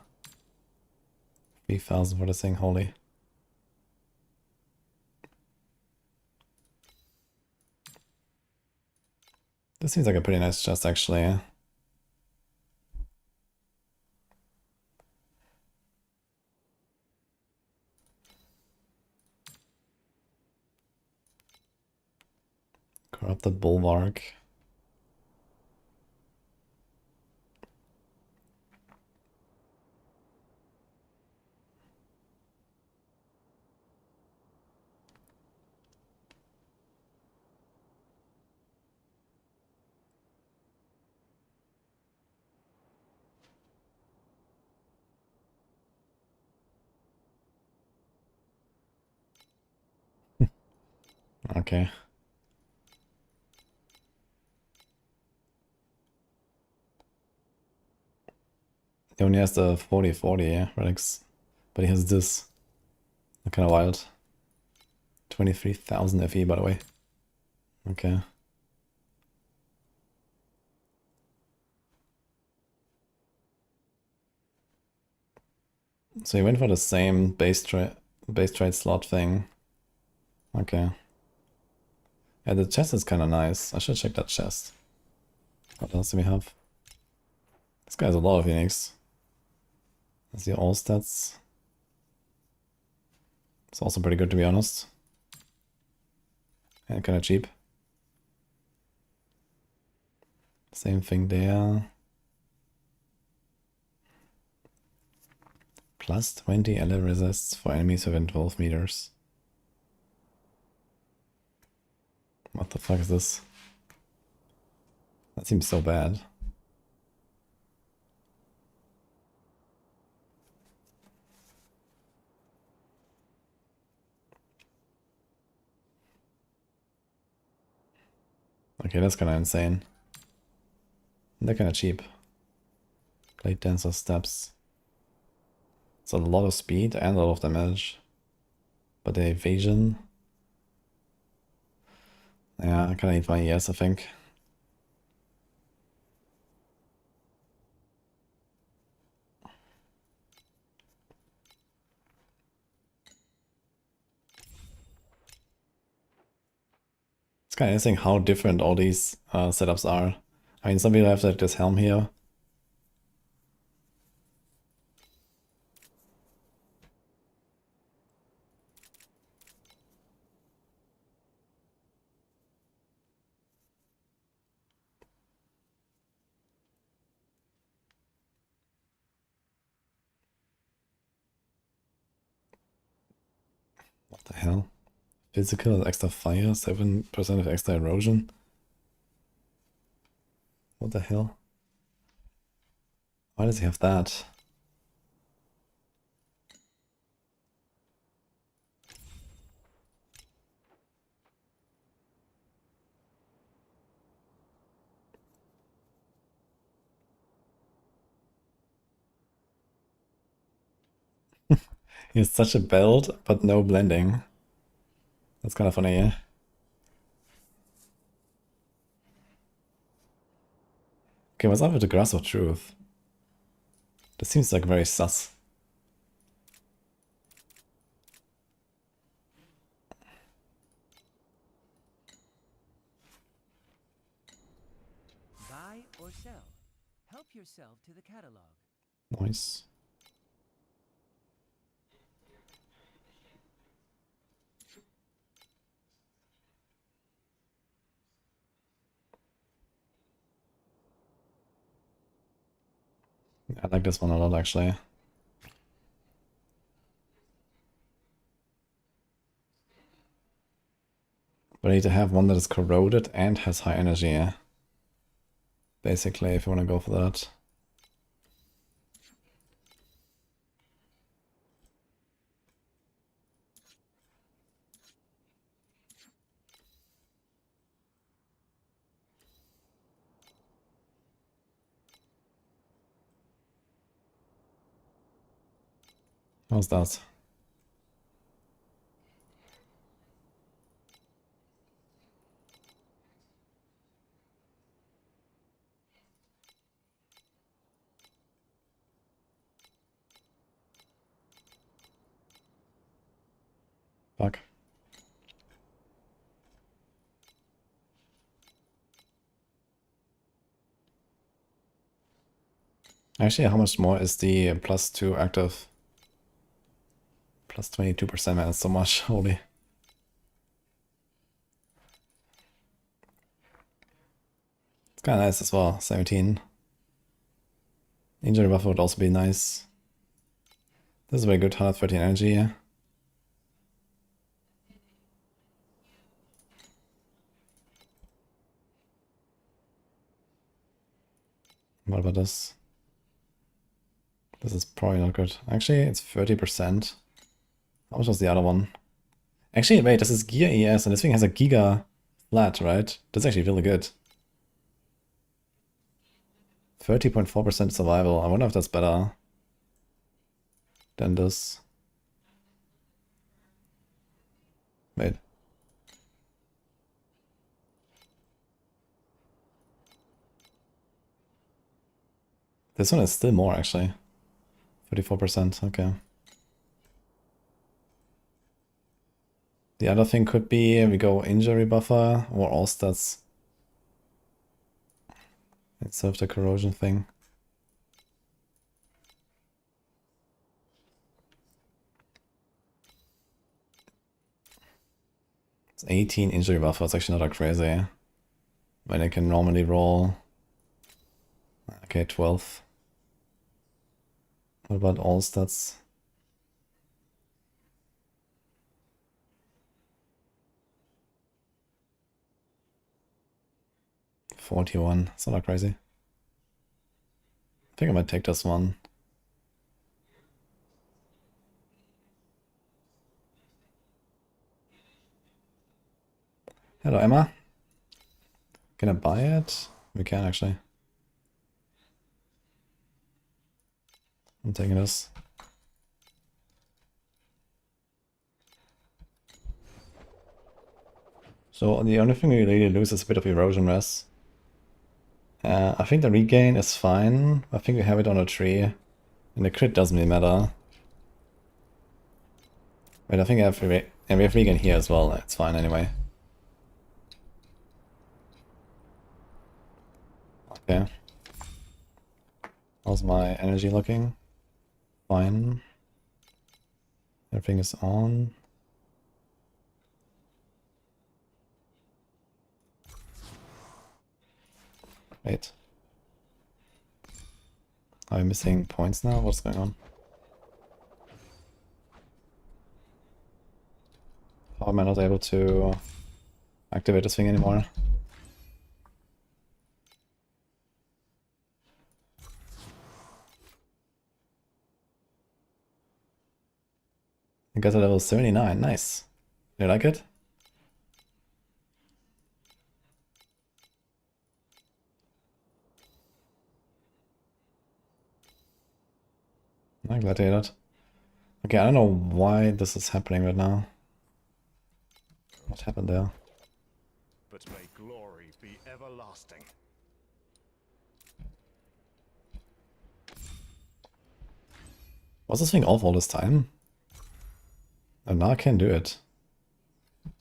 3000 for this thing, holy. This seems like a pretty nice chest actually. Corrupted Bulwark. Okay. He only has the 40-40 relics, but he has this. Kind of wild. 23,000 FE, by the way. Okay. So he went for the same base trade slot thing. Okay. Yeah, the chest is kind of nice. I should check that chest. What else do we have? This guy has a lot of Phoenix. Let's see all stats. It's also pretty good to be honest. And kind of cheap. Same thing there. Plus 20 ally resists for enemies within 12 meters. What the fuck is this? That seems so bad. Okay, that's kind of insane. They're kind of cheap. Blade Dancer steps. It's a lot of speed and a lot of damage. But the evasion... Yeah, I kind of need my ES, I think. It's kind of interesting how different all these setups are. I mean, some people have like this helm here. What the hell? Physical is extra fire, 7% of extra erosion. What the hell? Why does he have that? He has such a belt, but no blending. That's kind of funny, yeah? Okay, what's up with the Grass of Truth? This seems like very sus. Buy or sell. Help yourself to the catalog. Nice. I like this one a lot, actually. But I need to have one that is corroded and has high energy, yeah? Basically, if you want to go for that. How's that? Fuck. Actually, how much more is the +2 active? Plus 22%, man, that's so much, holy. It's kind of nice as well, 17. Injury buffer would also be nice. This is very good, 113 energy, yeah. What about this? This is probably not good. Actually, it's 30%. How much was the other one? Actually, wait, this is GEAS, and this thing has a Giga flat, right? That's actually really good. 30.4% survival. I wonder if that's better than this. Wait. This one is still more, actually. 34%, okay. The other thing could be we go injury buffer or all stats. Instead of the corrosion thing. It's 18 injury buffer, it's actually not that crazy. When I can normally roll. Okay, 12. What about all stats? $41, it's not that crazy. I think I might take this one. Hello, Emma. Can I buy it? We can actually. I'm taking this. So the only thing we really lose is a bit of erosion res. I think the regain is fine. I think we have it on a tree. And the crit doesn't really matter. Wait, I think we have regain here as well. It's fine anyway. Okay. How's my energy looking? Fine. Everything is on. Wait. Are we missing points now? What's going on? How am I not able to activate this thing anymore? I got to level 79, nice. You like it? I'm glad to hear that. Okay, I don't know why this is happening right now. What happened there? But may glory be everlasting. Was this thing off all this time? Oh, now I can't do it.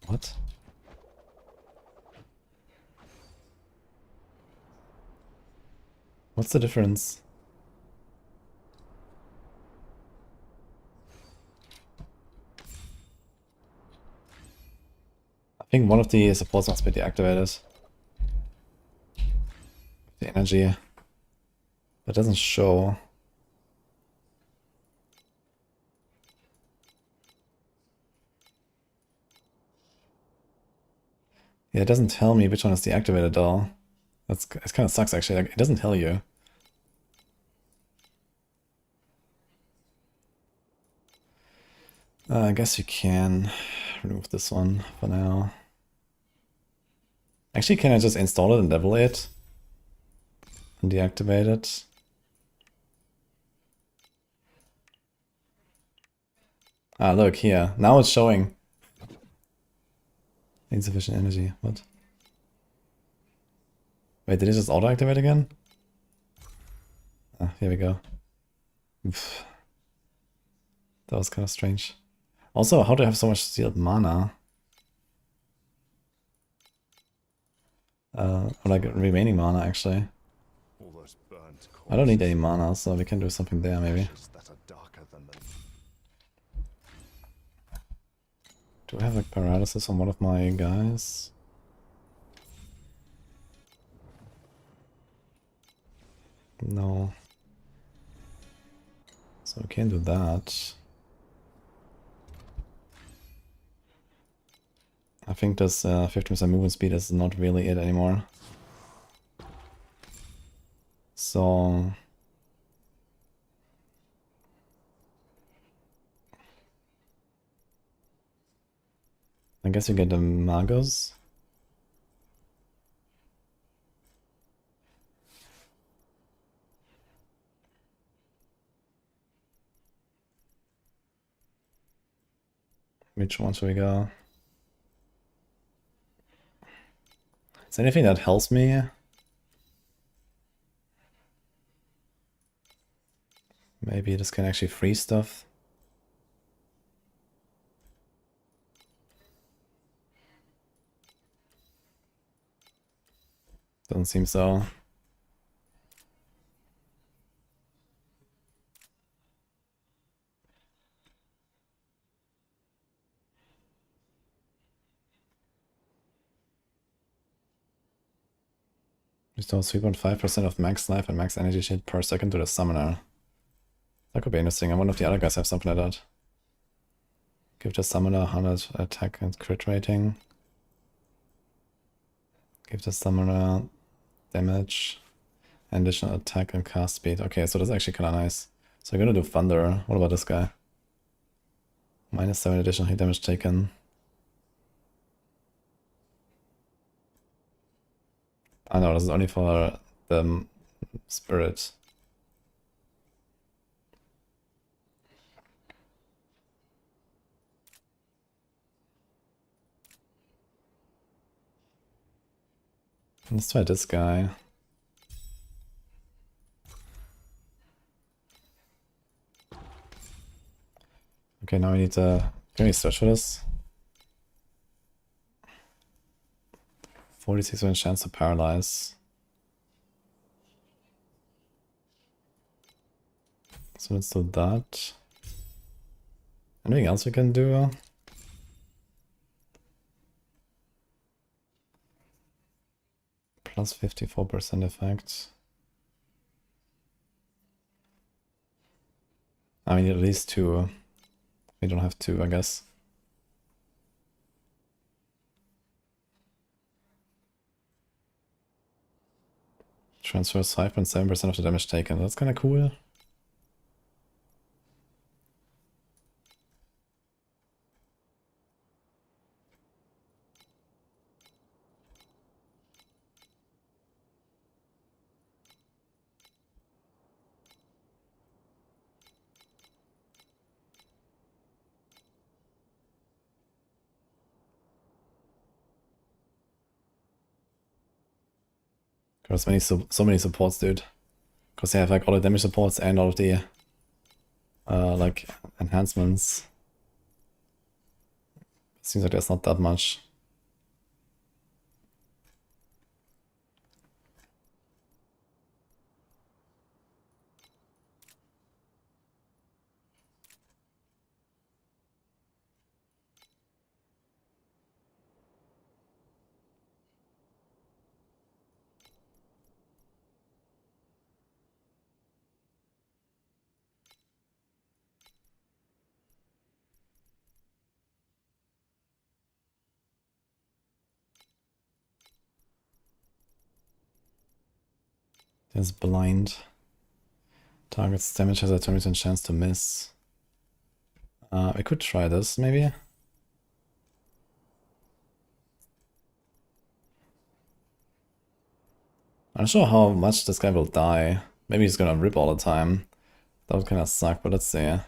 What? What's the difference? I think one of the supports must be deactivated. The energy. That doesn't show. Yeah, it doesn't tell me which one is deactivated though. It kind of sucks actually, like, it doesn't tell you. I guess you can remove this one for now. Actually, can I just install it and level it? And deactivate it? Ah, look here. Now it's showing. Insufficient energy. What? Wait, did it just auto-activate again? Ah, here we go. Oof. That was kind of strange. Also, how do I have so much sealed mana? Or like remaining mana actually. All those burnt I don't need any mana, so we can do something there maybe. corpses that are darker than the Do I have like paralysis on one of my guys? No. So we can't do that. I think this 50% movement speed is not really it anymore. So I guess you get the Magos. Which one should we go? Is there anything that helps me? Maybe this can actually freeze stuff. Doesn't seem so. Restores 3.5% of max life and max energy shield per second to the summoner. That could be interesting. I wonder if the other guys have something like that. Give the summoner 100 attack and crit rating. Give the summoner damage, and additional attack and cast speed. Okay, so that's actually kind of nice. So we're gonna do Thunder. What about this guy? -7 additional hit damage taken. I know, this is only for the spirit. Let's try this guy. Okay, now we need to... Can we search for this? 46% chance to paralyze. So let's do that. Anything else we can do? Plus 54% effect. I mean, at least 2. We don't have 2, I guess. Transfers 5.7% of the damage taken. That's kind of cool. There's so many supports, dude. Because they have like all the damage supports and all of the like enhancements. Seems like there's not that much. There's blind. Target's damage has a 20% chance to miss. We could try this, maybe. I'm not sure how much this guy will die. Maybe he's gonna rip all the time. That would kinda suck, but let's see.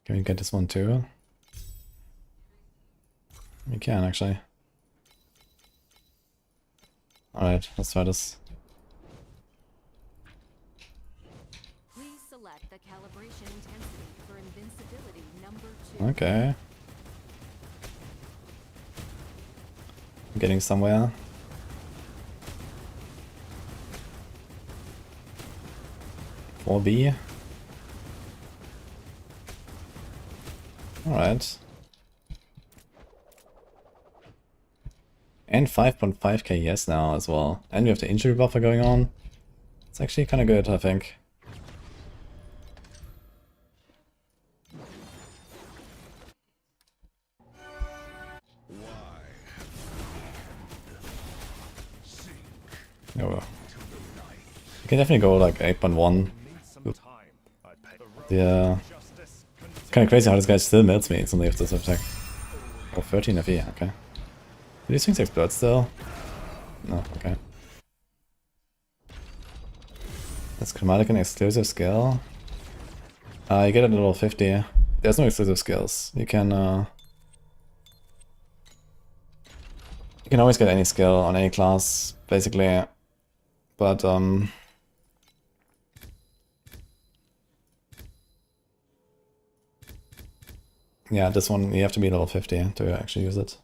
Can we get this one too? We can actually. Alright, let's try this. Please select the calibration intensity for invincibility number 2. Okay. I'm getting somewhere. $4B. Alright. And 5.5k yes now as well. And we have the injury buffer going on. It's actually kind of good, I think. Oh, well. You can definitely go like 8.1. Yeah. Kind of crazy how this guy still melts me instantly with this attack. Oh, 13 FE, okay. Do these things explode still? No, okay. That's Chromatic and exclusive skill. You get a level 50. There's no exclusive skills. You can always get any skill on any class, basically. But yeah, this one you have to be level 50 to actually use it.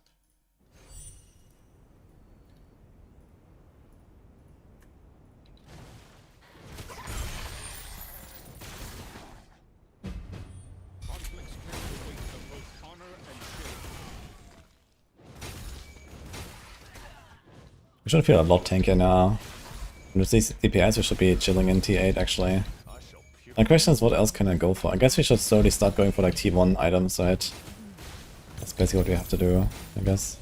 We should feel a lot tankier now. With these DPS, we should be chilling in T8 actually. My question is, what else can I go for? I guess we should slowly start going for like T1 items, right? That's basically what we have to do, I guess.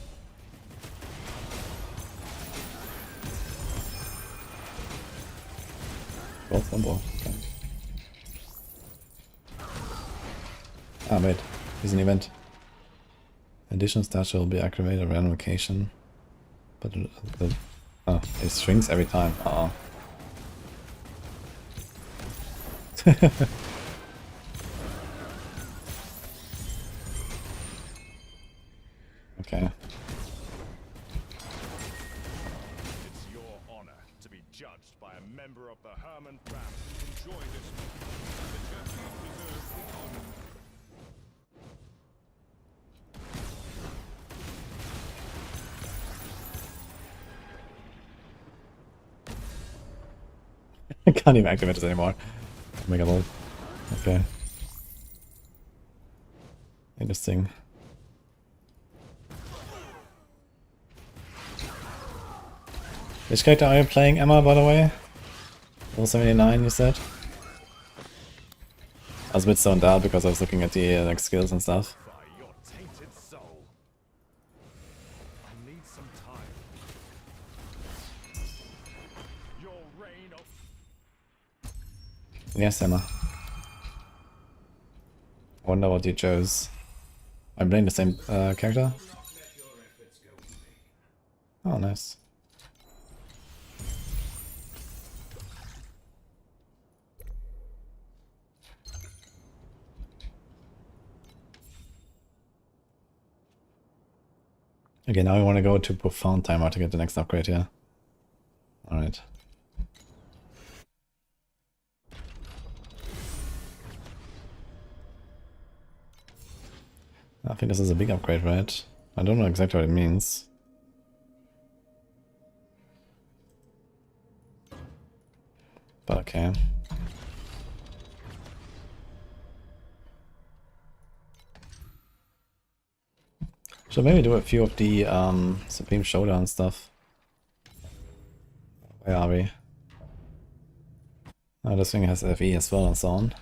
Both Lumbo. Okay. Ah, wait. Here's an event. Additional stats will be activated at random location. But oh, it shrinks every time. Uh-oh. Okay. It's your honor to be judged by a member of the Herman family. Enjoy this. I can't even activate this anymore. Oh my god. Okay. Interesting. Which character are you playing, Emma, by the way? Level 79, you said? I was a bit zoned out because I was looking at the like skills and stuff. By your tainted soul. I need some time. Your reign of Yes, Emma. I wonder what you chose. I'm playing the same character? Oh, nice. Okay, now I want to go to Profound Timer to get the next upgrade, yeah. Alright. I think this is a big upgrade, right? I don't know exactly what it means. But okay. Should maybe do a few of the Supreme Showdown stuff. Where are we? Oh, this thing has FE as well and so on.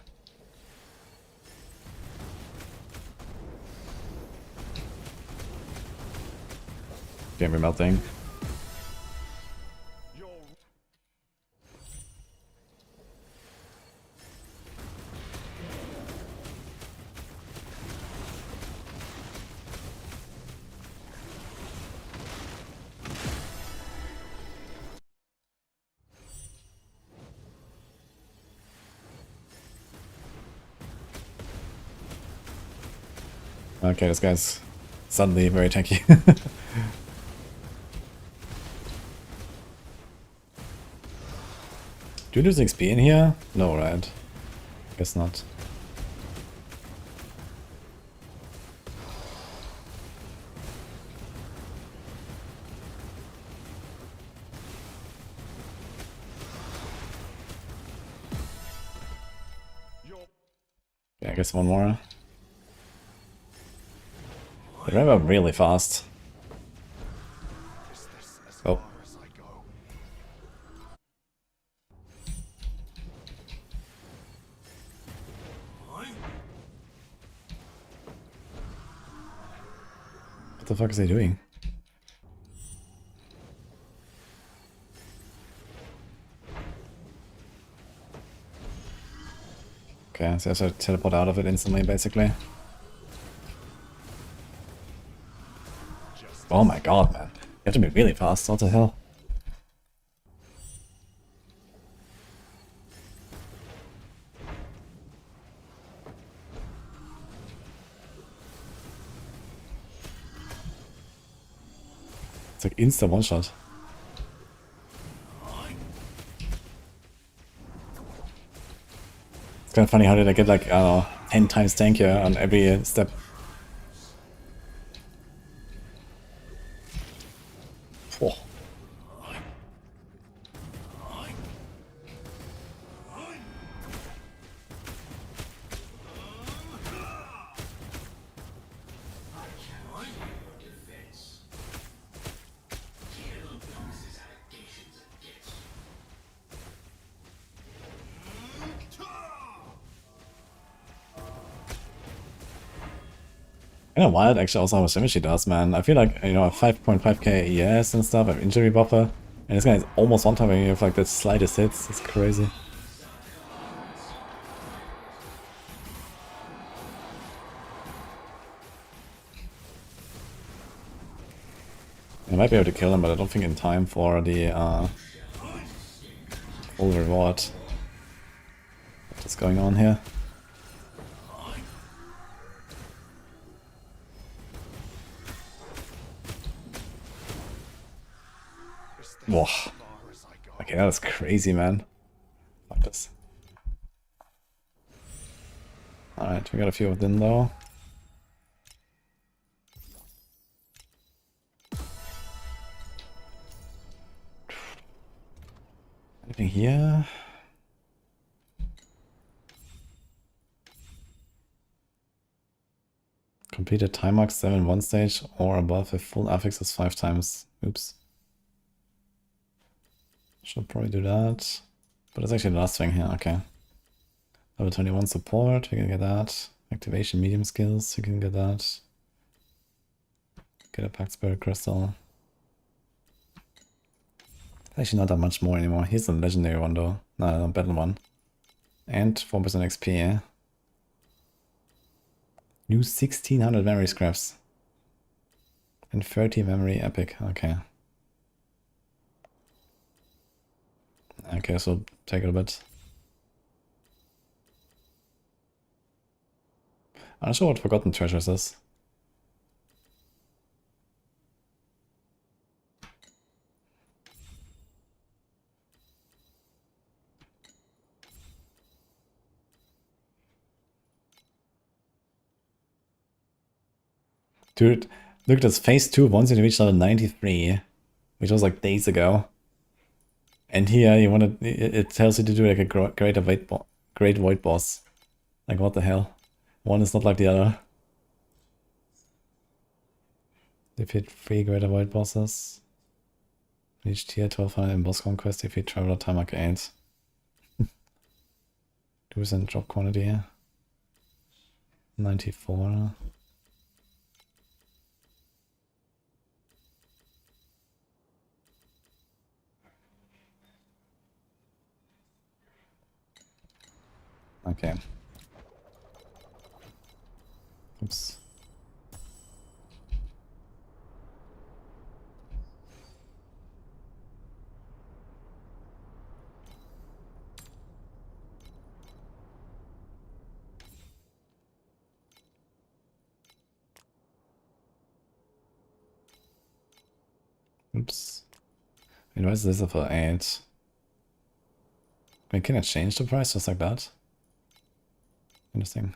Can't be melting. Okay, this guy's suddenly very tanky. Do you lose XP in here? No, right? Guess not. Yeah, I guess one more. They rev up really fast. Oh. What the fuck is he doing? Okay, so I have to teleport out of it instantly, basically. Oh my god, man. You have to be really fast, what the hell? It's like insta one-shot. It's kind of funny how did I get like, I don't know, 10 times tankier on every step. Oh. Kind of wild actually also how much damage he does, man. I feel like, you know, a 5.5k ES and stuff, I have injury buffer, and this guy is almost one time when you have like the slightest hits. It's crazy. I might be able to kill him, but I don't think in time for the full reward. What's going on here? Whoa. Okay, that was crazy, man. Fuck this. Alright, we got a few of them though. Anything here? Completed time mark 7 1 stage or above if full affix is 5 times. Oops. Should probably do that. But it's actually the last thing here, okay. Level 21 support, you can get that. Activation medium skills, you can get that. Get a Pact Spirit Crystal. Actually not that much more anymore. Here's the legendary one though. No, battle one. And 4% XP. New 1600 memory scraps. And 30 memory epic, okay. Okay, so take it a bit. I'm not sure what Forgotten Treasures is. Dude, look at this phase 2 once you reach level 93, which was like days ago. And here you want to, it tells you to do like a great void boss. Like what the hell? One is not like the other. Defeat 3 greater void bosses. Reach tier 1200 in boss conquest. Defeat traveler time mark 8. 2% drop quantity. 94. Okay. Oops. Oops. Wait, why is this for 8? Wait, can I change the price just like that? Interesting.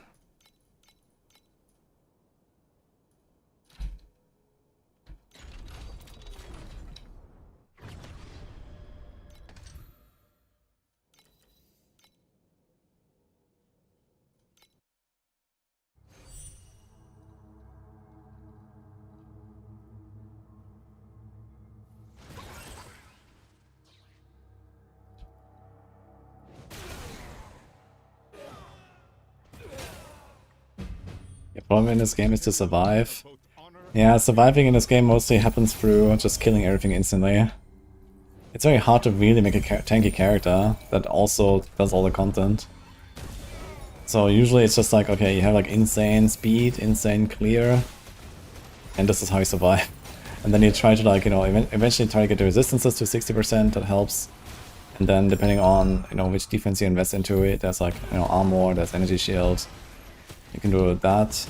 The problem in this game is to survive. Yeah, surviving in this game mostly happens through just killing everything instantly. It's very hard to really make a tanky character that also does all the content. So usually it's just like, okay, you have like insane speed, insane clear, and this is how you survive. And then you try to like, you know, eventually try to get the resistances to 60%, that helps. And then depending on, you know, which defense you invest into it, there's like, you know, armor, there's energy shield. You can do that.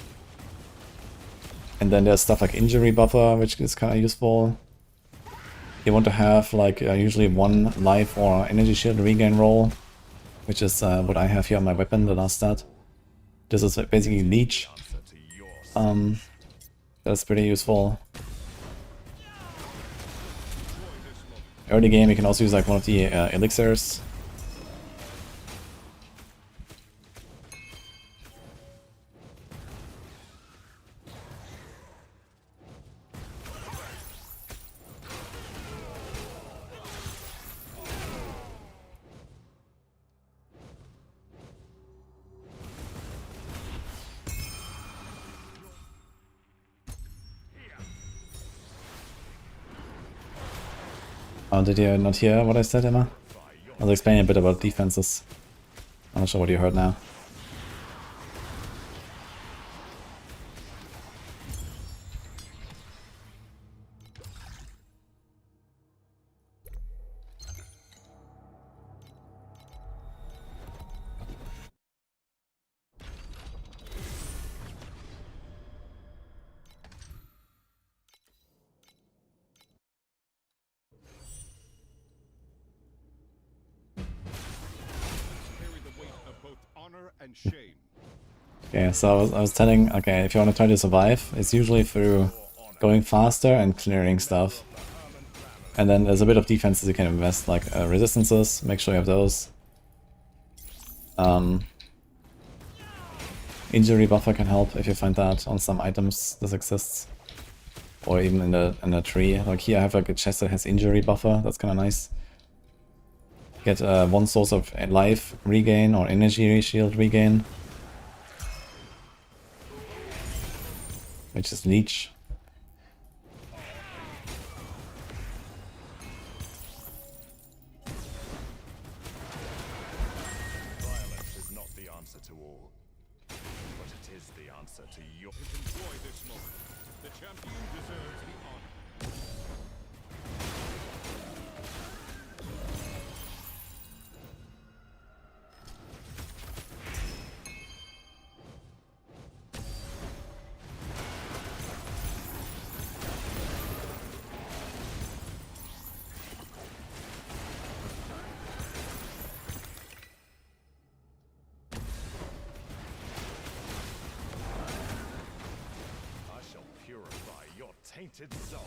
And then there's stuff like injury buffer, which is kind of useful. You want to have like usually 1 life or energy shield regain roll, which is what I have here on my weapon, the last stat. This is basically leech. That's pretty useful. Early game you can also use like one of the elixirs. Oh, did you not hear what I said, Emma? I was explaining a bit about defenses. I'm not sure what you heard now. And shame. Okay, so I was telling, okay, if you want to try to survive, it's usually through going faster and clearing stuff. And then there's a bit of defenses you can invest, like resistances, make sure you have those. injury buffer can help if you find that on some items this exists. Or even in a tree. Like here I have like a chest that has injury buffer, that's kinda nice. Get one source of life regain or energy shield regain. Which is leech. Violence is not the answer to all, but it is the answer to your... Enjoy this moment. The champion deserves the honor. I shall purify your tainted soul.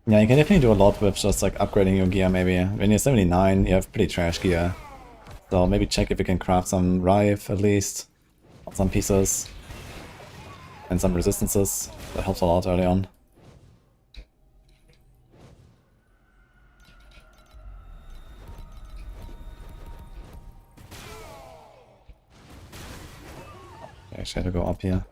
Yeah, you can definitely do a lot with just like upgrading your gear maybe. When you're 79, you have pretty trash gear. So maybe check if you can craft some Rive at least. On some pieces. And some resistances. That helps a lot early on. I actually had to go up here.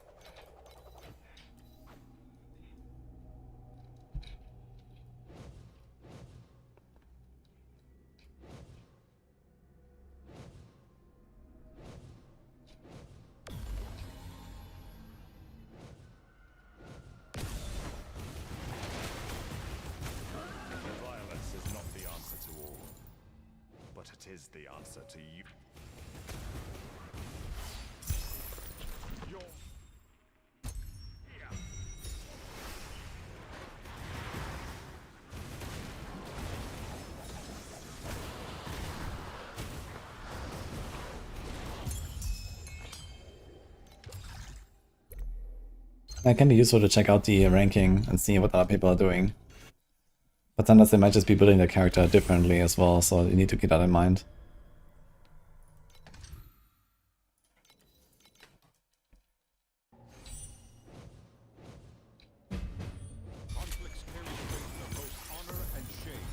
Violence is not the answer to all, but it is the answer to you. Your... It can be useful to check out the ranking and see what other people are doing. But sometimes they might just be building their character differently as well, so you need to keep that in mind. Conflicts carry with them both honor and shame.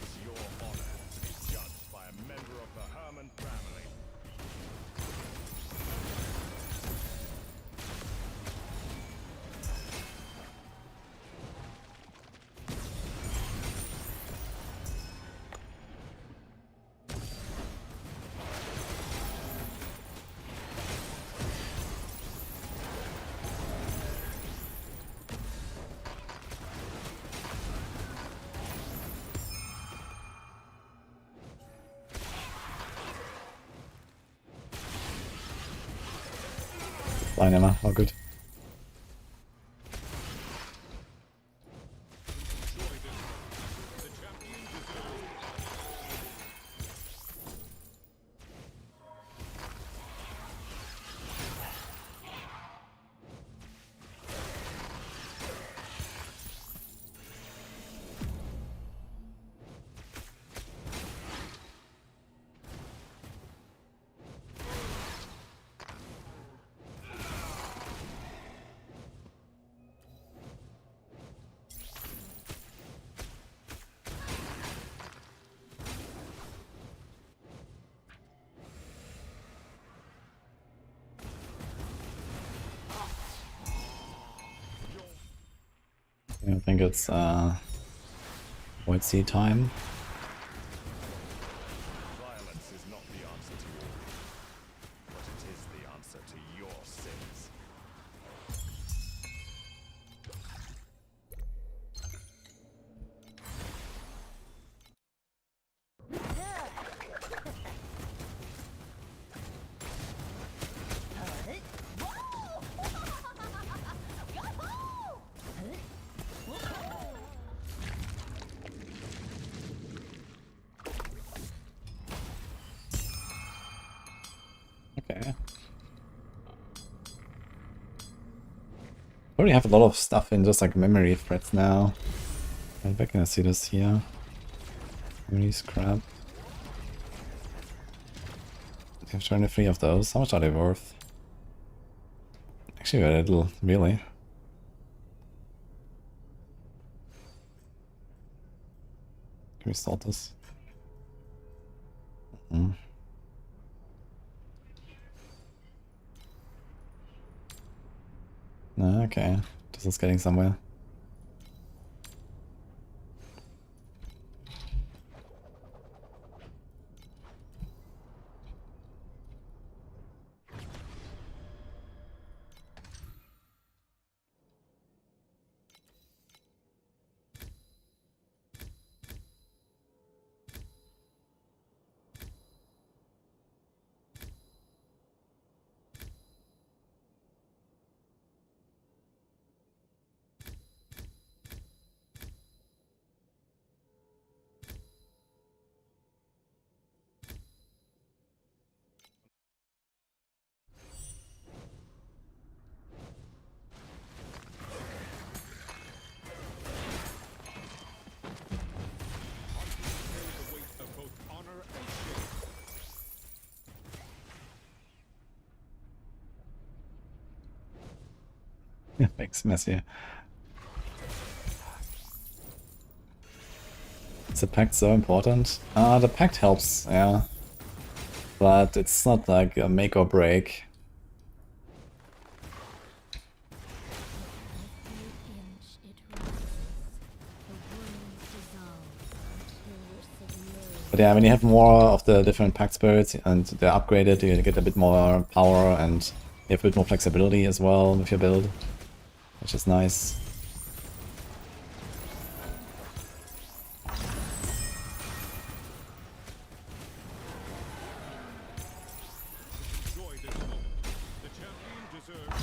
It's your honor to be judged by a member of the Herman family. Line Emma, all good. I think it's Void Sea time. Violence is not the answer to all, but it is the answer to your sins. already have a lot of stuff in just like memory threads now. And back can I see this here? Memory scrap. I have 23 of those. How much are they worth? Actually, very little, really. Can we sort this? No, okay. This is getting somewhere. The weight of both honor and shame. Yeah, makes mess here. Is the pact so important? The pact helps, yeah. But it's not like a make or break. But yeah, when you have more of the different pact spirits and they're upgraded, you get a bit more power and you have a bit more flexibility as well with your build, which is nice. Enjoy this moment. The champion deserves.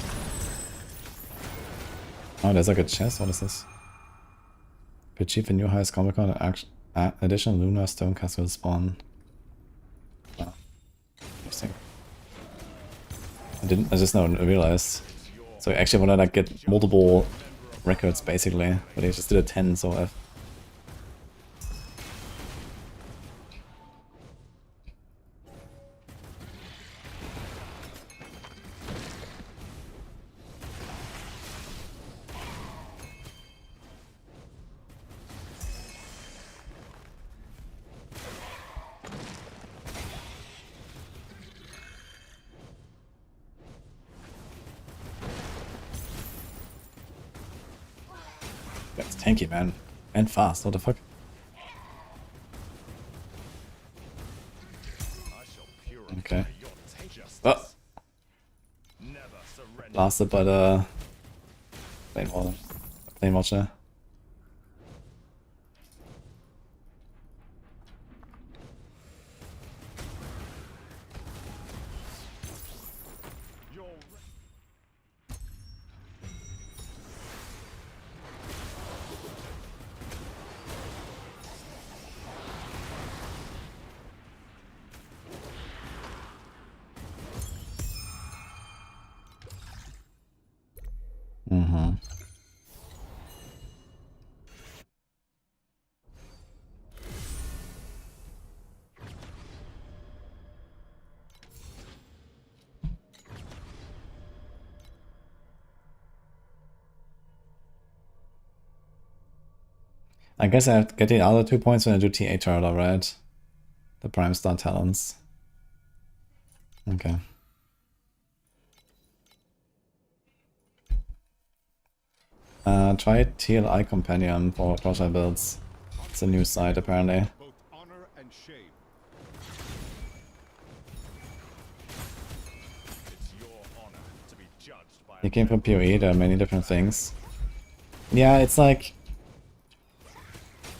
Oh, there's like a chest. What is this? To achieve the new highest combo count, additional lunar stone castle will spawn. Oh, interesting. I just now realized. So I actually want to like get multiple records basically, but I just did a 10, so I've... That's tanky, man. And fast, what the fuck? Okay. Oh! Blasted by the... Plane watcher. Mm-hmm. I guess I have to get the other 2 points when I do TA turtle, right? The Prime Star Talents. Okay. Try TLI Companion for Torchlight builds. It's a new site apparently. Both honor and shame. It's your honor to be judged by You came from PoE, there are many different things. Yeah, it's like...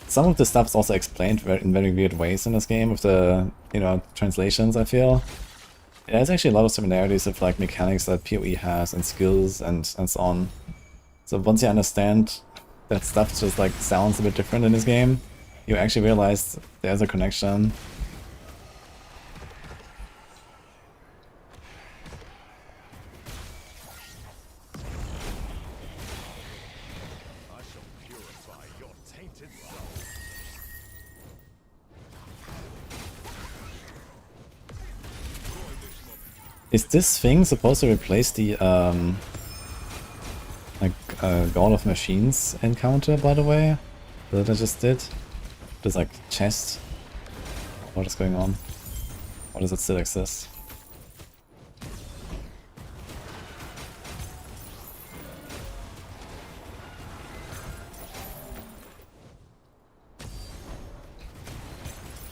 Some of the stuff's also explained in very weird ways in this game with the, you know, translations, I feel. There's actually a lot of similarities of like mechanics that PoE has and skills and so on. So once you understand that stuff just like sounds a bit different in this game, you actually realize there's a connection. Is this thing supposed to replace the like God of Machines encounter, by the way, that I just did? There's like chest. What is going on? Or does it still exist?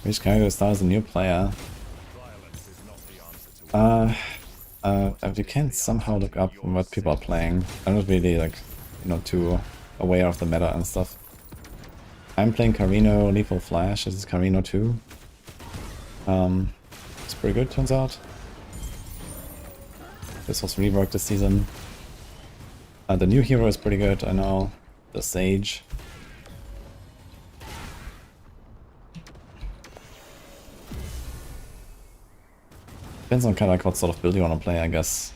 Which character starts as a new player? You can somehow look up what people are playing. I'm not really like, you know, too aware of the meta and stuff. I'm playing Carino Lethal Flash. This is Carino 2. It's pretty good, turns out. This was reworked this season. The new hero is pretty good, I know. The Sage. Depends on kind of like what sort of build you want to play, I guess.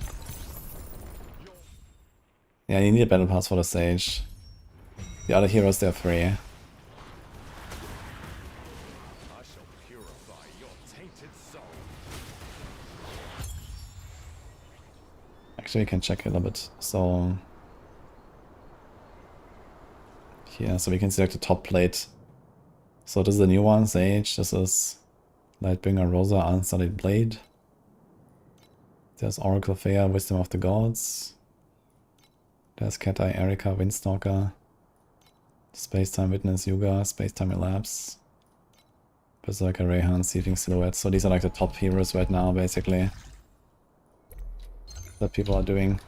Yeah, you need a battle pass for the Sage. The other heroes, they're free. Actually, we can check it a little bit. So yeah, so we can select the top plate. So this is the new one, Sage. This is Lightbringer Rosa, Unstudied Blade. There's Oracle Fair, Wisdom of the Gods. There's Cat Eye, Erika, Windstalker. Space-Time Witness, Yuga, Space-Time Elapse. Berserker, Rayhan, Seething Silhouette. So these are like the top heroes right now, basically, that people are doing.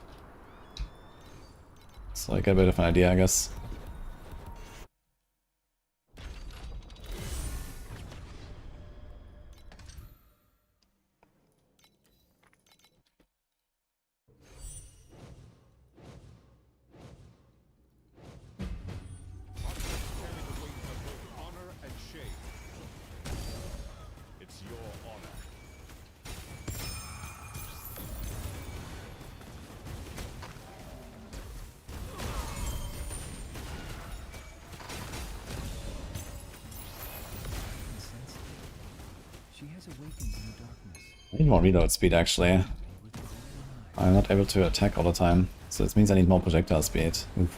So I get a bit of an idea, I guess. Honor and shame. It's your honor. She has awakened in the darkness. I need more reload speed, actually. I'm not able to attack all the time, so this means I need more projectile speed. Oof.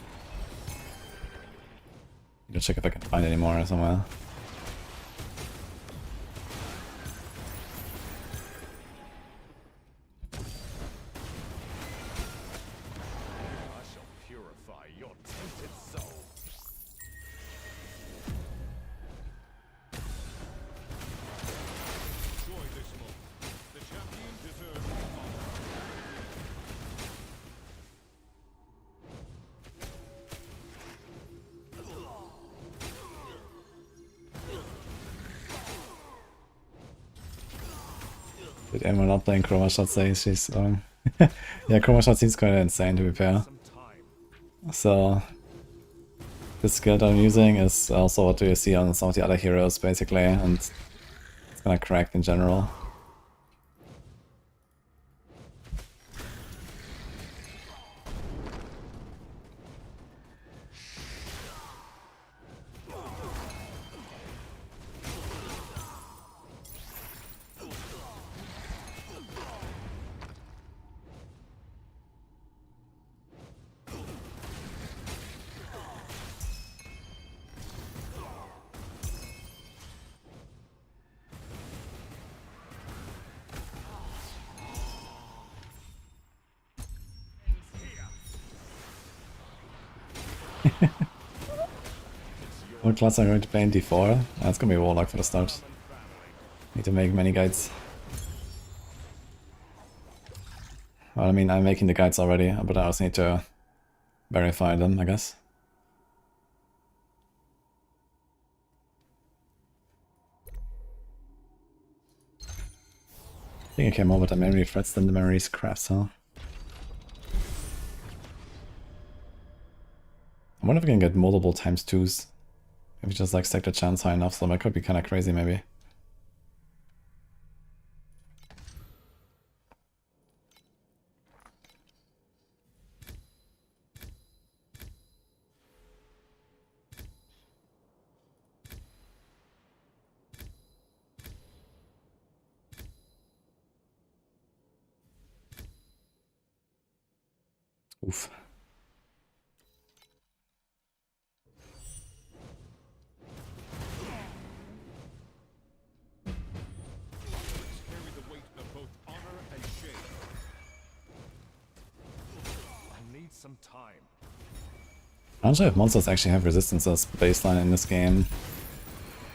Need to check if I can find any more somewhere. I shall purify your tainted soul. Enjoy this moment. The champion deserves honor. Did anyone not playing Chroma Shot say she's yeah, Chroma Shot seems kinda insane, to be fair. So this skill that I'm using is also what you see on some of the other heroes, basically, and it's kinda cracked in general. What class are you going to play in D4? That's gonna be a Warlock for the start. Need to make many guides. Well, I mean, I'm making the guides already, but I also need to verify them, I guess. I think I came more with the memory threads than the memory scraps, huh? I wonder if we can get multiple times 2s. If we just like stack the chance high enough, so that could be kinda crazy maybe. Oof. Carry the weight of both honor and shame. I need some time. I'm not sure if monsters actually have resistances baseline in this game.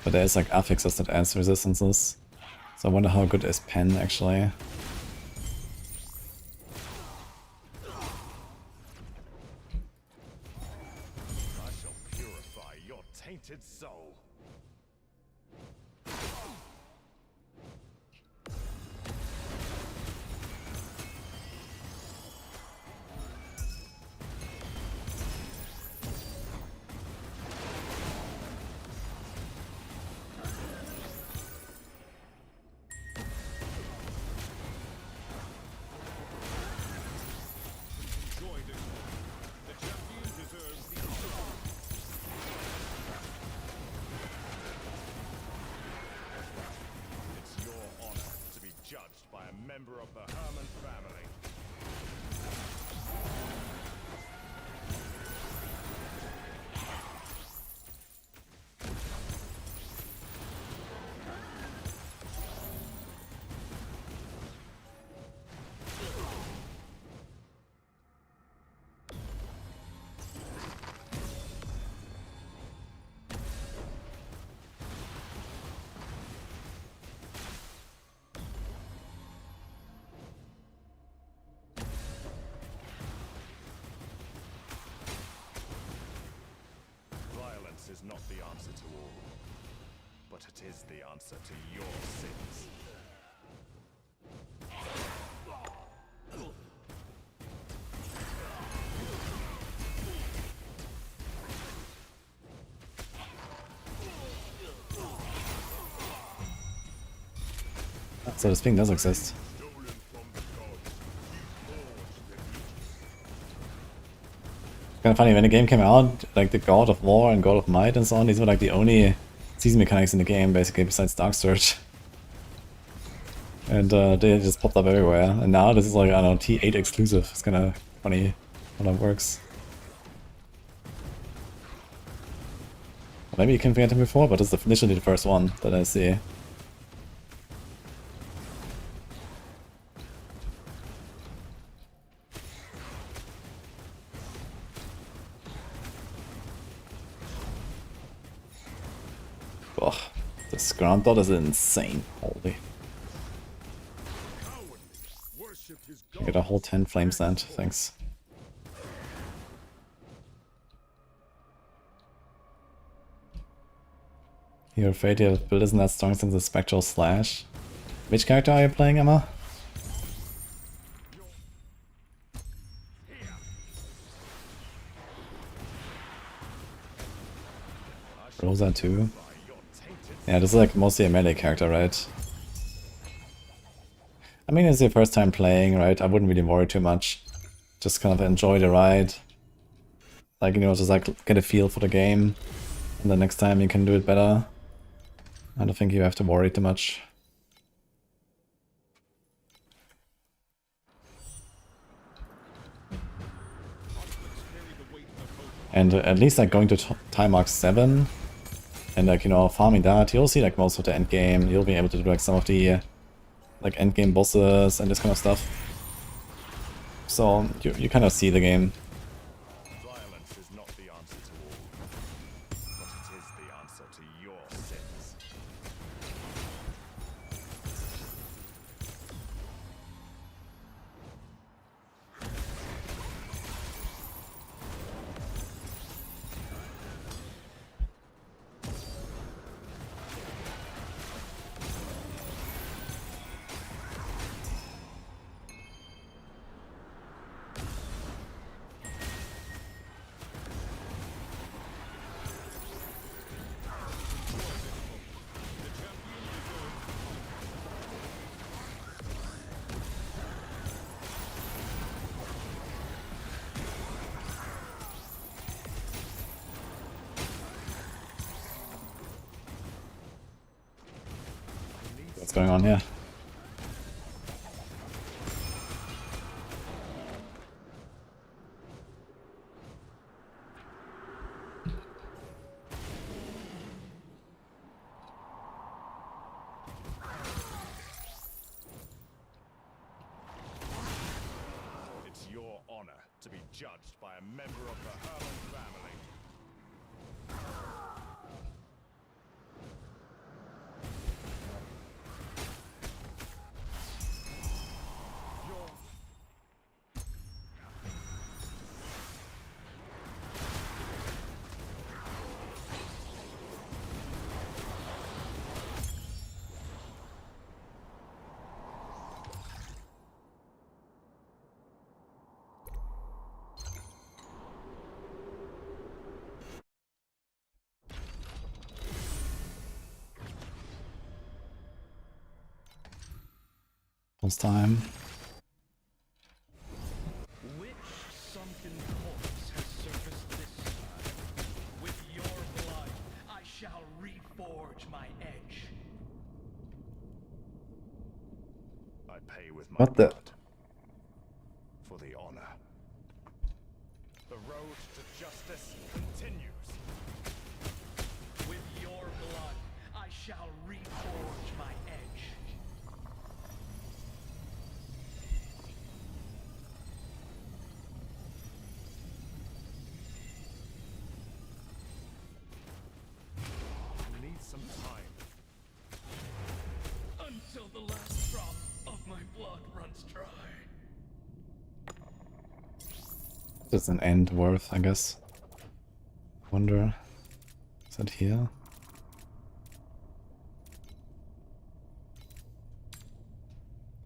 But there's like affixes that adds resistances. So I wonder how good is Pen actually. I shall purify your tainted soul. Enjoy this one. The champion deserves the honor. It's your honor to be judged by a member of the Herman family. Violence is not the answer to all, but it is the answer to your sins. So this thing does exist. Kind of funny, when the game came out, like the God of War and God of Might and so on, these were like the only season mechanics in the game, basically, besides Dark Surge. And they just popped up everywhere. And now this is like, I don't know, T8 exclusive. It's kind of funny how that works. Maybe you can get him before, but this is initially the first one that I see. Oh, this ground dot is insane. Holy. Worship his I get a whole 10 flame sand, thanks. You're afraid your build isn't that strong since the Spectral Slash. Which character are you playing, Emma? Rosa too. Yeah, this is like mostly a melee character, right? I mean, it's your first time playing, right? I wouldn't really worry too much. Just kind of enjoy the ride. Like, you know, just like get a feel for the game. And the next time you can do it better. I don't think you have to worry too much. And at least like going to time mark 7 and like, you know, farming that, you'll see like most of the end game. You'll be able to do like some of the like end game bosses and this kind of stuff. So you kind of see the game. Violence is not the answer to all, but it is the answer to your sins. What's going on here? to be judged by a member of the Herman family. First time. Which sunken corpse has surfaced this time? With your blood, I shall reforge my edge. I pay with my What the? blood. For the honor. The road to justice continues. With your blood, I shall reforge my edge. I need some time. Until the last drop of my blood runs dry. Just an end worth, I guess. Wonder. Is that here?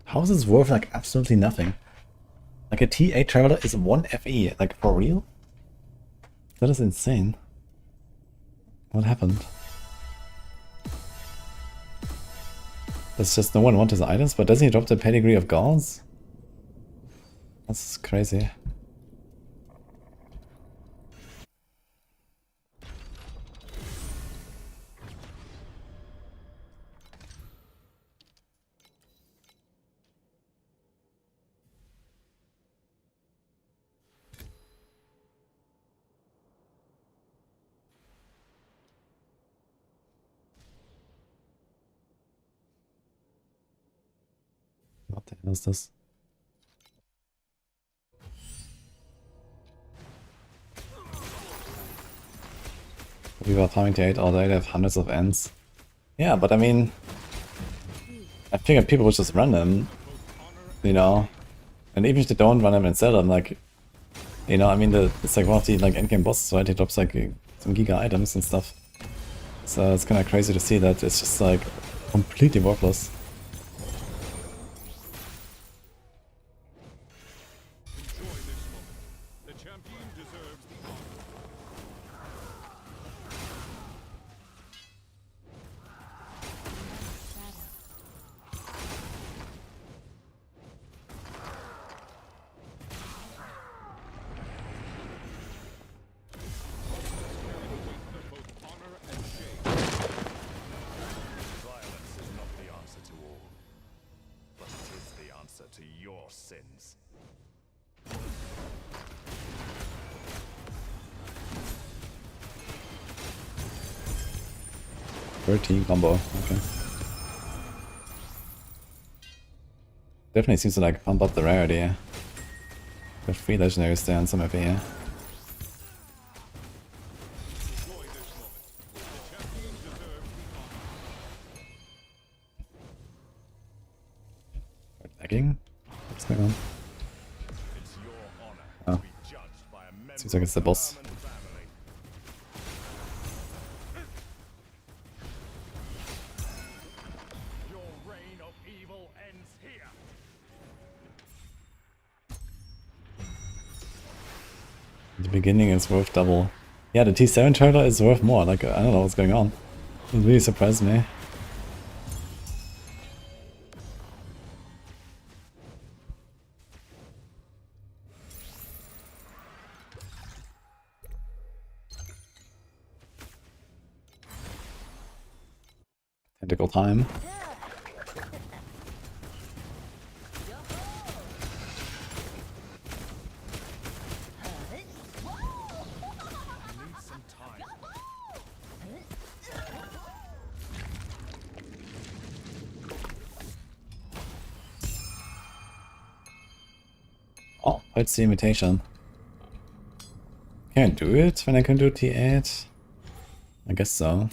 How is this worth like absolutely nothing? Like a T8 traveler is 1 FE, like for real? That is insane. What happened? There's just no one wants his items, but doesn't he drop the pedigree of gods? That's crazy. What the hell is this? We were farming T8 all day, they have hundreds of ends. Yeah, but I mean, I figured people would just run them, you know, and even if they don't run them and sell them, like, you know, I mean, it's like one of the like endgame bosses, right? He drops like some giga items and stuff. So it's kind of crazy to see that it's just like completely worthless. Enjoy this moment. The champion deserves the honor. Of both honor and shame. Violence is not the answer to all, but it is the answer to your sins. 13 combo, okay. Definitely seems to like pump up the rarity. Got 3 legendaries there and some FA here. Enjoy this moment. The champion deserves the honor. Lagging? What's going on? It's your honor Oh. to be judged by a member Seems like it's the of boss. Herman family. Your reign of evil ends here. The beginning is worth double. Yeah, the T7 trailer is worth more. Like, I don't know what's going on. It really surprised me. Tentacle time. I need some time. Oh, it's the imitation. Can I do it when I can do T8? I guess so.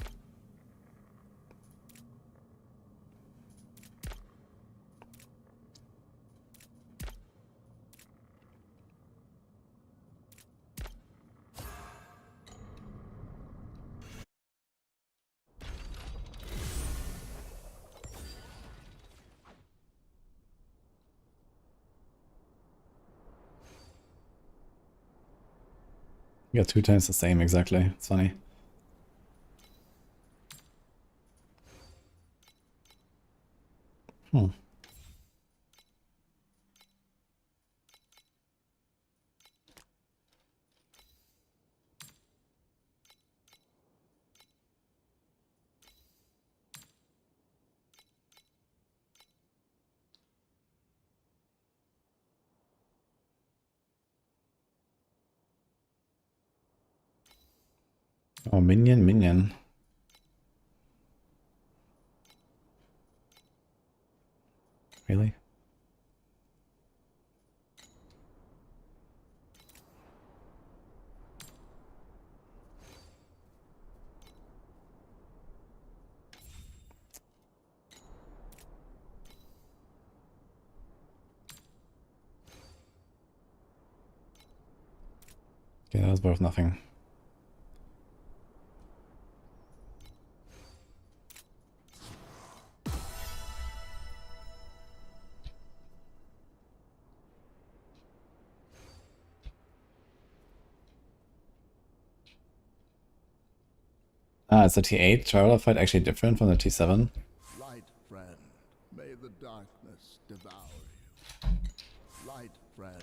You got 2 times the same exactly. It's funny. Hmm. Oh, minion. Really? Okay, that was worth nothing. Ah, is the T8 traveler fight actually different from the T7? Light, friend, may the darkness devour you. Light, friend,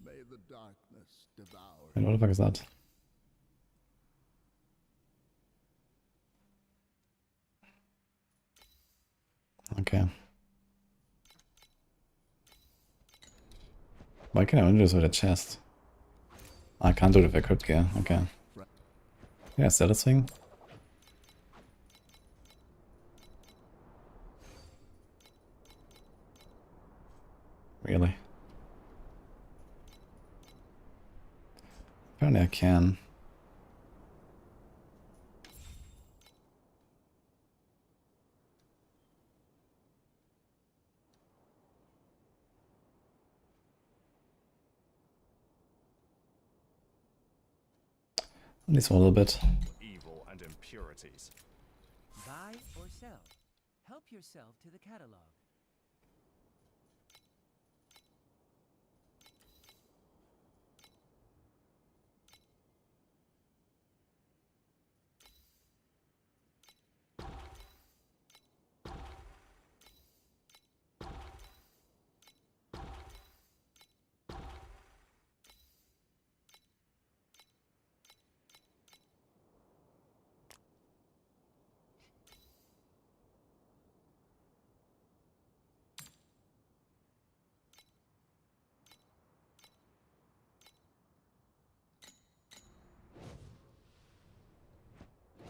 may the darkness devour Wait, what the fuck is that? Okay. Why can I only do this with a chest? I can't do it with equipped gear. Okay. Yeah, status thing. Really? Apparently I can. At least a little bit. Evil and impurities. Buy or sell. Help yourself to the catalog.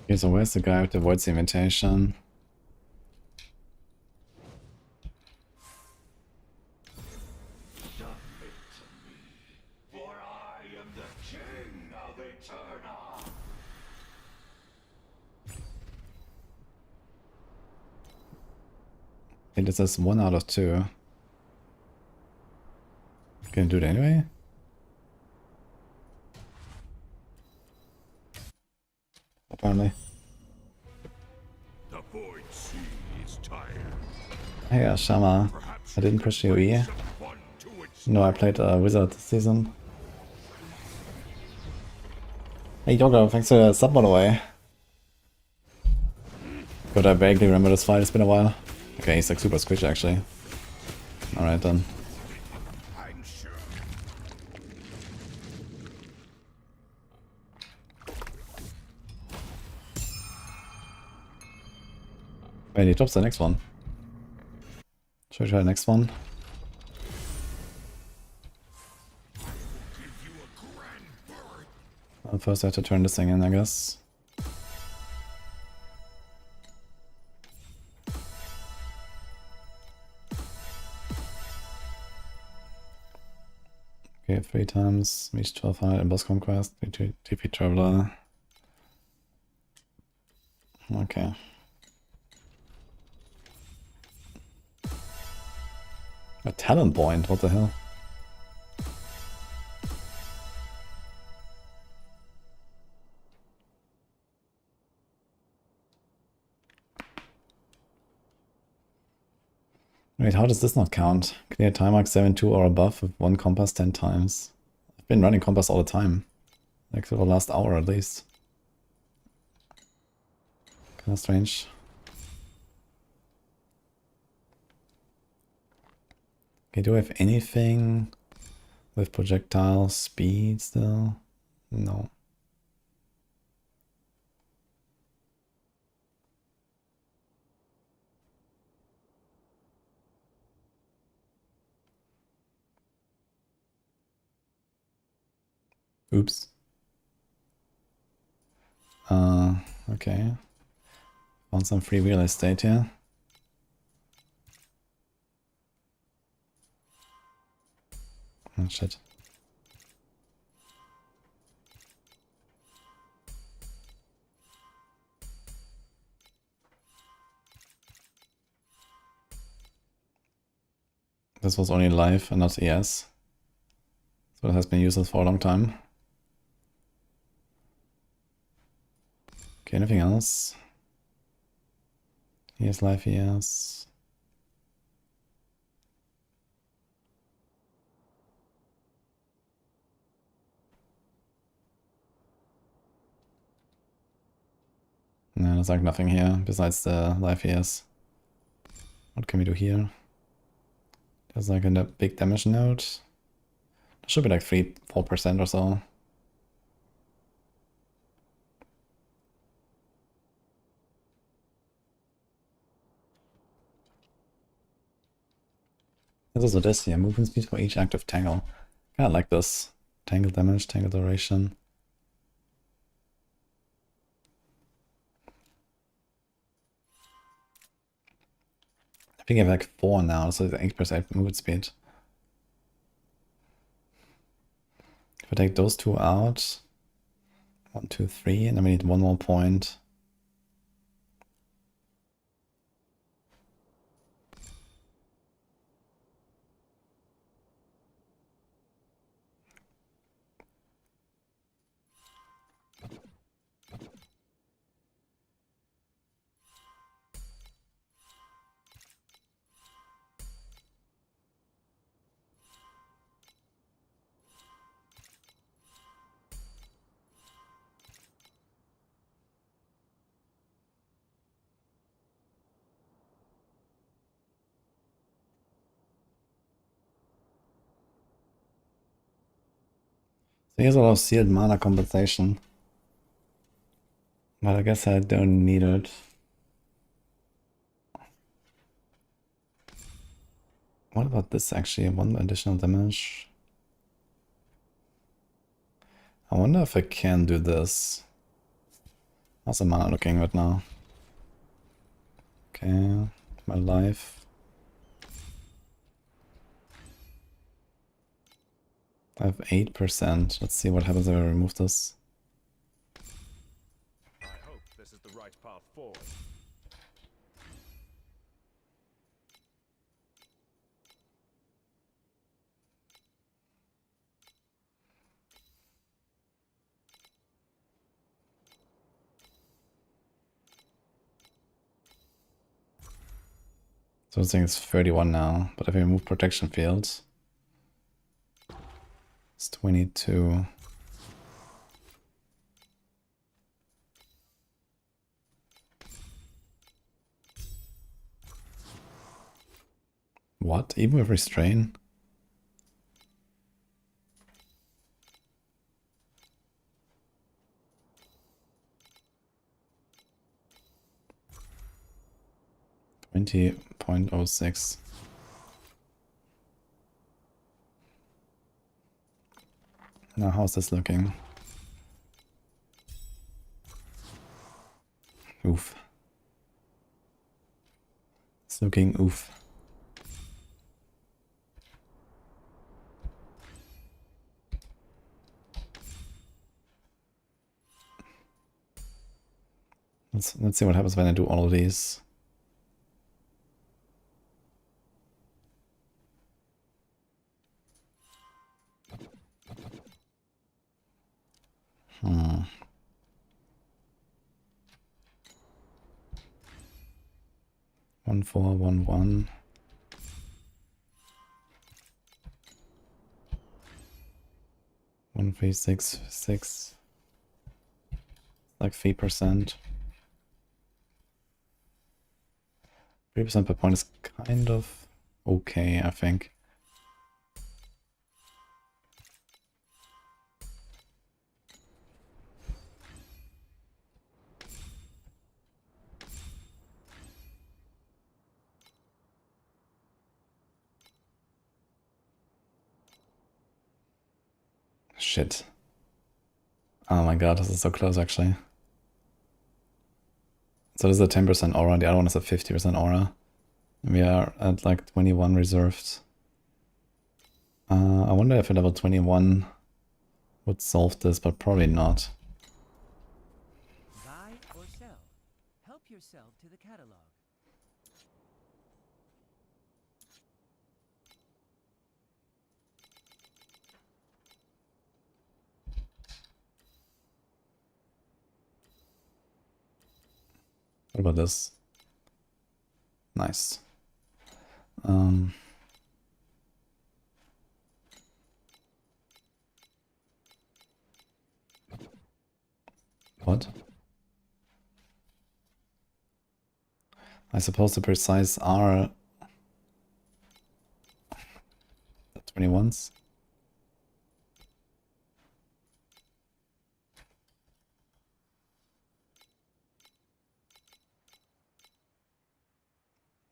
Okay, so where's the guy with the void's invitation? for I am the king of Eterna. Okay, this is 1 out of 2. Can I do it anyway? Apparently. The void sea is tired. Hey, Shama. I didn't push UE. One to its No, I played Wizard this season. Hey, Yoga, thanks for the sub, by the way. But I vaguely remember this fight, it's been a while. Okay, he's like super squishy, actually. Alright then. I'm sure. Wait, he drops the next one. Should we try the next one? Well, first I have to turn this thing in, I guess. Okay, 3 times, reach 1200 in boss conquest, TP Traveler. Okay. A talent point, what the hell? Wait, how does this not count? Clear time mark 7-2 or above with 1 compass 10 times. I've been running compass all the time. Like for the last hour at least. Kinda strange. Okay, do I have anything with projectile speed still? No. Oops. Okay. Found some free real estate here. Oh shit. This was only live and not ES. So it has been useless for a long time. Okay, anything else? Here's live ES. No, there's like nothing here besides the live ES. What can we do here? There's like a big damage node. There should be like 3-4% or so. There's also this here, movement speed for each active tangle. Kinda like this. Tangle damage, tangle duration. I think I have like 4 now, so it's 8% movement speed. If I take those 2 out, 1, 2, 3, and then we need 1 more point. So here's a lot of sealed mana compensation. But I guess I don't need it. What about this actually? 1 additional damage. I wonder if I can do this. How's the mana looking right now? Okay, my life. I have 8%. Let's see what happens if I remove this. I hope this is the right path forward. So this thing is 31 now, but if I remove protection fields, it's 22. What? Even with restrain? .06. Now how's this looking? Oof. It's looking oof. Let's see what happens when I do all of these. Hmm. 1, 4, 1, 1. One, 3, 6, 6. Like 3%. 3% per point is kind of okay, I think. Shit. Oh my god, this is so close actually. So this is a 10% aura, the other one is a 50% aura. We are at like 21 reserved. I wonder if a level 21 would solve this, but probably not. Buy or sell. Help yourself to the catalog. What about this? Nice. What? I suppose the precise are the 21s.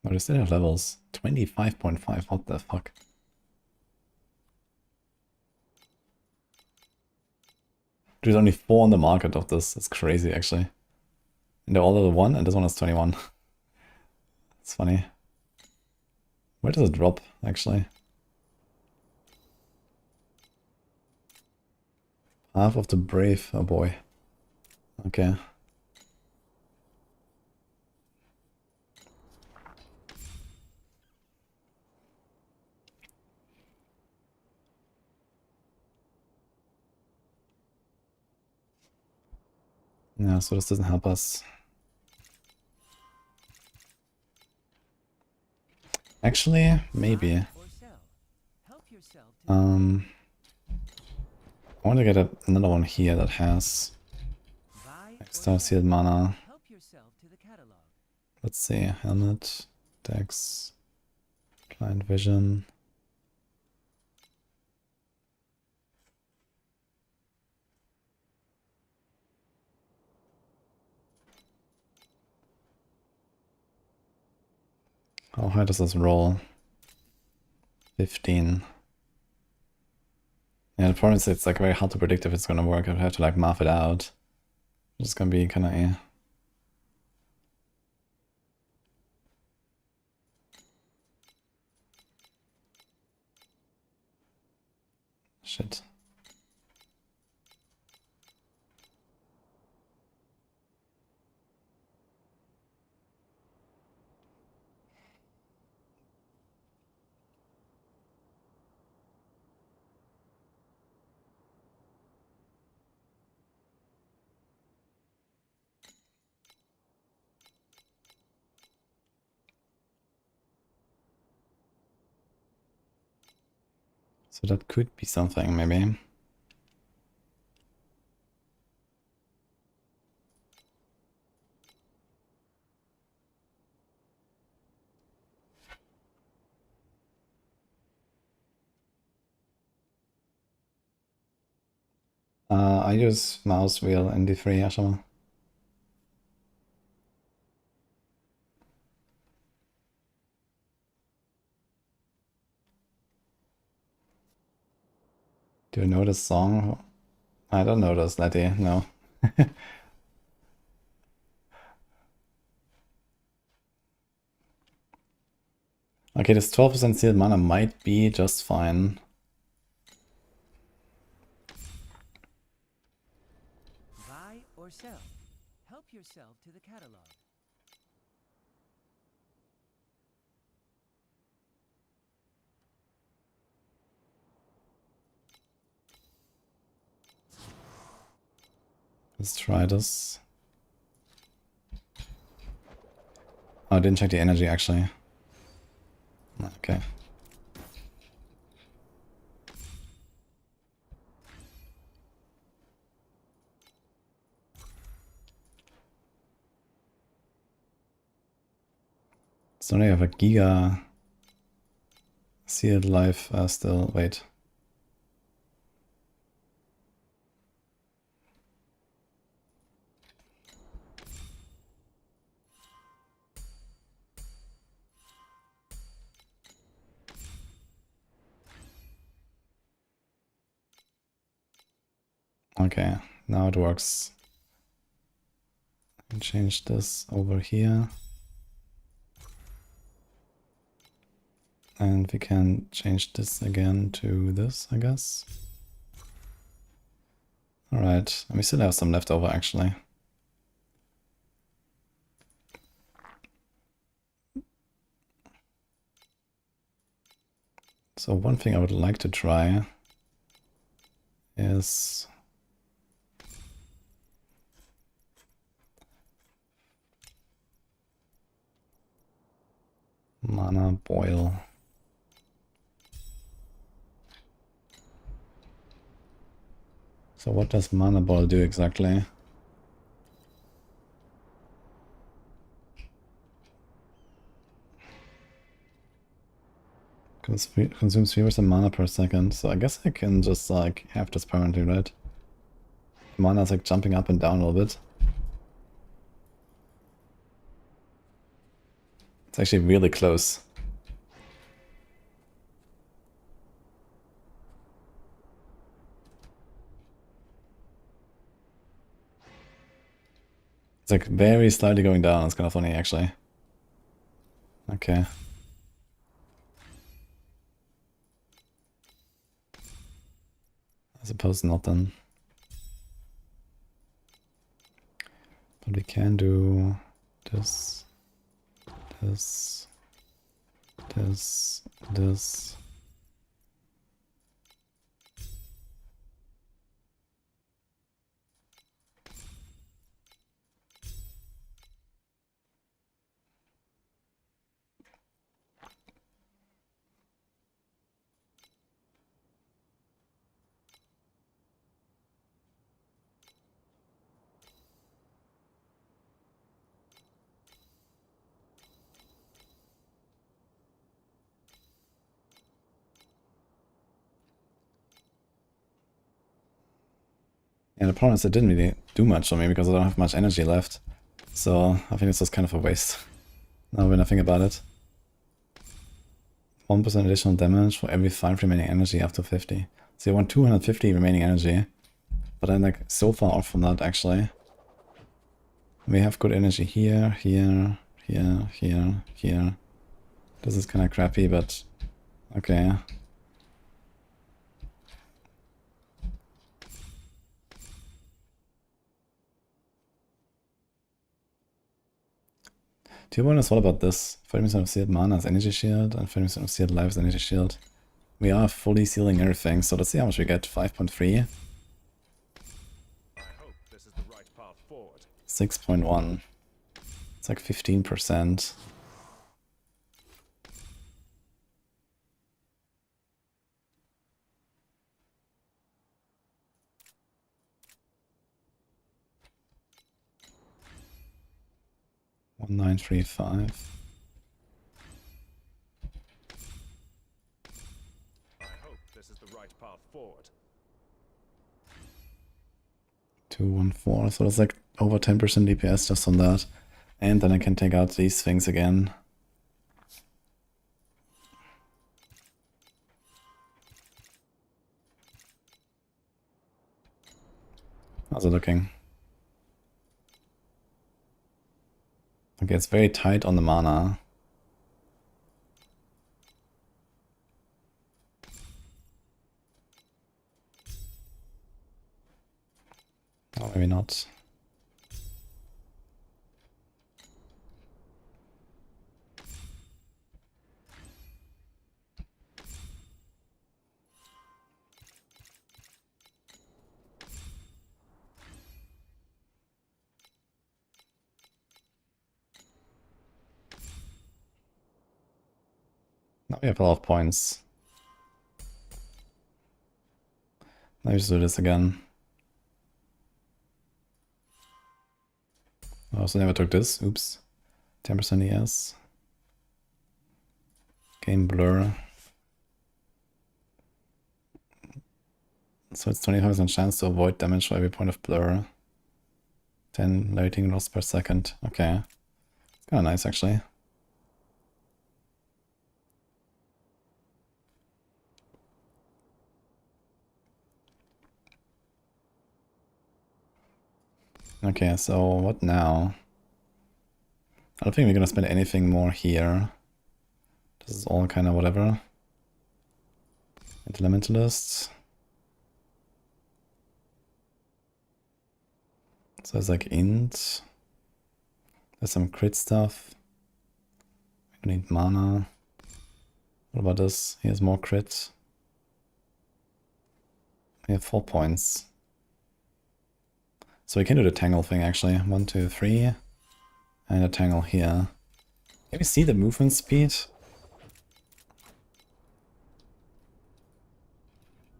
Oh, they still have levels. 25.5, what the fuck? There's only 4 on the market of this. It's crazy, actually. And they're all level 1, and this one is 21. It's funny. Where does it drop, actually? Path of the Brave. Oh boy. Okay. Yeah, so this doesn't help us. Actually, maybe. Buy or sell. Help yourself to the I want to get another one here that has Buy or extra sell. sealed mana. Help yourself to the catalog. Let's see, helmet, dex, client vision. How high does this roll? 15. Yeah, the problem is it's like very hard to predict if it's gonna work. I have to like math it out. It's gonna be kinda shit. So that could be something, maybe. I use mouse wheel in D3, Ashama. Do you know this song? I don't know this, Letty, no. Okay, this 12% sealed mana might be just fine. Buy or sell. Help yourself to the catalog. Let's try this. Oh, I didn't check the energy actually. Okay. So now you have a Giga sealed life still. Wait. Okay, now it works. And change this over here. And we can change this again to this, I guess. Alright, and we still have some left over actually. So one thing I would like to try is mana boil. So what does mana boil do exactly? Consumes 3% mana per second, so I guess I can just like have this permanently, right? Mana's like jumping up and down a little bit. It's actually really close. It's like very slightly going down. It's kind of funny actually. Okay. I suppose not then. But we can do this, this, this, this. And the problem is it didn't really do much for me because I don't have much energy left. So I think it's just kind of a waste. Now when I think about it. 1% additional damage for every 5 remaining energy up to 50. So you want 250 remaining energy. But I'm like so far off from that actually. We have good energy here, here, here, here, here. This is kind of crappy, but okay. To be honest, what about this? 30% of sealed mana is energy shield and 30% of sealed life is energy shield. We are fully sealing everything, so let's see how much we get. 5.3. I hope this is the right path forward. 6.1. It's like 15%. One 935. I hope this is the right path forward. 214. So that's like over 10% DPS just on that. And then I can take out these things again. How's it looking? Okay, it's very tight on the mana. Oh, maybe not. We have a lot of points. Let's do this again. I also never took this. Oops. 10% ES. Game blur. So it's 25% chance to avoid damage for every point of blur. 10 lighting loss per second. Okay. It's kind of nice actually. Okay, so what now? I don't think we're gonna spend anything more here. This is all kind of whatever. Elementalist. So it's like int. There's some crit stuff. We need mana. What about this? Here's more crit. We have 4 points. So we can do the tangle thing actually. 1, 2, 3. And a tangle here. Can we see the movement speed?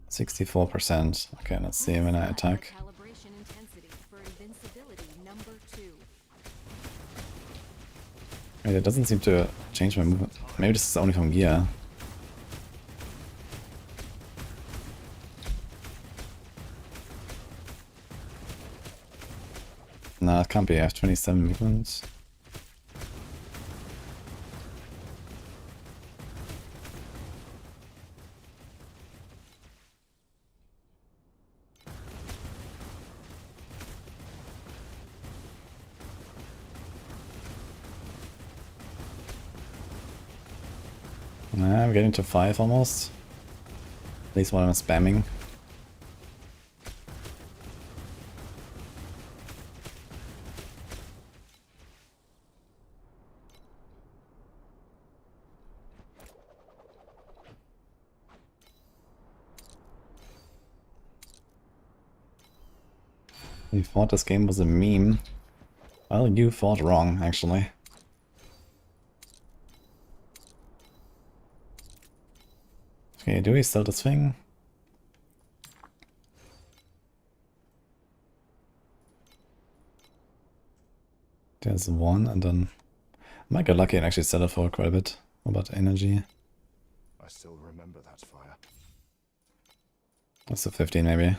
64%. Okay, let's see when I attack. Calibration intensity for invincibility number 2. Wait, it doesn't seem to change my movement. Maybe this is only from gear. Nah, it can't be. I have 27 movements. Nah, I'm getting to 5 almost. At least while I'm spamming. You thought this game was a meme? Well, you thought wrong, actually. Okay, do we sell this thing? There's 1, and then I might get lucky and actually sell it for quite a bit. What about energy? I still remember that fire. That's a 15 maybe.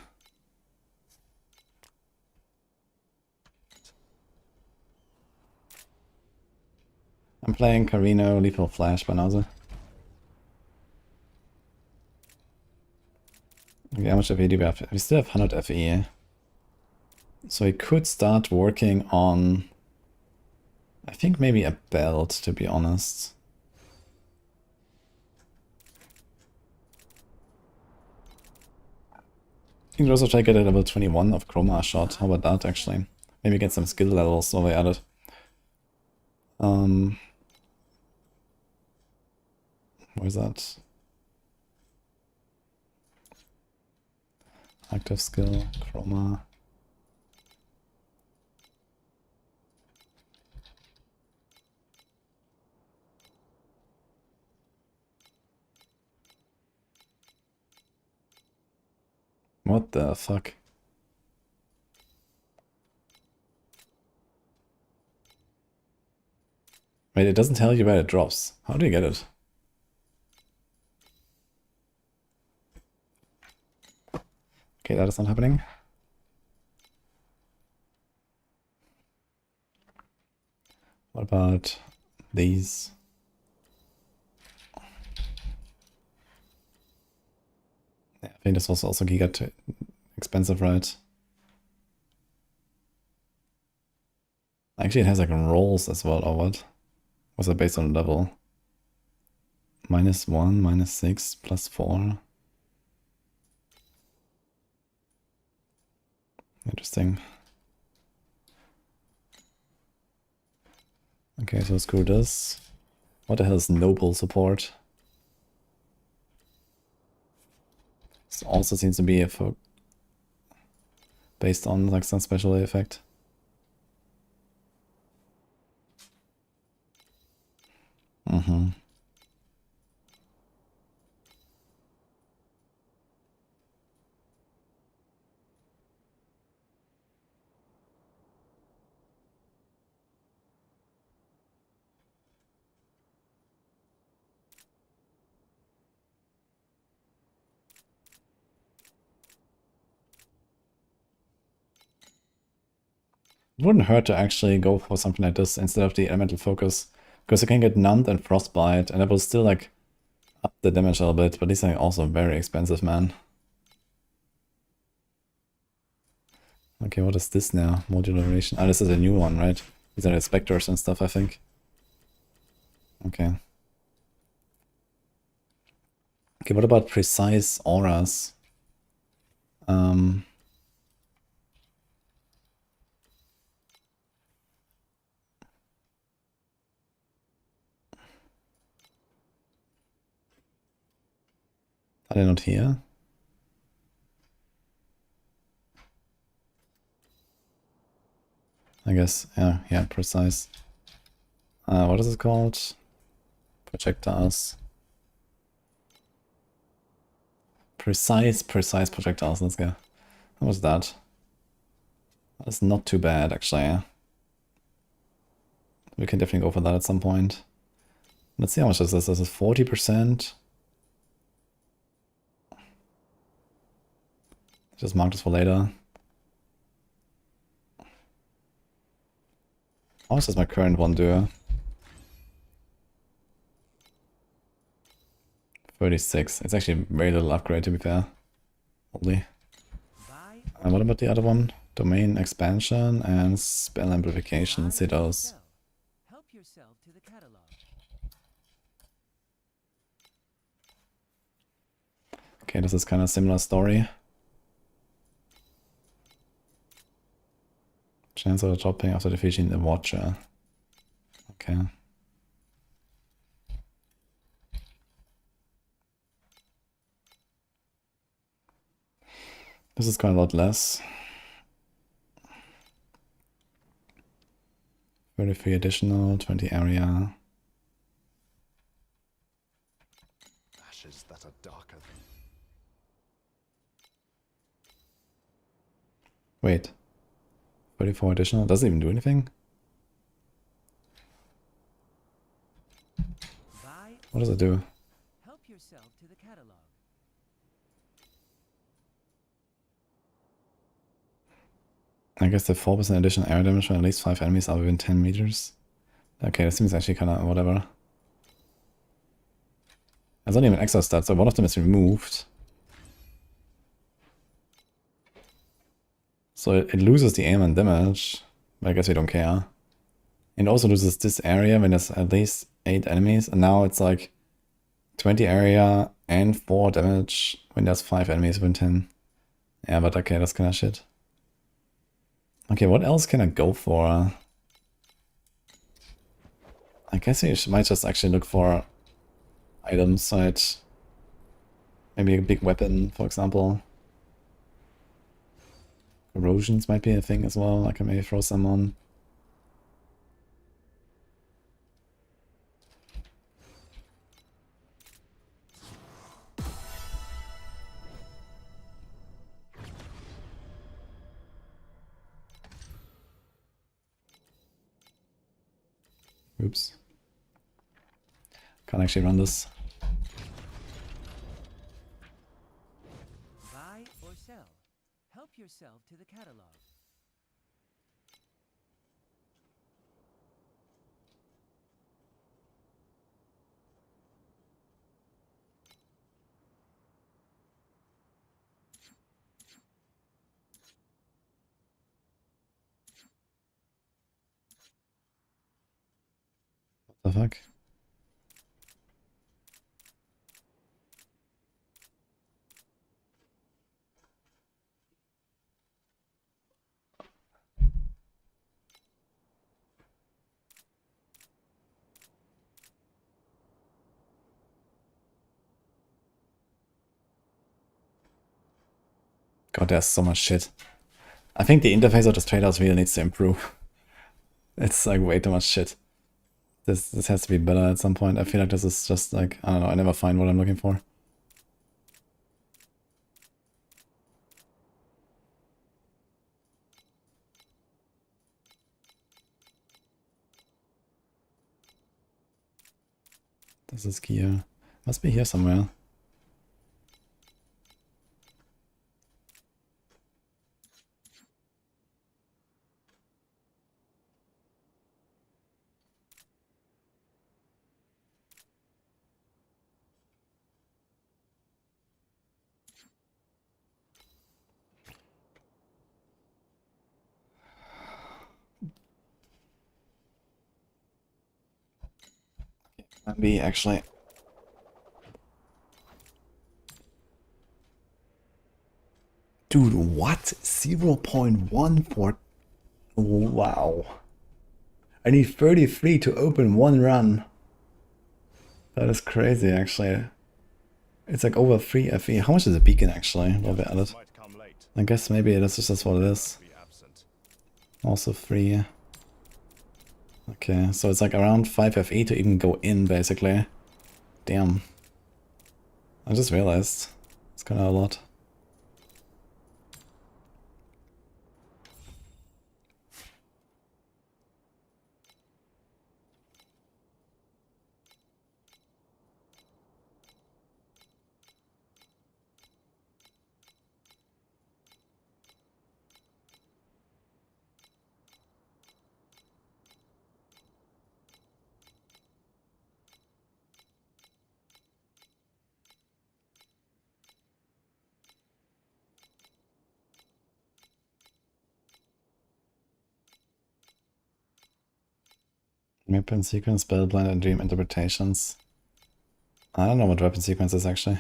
I'm playing Carino, Lethal Flash, Banauza. Okay, how much FE do we have? We still have 100 FE. So we could start working on, I think maybe a belt, to be honest. You can also try to get a level 21 of Chroma shot. How about that, actually? Maybe get some skill levels while we at it. Where's that? Active skill, Chroma. What the fuck? Wait, it doesn't tell you where it drops. How do you get it? Okay, that is not happening. What about these? Yeah, I think this was also giga too expensive, right? Actually, it has like rolls as well, or what? Was it based on level? -1, -6, +4. Interesting. Okay, so screw this. What the hell is noble support? This also seems to be a based on like some special effect. It wouldn't hurt to actually go for something like this instead of the elemental focus, because you can get numbed and frostbite, and that will still like up the damage a little bit, but these are also very expensive, man. Okay, what is this now? Modularation. Ah, this is a new one, right? These are the specters and stuff, I think. Okay. Okay, what about precise auras? Are they not here? I guess, yeah, precise. What is it called? Projectiles. Precise projectiles, let's go. What was that? That's not too bad, actually. We can definitely go for that at some point. Let's see how much this is. This is 40%. Just mark this for later. How much does my current one do? 36. It's actually very little upgrade, to be fair. Only. And what about the other one? Domain expansion and spell amplification. Let's see those. Help yourself to the catalog. Okay, this is kind of similar story. Chance of dropping after defeating the Watcher. Okay. This is quite a lot less. 33 additional, 20 area. Ashes that are darker than... Wait. 34 additional? Does it even do anything? What does it do? Help yourself to the catalog. I guess the 4% additional air damage when at least 5 enemies are within 10 meters. Okay, that seems actually kind of whatever. There's not even extra stats, so one of them is removed. So it loses the aim and damage, but I guess we don't care. It also loses this area when there's at least 8 enemies, and now it's like 20 area and 4 damage when there's 5 enemies within 10. Yeah, but okay, that's kind of shit. Okay, what else can I go for? I guess you might just actually look for items side. Maybe a big weapon, for example. Corrosions might be a thing as well. I can maybe throw some on. Oops. Can't actually run this. Buy or sell. Help yourself to the catalog. What the fuck? God, there's so much shit. I think the interface of this tradehouse really needs to improve. It's like way too much shit. This has to be better at some point. I feel like this is just like, I don't know, I never find what I'm looking for. This is gear. Must be here somewhere. B actually. Dude, what? 0.1 for... Wow. I need 33 to open one run. That is crazy, actually. It's like over 3 FE. How much is a beacon, actually? Will be added. Might come late. I guess maybe this is just what it is. Be absent. Also 3. Okay, so it's like around 5 FE to even go in, basically. Damn. I just realized. It's kind of a lot. Weapon sequence, spellblind, and dream interpretations. I don't know what weapon sequence is actually.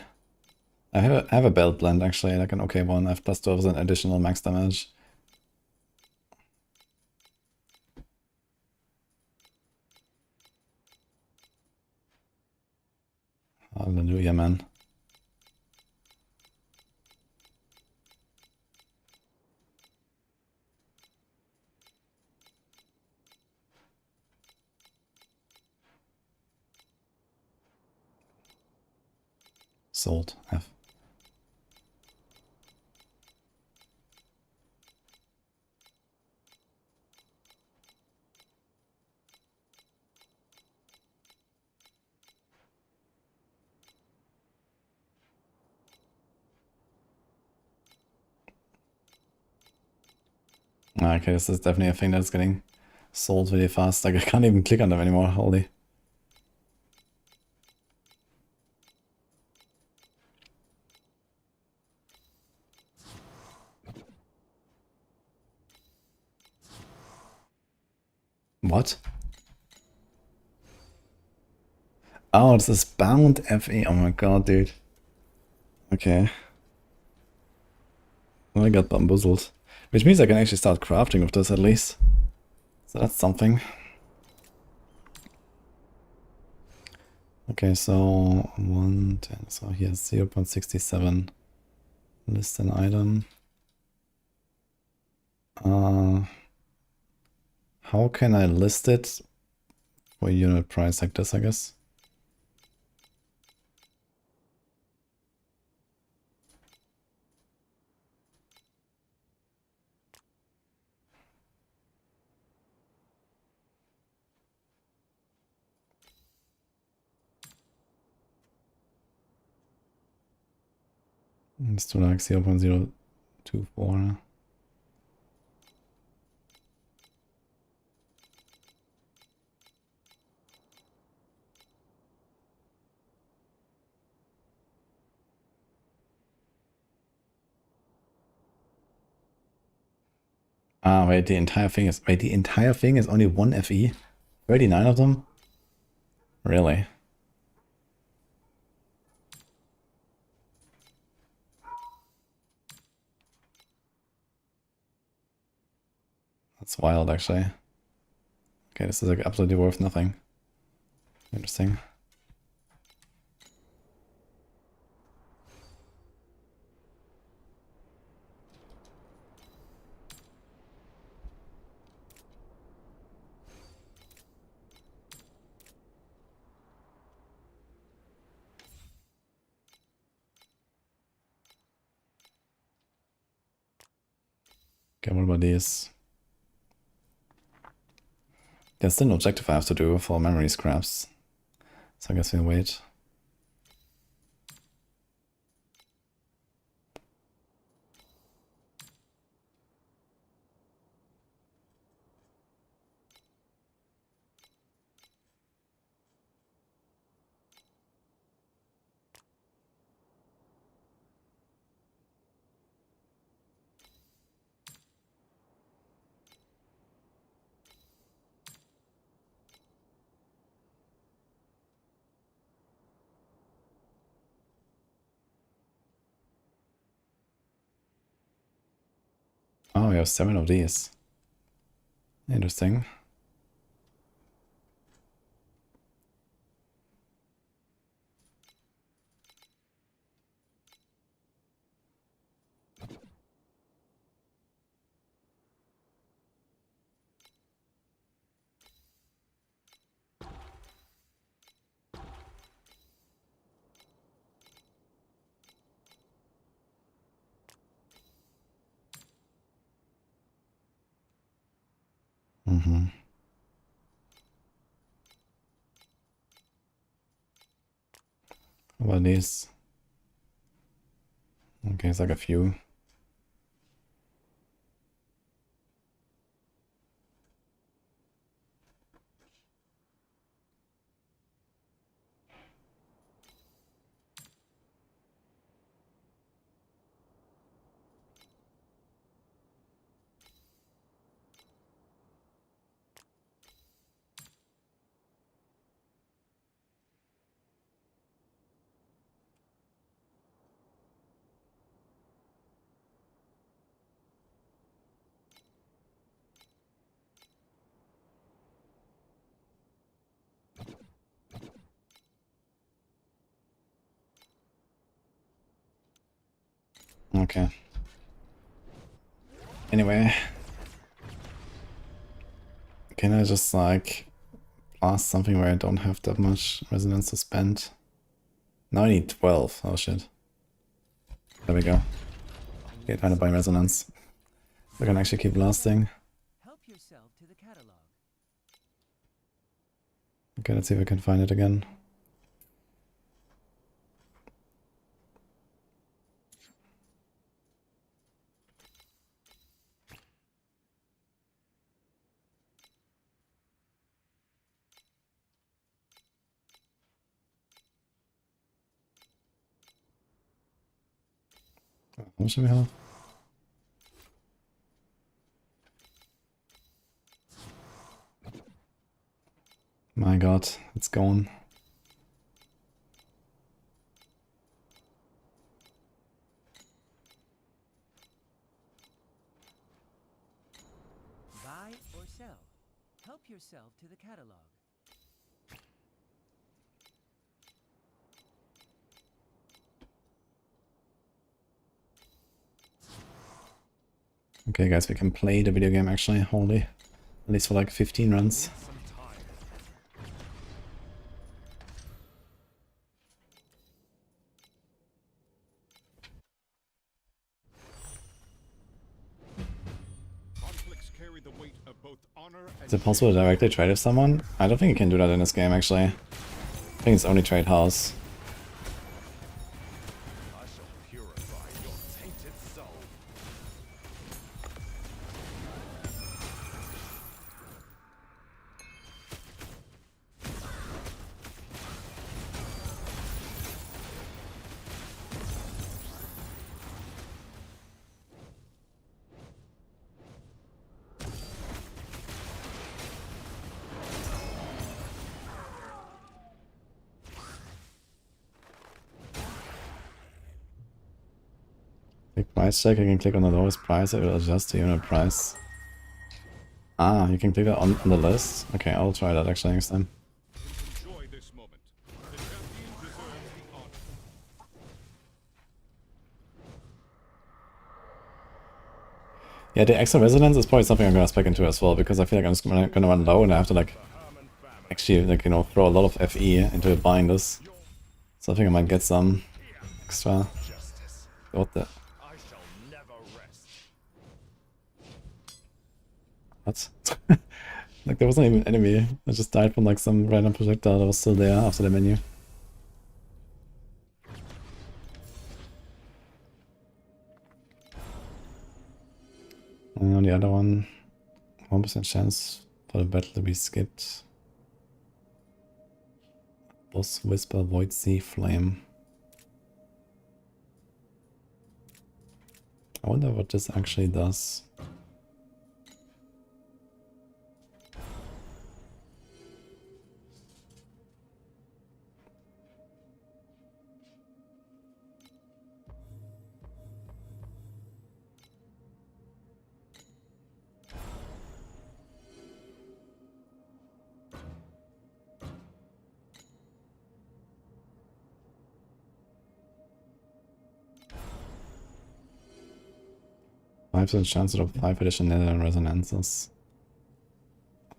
I have a belt blend actually, like an okay one. I have plus 12% additional max damage. Hallelujah, man. Sold. F. Okay, this is definitely a thing that's getting sold really fast. Like I can't even click on them anymore, holy. What? Oh, this is bound FE. Oh my god, dude. Okay. Well, I got bamboozled. Which means I can actually start crafting with this at least. So that's something. Okay, so 110. So here's 0.67. List an item. How can I list it for unit price like this, I guess? Let's do like 0.024. Ah, wait, the entire thing is only 1 FE? 39 of them? Really? That's wild, actually. Okay, this is like absolutely worth nothing. Interesting. Okay, what about these? There's still an objective I have to do for memory scraps. So I guess we'll wait. Oh, we have 7 of these. Interesting. Mm-hmm. How about these? Okay, it's like a few. Okay. Anyway. Can I just like blast something where I don't have that much resonance to spend? Now I need 12. Oh shit. There we go. Get kind of by resonance. We can actually keep blasting. Help yourself to the catalog. Okay, let's see if I can find it again. How much do we have? My god, it's gone. Buy or sell. Help yourself to the catalog. Okay guys, we can play the video game actually, holy. At least for like 15 runs. Conflicts carry the weight of both honor and Is it possible to directly trade with someone? I don't think you can do that in this game actually. I think it's only trade house. I shall purify your tainted soul. Click price check, you can click on the lowest price, it will adjust the unit price. Ah, you can click that on the list? Okay, I'll try that actually next time. enjoy this moment. The champion deserves the honor. Yeah, the extra resonance is probably something I'm gonna spec into as well, because I feel like I'm just gonna run low and I have to like actually like, you know, throw a lot of FE into buying this. So I think I might get some extra. Justice. What the? I shall never rest. What? Like there wasn't even an enemy. I just died from like some random projectile that was still there after the menu. And on the other one, 1% chance for the battle to be skipped. Boss Whisper Void Sea Flame. I wonder what this actually does. 5% chance to drop 5 additional nether resonances.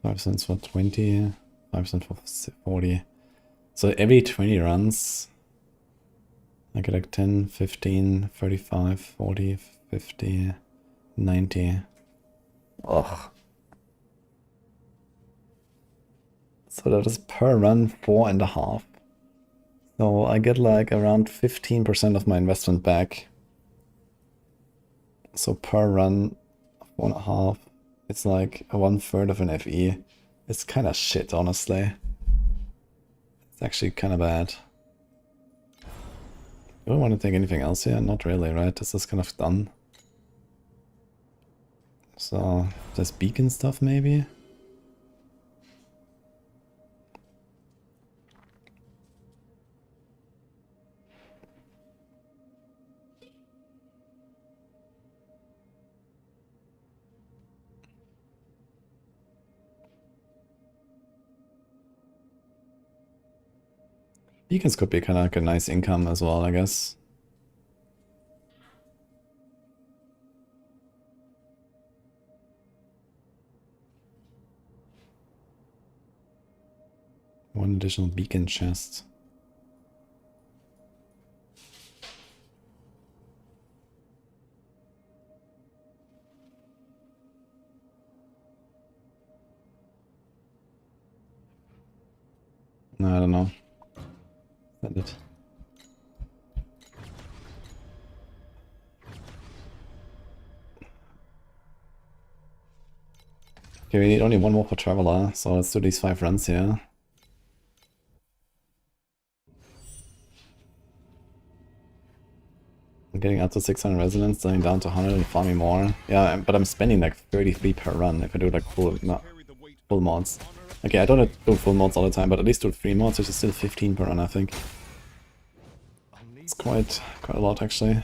5% for 20, 5% for 40. So every 20 runs, I get like 10, 15, 35, 40, 50, 90. Ugh. So that is per run 4.5. So I get like around 15% of my investment back. So per run 4.5, it's like 1/3 of an FE. It's kind of shit, honestly. It's actually kind of bad. Do I want to take anything else here? Not really, right? This is kind of done. So, there's beacon stuff maybe? Beacons could be kind of like a nice income as well, I guess. One additional beacon chest. No, I don't know. Send it. Okay, we need only one more for Traveler, so let's do these 5 runs here. I'm getting up to 600 resonance, going down to 100 and farming more. Yeah, but I'm spending like 33 per run if I do like full mods. Okay, I don't do full mods all the time, but at least do 3 mods, which is still 15 per run, I think. It's quite a lot, actually.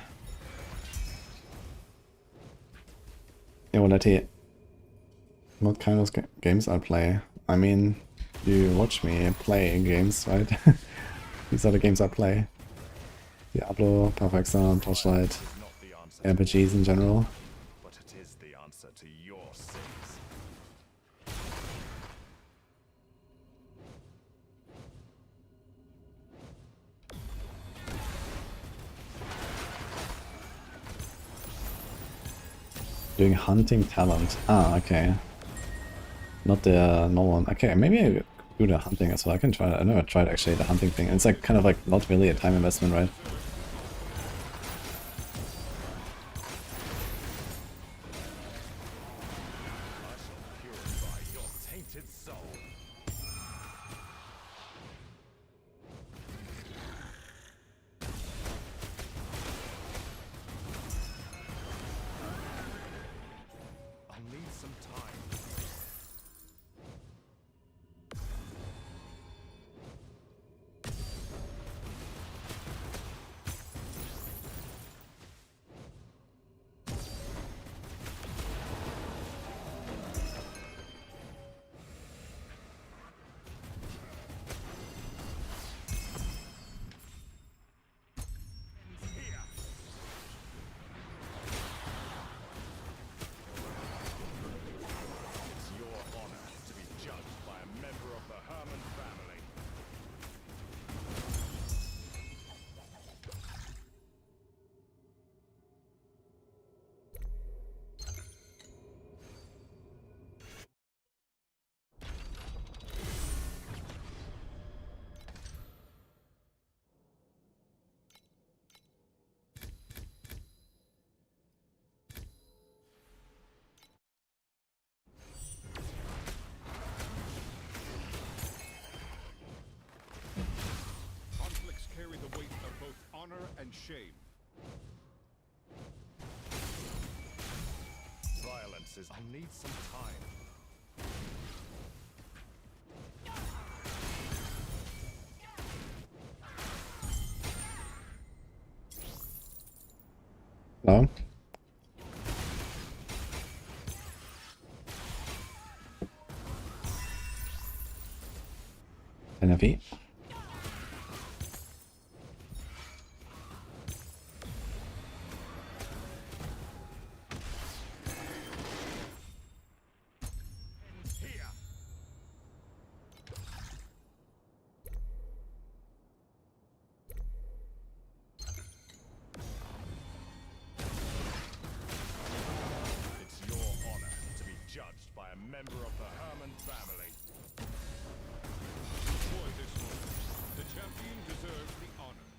Yeah, well, Letty, what kind of games I play? I mean, you watch me play games, right? These are the games I play. Diablo, Perfect Sound, Torchlight, RPGs in general. But it is the answer to your sins. Doing hunting talent. Ah, okay. Not the normal one. Okay, maybe I do the hunting as well. I can try it. I never tried actually the hunting thing. It's like kind of like not really a time investment, right? Purify your tainted soul. I'll need some time. It's your honor to be judged by a member of the Herman family. Conflicts carry the weight of both honor and shame. Violence is. I'll need some time. No? NFE. a member of the Herman family. Enjoy this moment. The champion deserves the honor.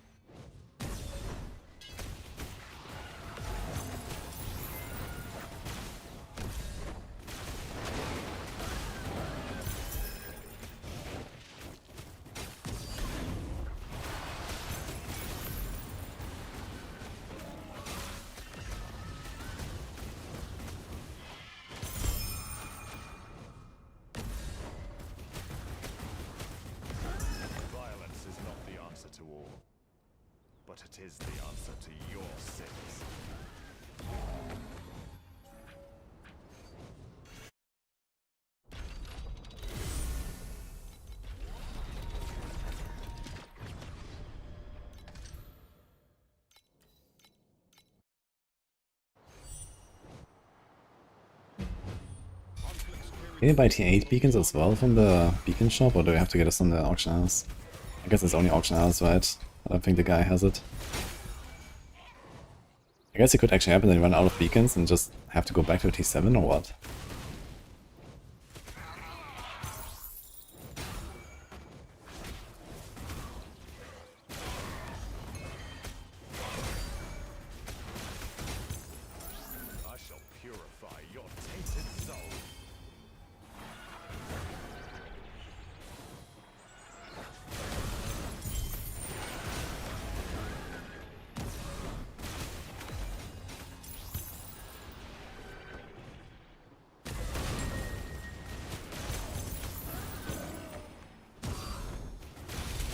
Violence is not the answer to all, but it is the answer to your sins. Can you buy T8 beacons as well from the beacon shop, or do you have to get us from the auction house? I guess it's only auction house, right? I don't think the guy has it. I guess it could actually happen that you run out of beacons and just have to go back to T7 or what? I shall purify your tainted soul.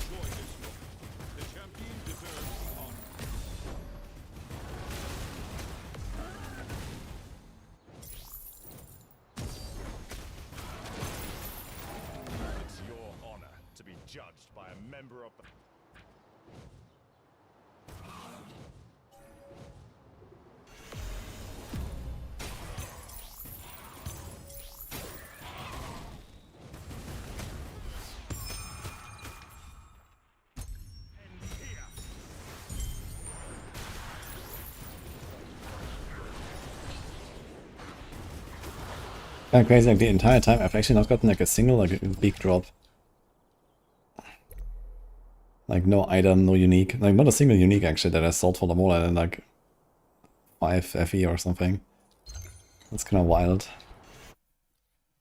Enjoy this moment. The champion deserves the honor. It's your honor to be judged by a member of the... End here. Kinda crazy, like the entire time I've actually not gotten like a single like big drop. Like no item, no unique. Like not a single unique actually that I sold for the more than like 5 FE or something. That's kinda wild.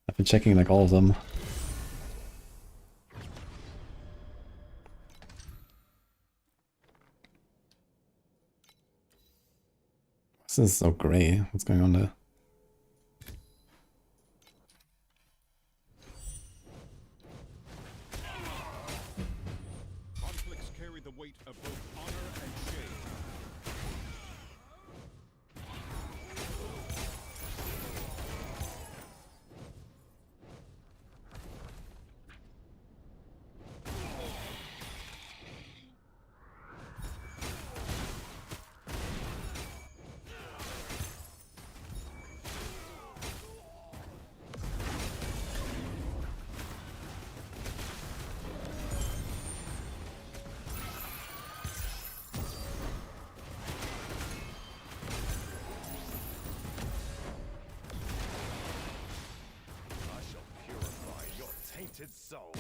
I've been checking like all of them. This is so grey. What's going on there? Conflicts carry the weight of both honor and shame. I shall purify your tainted soul.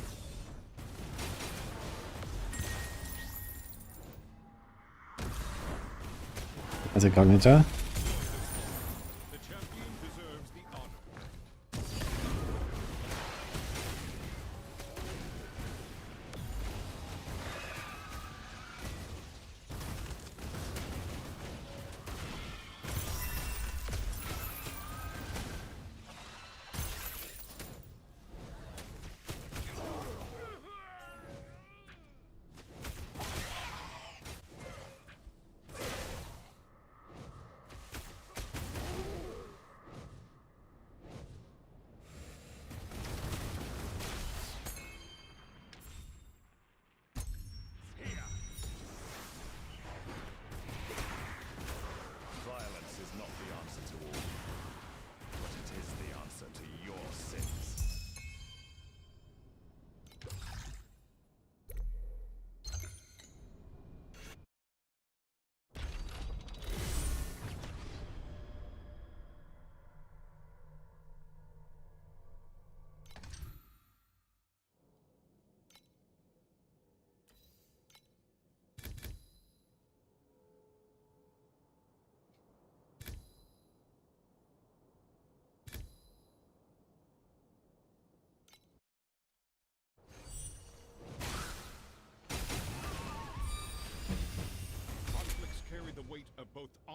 As a cognitor. The champion deserves the honor.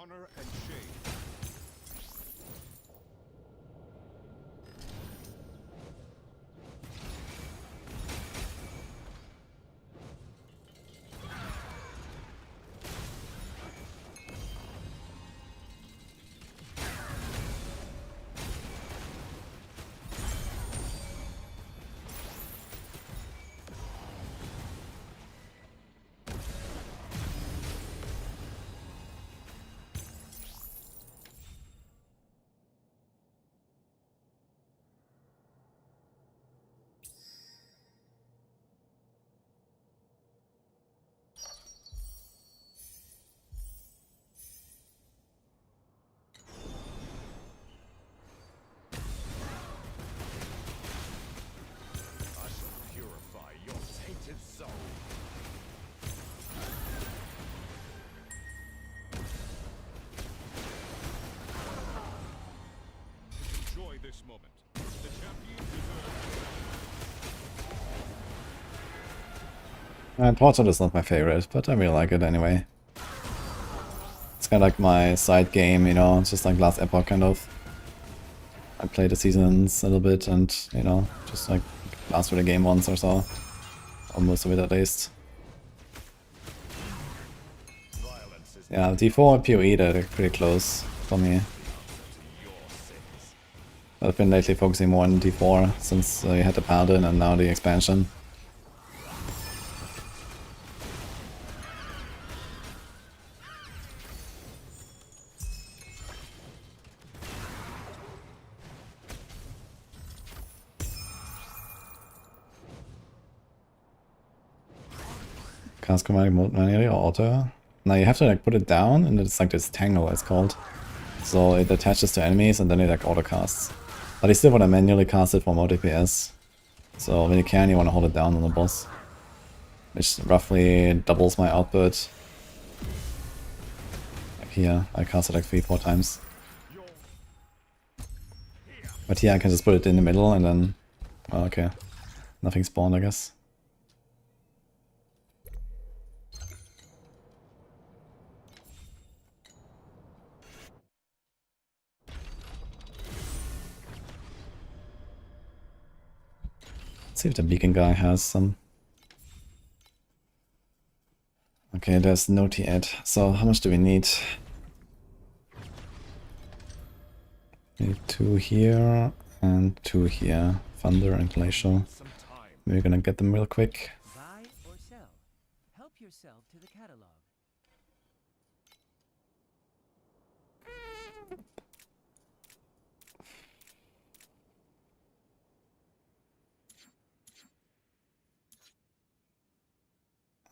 honor and shame. I shall purify your tainted soul. Enjoy this moment. The champion deserves. Torchlight is not my favorite, but I really like it anyway. It's kind of like my side game, you know, it's just like last Epoch kind of. I play the seasons a little bit and, you know, just like last through the game once or so. Or most of it at least. Violence is Yeah, D4 and PoE, they're pretty close for me. your sins. I've been lately focusing more on D4 since you had the Paladin and now the expansion. Cast Chromatic mode manually or auto? Now you have to like put it down and it's like this tangle it's called. So it attaches to enemies and then it like auto casts. But you still want to manually cast it for more DPS. So when you can, you want to hold it down on the boss. Which roughly doubles my output. Like here, I cast it like 3-4 times. But here I can just put it in the middle and then... Oh, okay. Nothing spawned, I guess. Let's see if the beacon guy has some. Okay, there's no T8. So how much do we need? We need 2 here and 2 here. Thunder and Glacial. Some time. We're gonna get them real quick. Buy or sell. Help yourself to the catalog.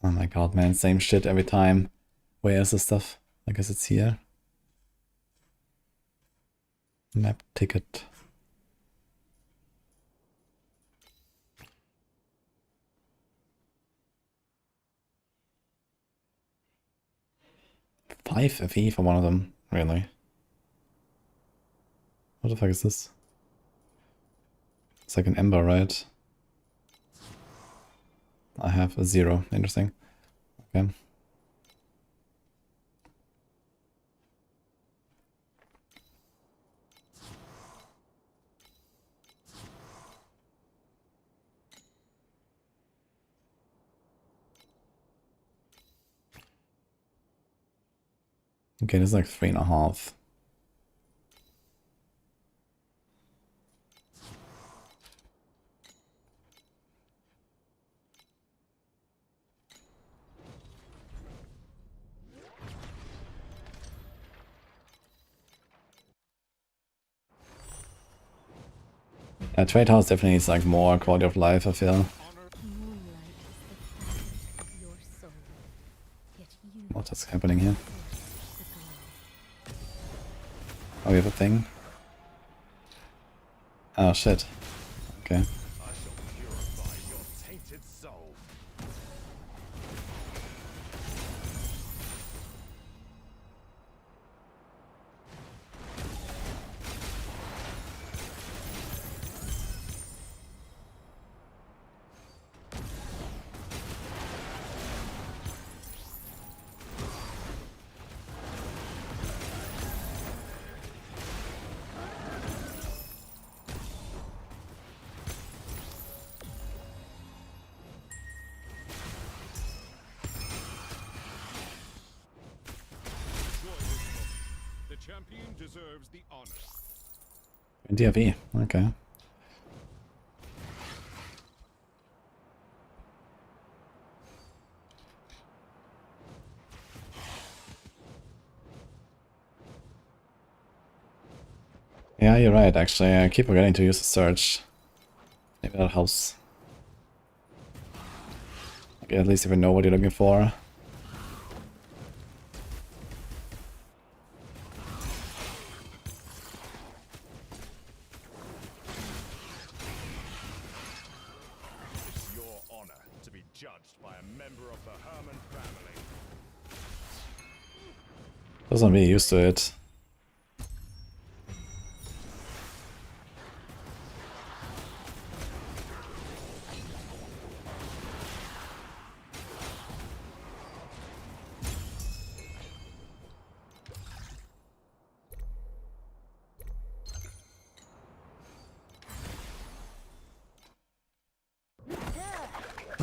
Oh my god, man, same shit every time. Where is the stuff? I guess it's here. Map ticket. Five FE for one of them, really? What the fuck is this? It's like an ember, right? I have a 0. Interesting. Okay. Okay, this is like 3.5. Trade house definitely is like more quality of life, I feel. Moonlight is the fire of your soul. Yet you What is happening here? search the glow. Oh, we have a thing? Oh shit. Okay. I shall purify your tainted soul. champion deserves the honor. DRV, okay. Yeah, you're right, actually. I keep forgetting to use the search. Maybe that helps. Okay, at least if you know what you're looking for. It's your honor to be judged by a member of the Herman family. Doesn't be used to it.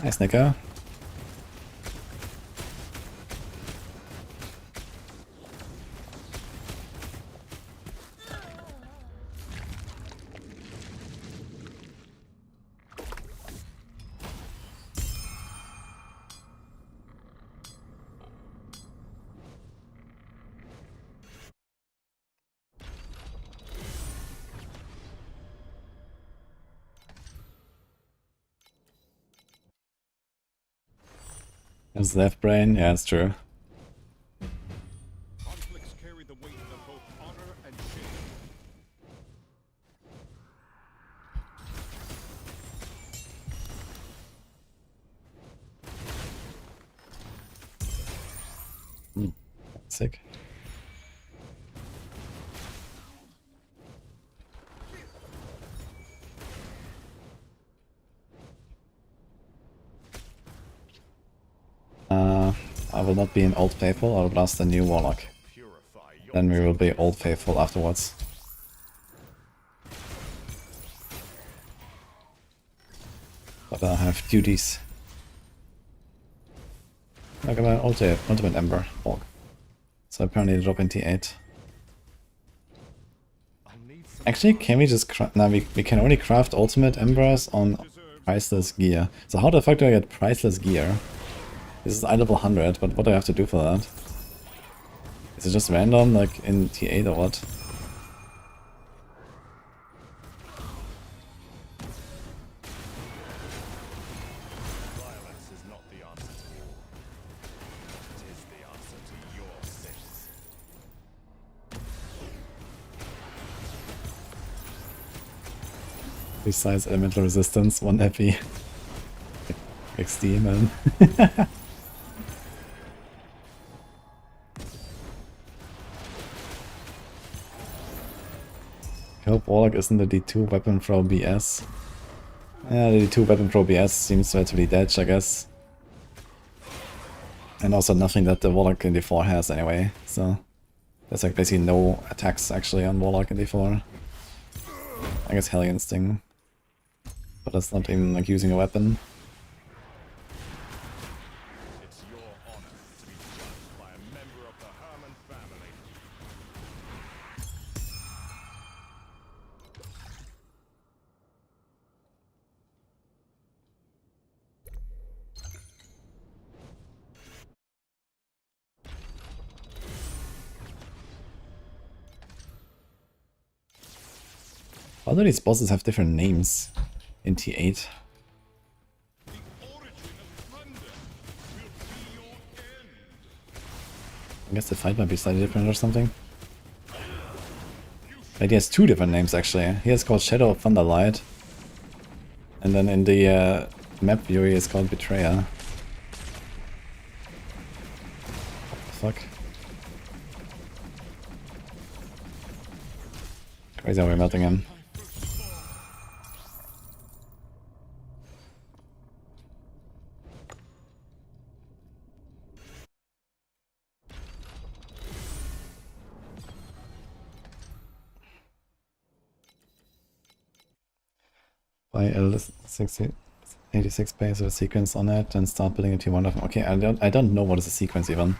Nice, Nico. Is left brain? Yeah, it's true. Conflicts carry the weight of both honor and shame. Sick. I will not be an Old Faithful, I will blast a new Warlock. Purify your Then we will be Old Faithful afterwards. But I have duties. Look at my Ultimate Ember Orc. So apparently drop in T8. I'll need some Actually, can we just craft... No, we can only craft Ultimate Embers on Priceless Gear. So how the fuck do I get Priceless Gear? This is eye level 100, but what do I have to do for that? Is it just random, like in T8 or what? violence is not the answer to war. It is the answer to your sins. Besides elemental resistance, 1 happy. XD, man. I hope Warlock isn't the D2 weapon throw BS. Yeah, the D2 weapon throw BS seems relatively dead, I guess. And also nothing that the Warlock in D4 has anyway, so... There's like basically no attacks actually on Warlock in D4. I guess Hellion Sting. But that's not even like using a weapon. It's your honor to be judged by a member of the Herman family. Why do these bosses have different names in T8? The origin of thunder will be your end. I guess the fight might be slightly different or something. But he has 2 different names actually. He is called Shadow of Thunderlight. And then in the map view he is called Betrayer. What the fuck? Crazy how we're melting him. Buy L60 86 base with a sequence on it and start building a T1 of them. Okay, I don't know what is a sequence even.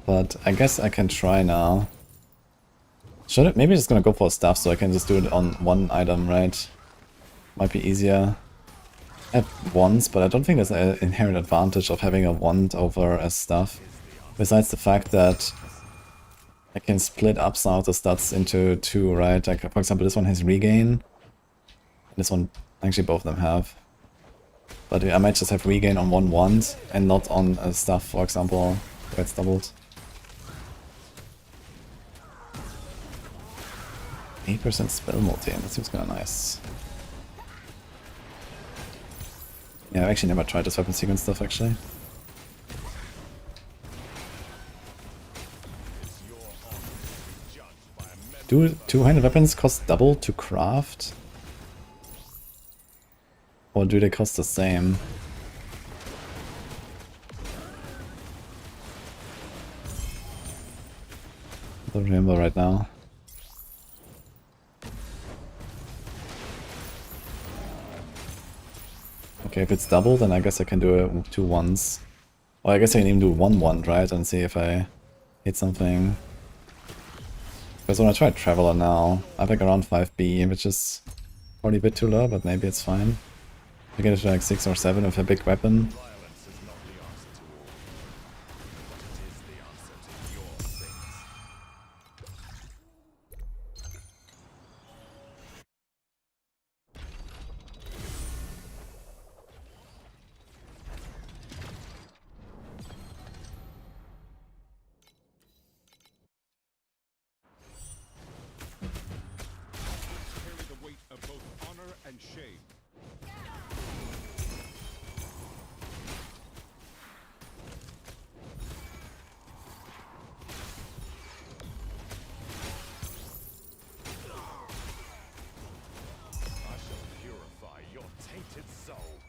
But I guess I can try now. Should it? Maybe I'm just gonna go for stuff so I can just do it on one item, right? Might be easier. I have wands, but I don't think there's an inherent advantage of having a wand over a staff. Besides the fact that I can split up some of the stats into two, right? Like, for example, this one has regain. This one, actually both of them have. But I might just have regain on one wand and not on a staff, for example, where it's doubled. 8% spell multi, that seems kinda nice. Yeah, I've actually never tried this weapon sequence stuff, actually. Do two-handed weapons cost double to craft? Or do they cost the same? I don't remember right now. Okay, if it's double, then I guess I can do it 2 ones. Or I guess I can even do 1 wand, right? And see if I hit something. Because when I try Traveler now, I have like around 5B, which is probably a bit too low, but maybe it's fine. I get it to like 6 or 7 with a big weapon. Carry the weight of both honor and shame. I shall purify your tainted soul.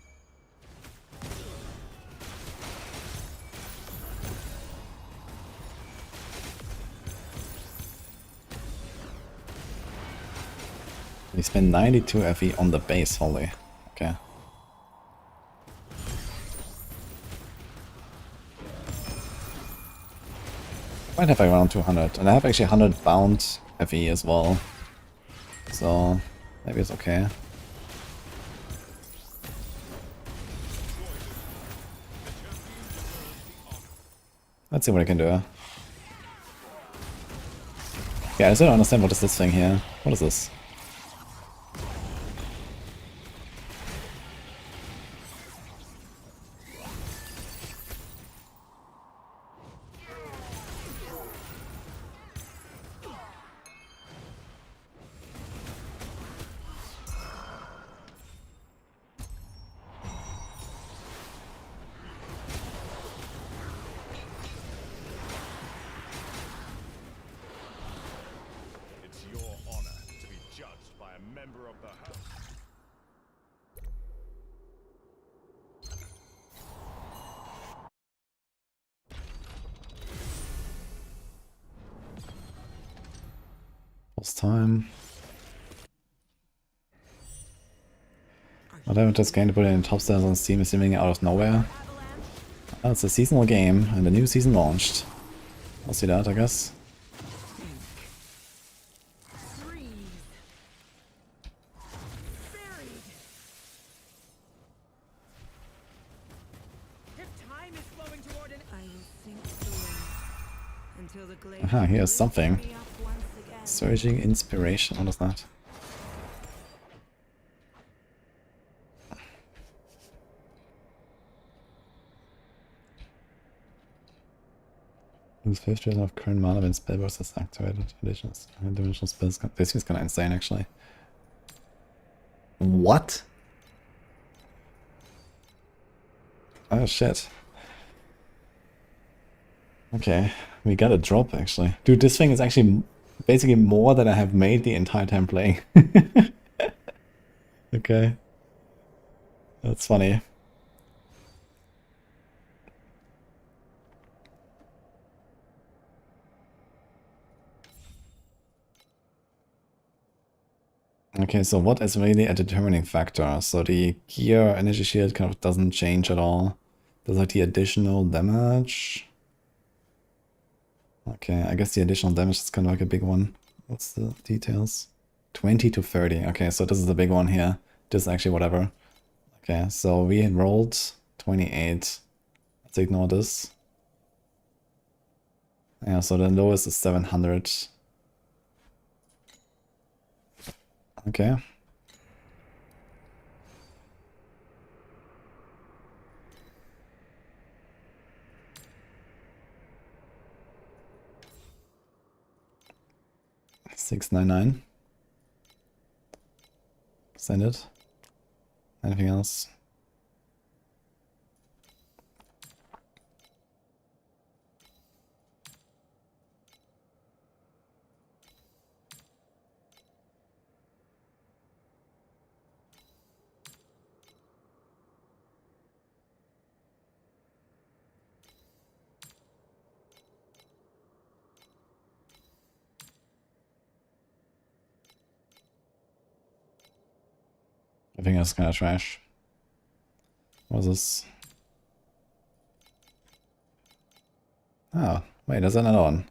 We spend 92 FE on the base, holy. Okay. Might have around 200, and I have actually 100 bound FE as well. So, maybe it's okay. Let's see what I can do. Yeah, I still don't understand what is this thing here. What is this? It's your honor to be judged by a member of the house. Post time. Whatever just going to put it in top stars on Steam is seeming out of nowhere. Oh, it's a seasonal game and the new season launched. I'll see that, I guess. Freeze. Buried. If time is flowing toward an I will sink slowly until the glade Aha, here's something. me up once again. Surging inspiration, what is that? Lose 50% of current mana when spell burst is activated. Dimensional spells. This is kinda insane, actually. What? Oh shit. Okay, we got a drop actually. Dude, this thing is actually basically more than I have made the entire time playing. Okay. That's funny. Okay, so what is really a determining factor? So the gear energy shield kind of doesn't change at all. There's like the additional damage. Okay, I guess the additional damage is kind of like a big one. What's the details? 20 to 30. Okay, so this is the big one here. This is actually whatever. Okay, so we rolled 28. Let's ignore this. Yeah, so the lowest is 700. Okay. $699. Send it. Anything else? I think that's kind of trash. What's this? Oh, wait, there's another one.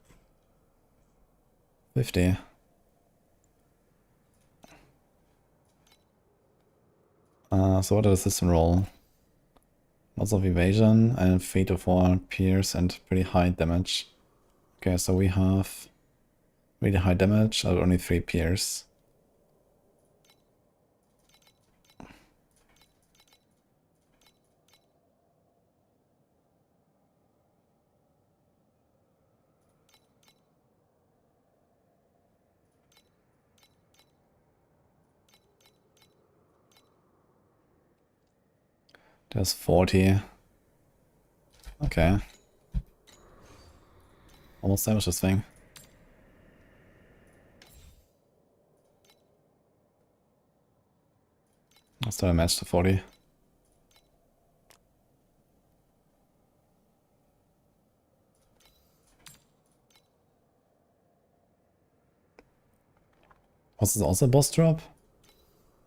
50. So what does this roll? Lots of evasion and 3 to 4 pierce and pretty high damage. Okay, so we have really high damage, but only 3 pierce. There's 40. Okay. Almost damage this thing. Let's do a match to 40. Was this also a boss drop?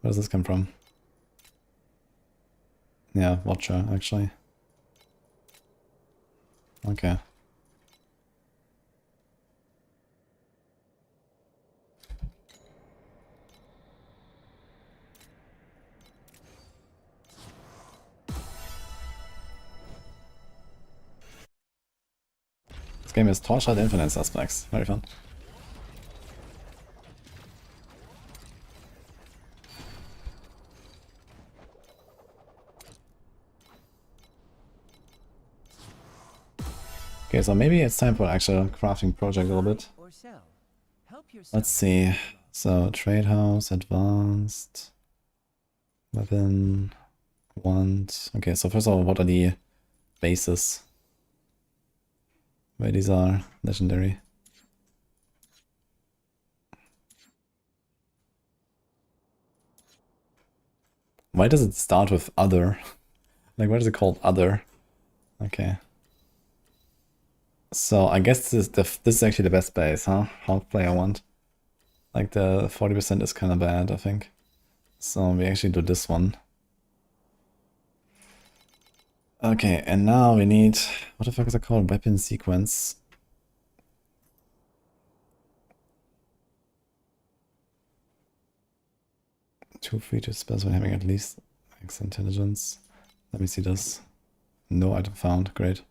Where does this come from? Yeah, Watcher, actually. Okay. This game is Torchlight Infinite Suspects. Very fun. Okay, so maybe it's time for an actual crafting project a little bit. Let's see. So, Trade House, Advanced, Weapon, Wand. Okay, so first of all, what are the bases? Where these are legendary. Why does it start with other? Like, what is it called other? Okay. So I guess this is actually the best base, huh? Half player want. Like the 40% is kind of bad, I think. So we actually do this one. Okay, and now we need, what the fuck is it called? Weapon sequence. Two features spells when having at least X intelligence. Let me see this. No item found, great.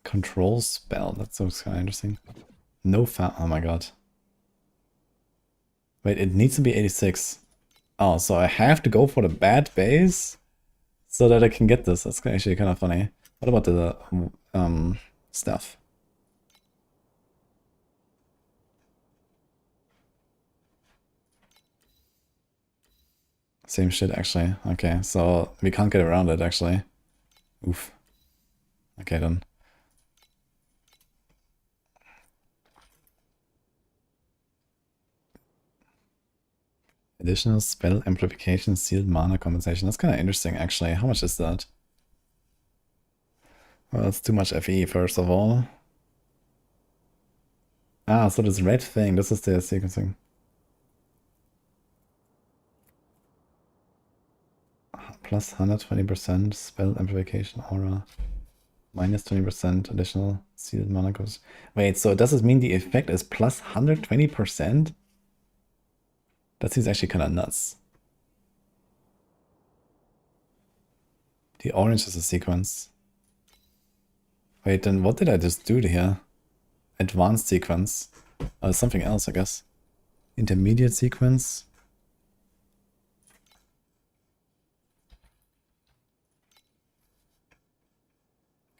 Control spell, that sounds kind of interesting. No found, oh my god. Wait, it needs to be 86. Oh, so I have to go for the bad base so that I can get this. That's actually kind of funny. What about the stuff? Same shit, actually. Okay, so we can't get around it, actually. Oof. Okay, then. Additional spell amplification, sealed mana compensation. That's kind of interesting, actually. How much is that? Well, it's too much FE, first of all. Ah, so this red thing, this is the sequencing. Plus 120% spell amplification aura. Minus 20% additional sealed mana cost. Wait, so does this mean the effect is plus 120%? That seems actually kind of nuts. The orange is a sequence. Wait, then what did I just do here? Advanced sequence. Something else, I guess. Intermediate sequence.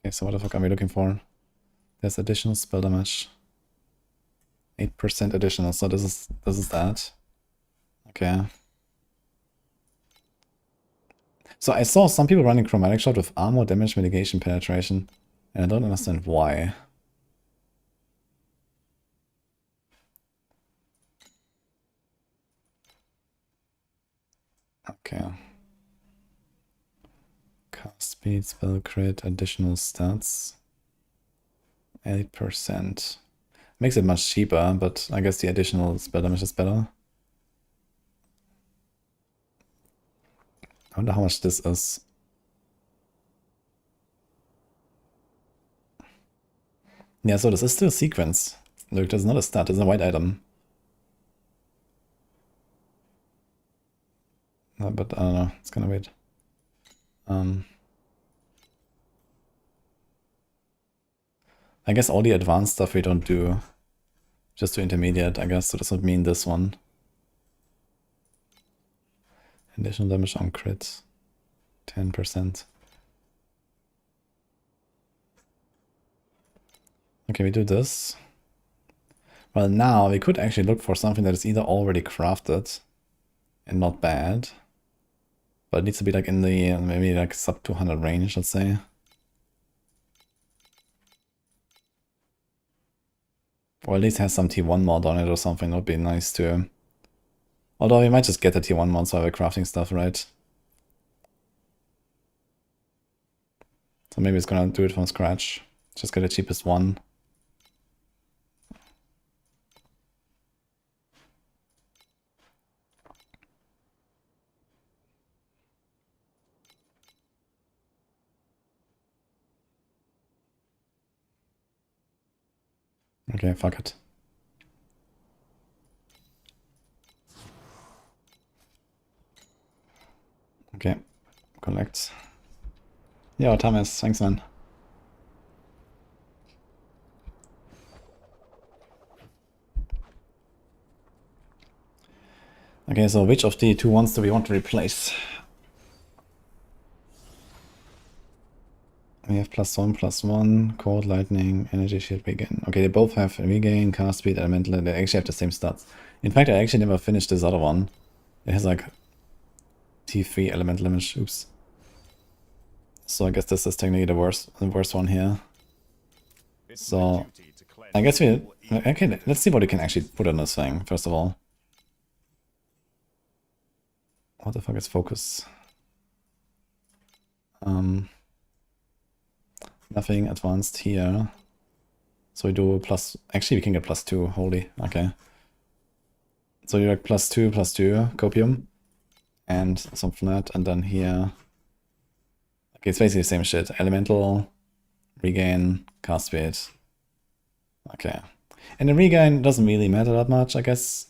Okay, so what the fuck are we looking for? There's additional spell damage. 8% additional, so this is that. Okay. So I saw some people running Chromatic Shot with armor damage mitigation penetration, and I don't understand why. Okay. Cast speed, spell crit, additional stats. 8%. Makes it much cheaper, but I guess the additional spell damage is better. I wonder how much this is. Yeah, so this is still a sequence. Look, there's not a stat, it's a white item. No, but I don't know, it's kind of weird. I guess all the advanced stuff we don't do. Just to intermediate, I guess, so this would mean this one. Additional damage on crit. 10%. Okay, we do this. Well, now we could actually look for something that is either already crafted and not bad, but it needs to be like in the maybe like sub 200 range, let's say. Or at least has some T1 mod on it or something, that would be nice too. Although we might just get the T1 mods while we're crafting stuff, right? So maybe it's gonna do it from scratch. Just get the cheapest one. Okay, fuck it. Okay, collect. Yo, Thomas, thanks man. Okay, so which of the two ones do we want to replace? We have +1/+1, cold, lightning, energy shield, regain. Okay, they both have regain, cast speed, elemental. They actually have the same stats. In fact, I actually never finished this other one. It has like T3 elemental damage. Oops. So I guess this is technically the worst one here. So I guess we okay. Let's see what we can actually put on this thing first of all. What the fuck is focus? Nothing advanced here. So we do plus. Actually, we can get +2. Holy, okay. So you like +2, +2 copium, and some flat, and then here. Okay, it's basically the same shit. Elemental, regain, cast speed. Okay, and the regain doesn't really matter that much, I guess.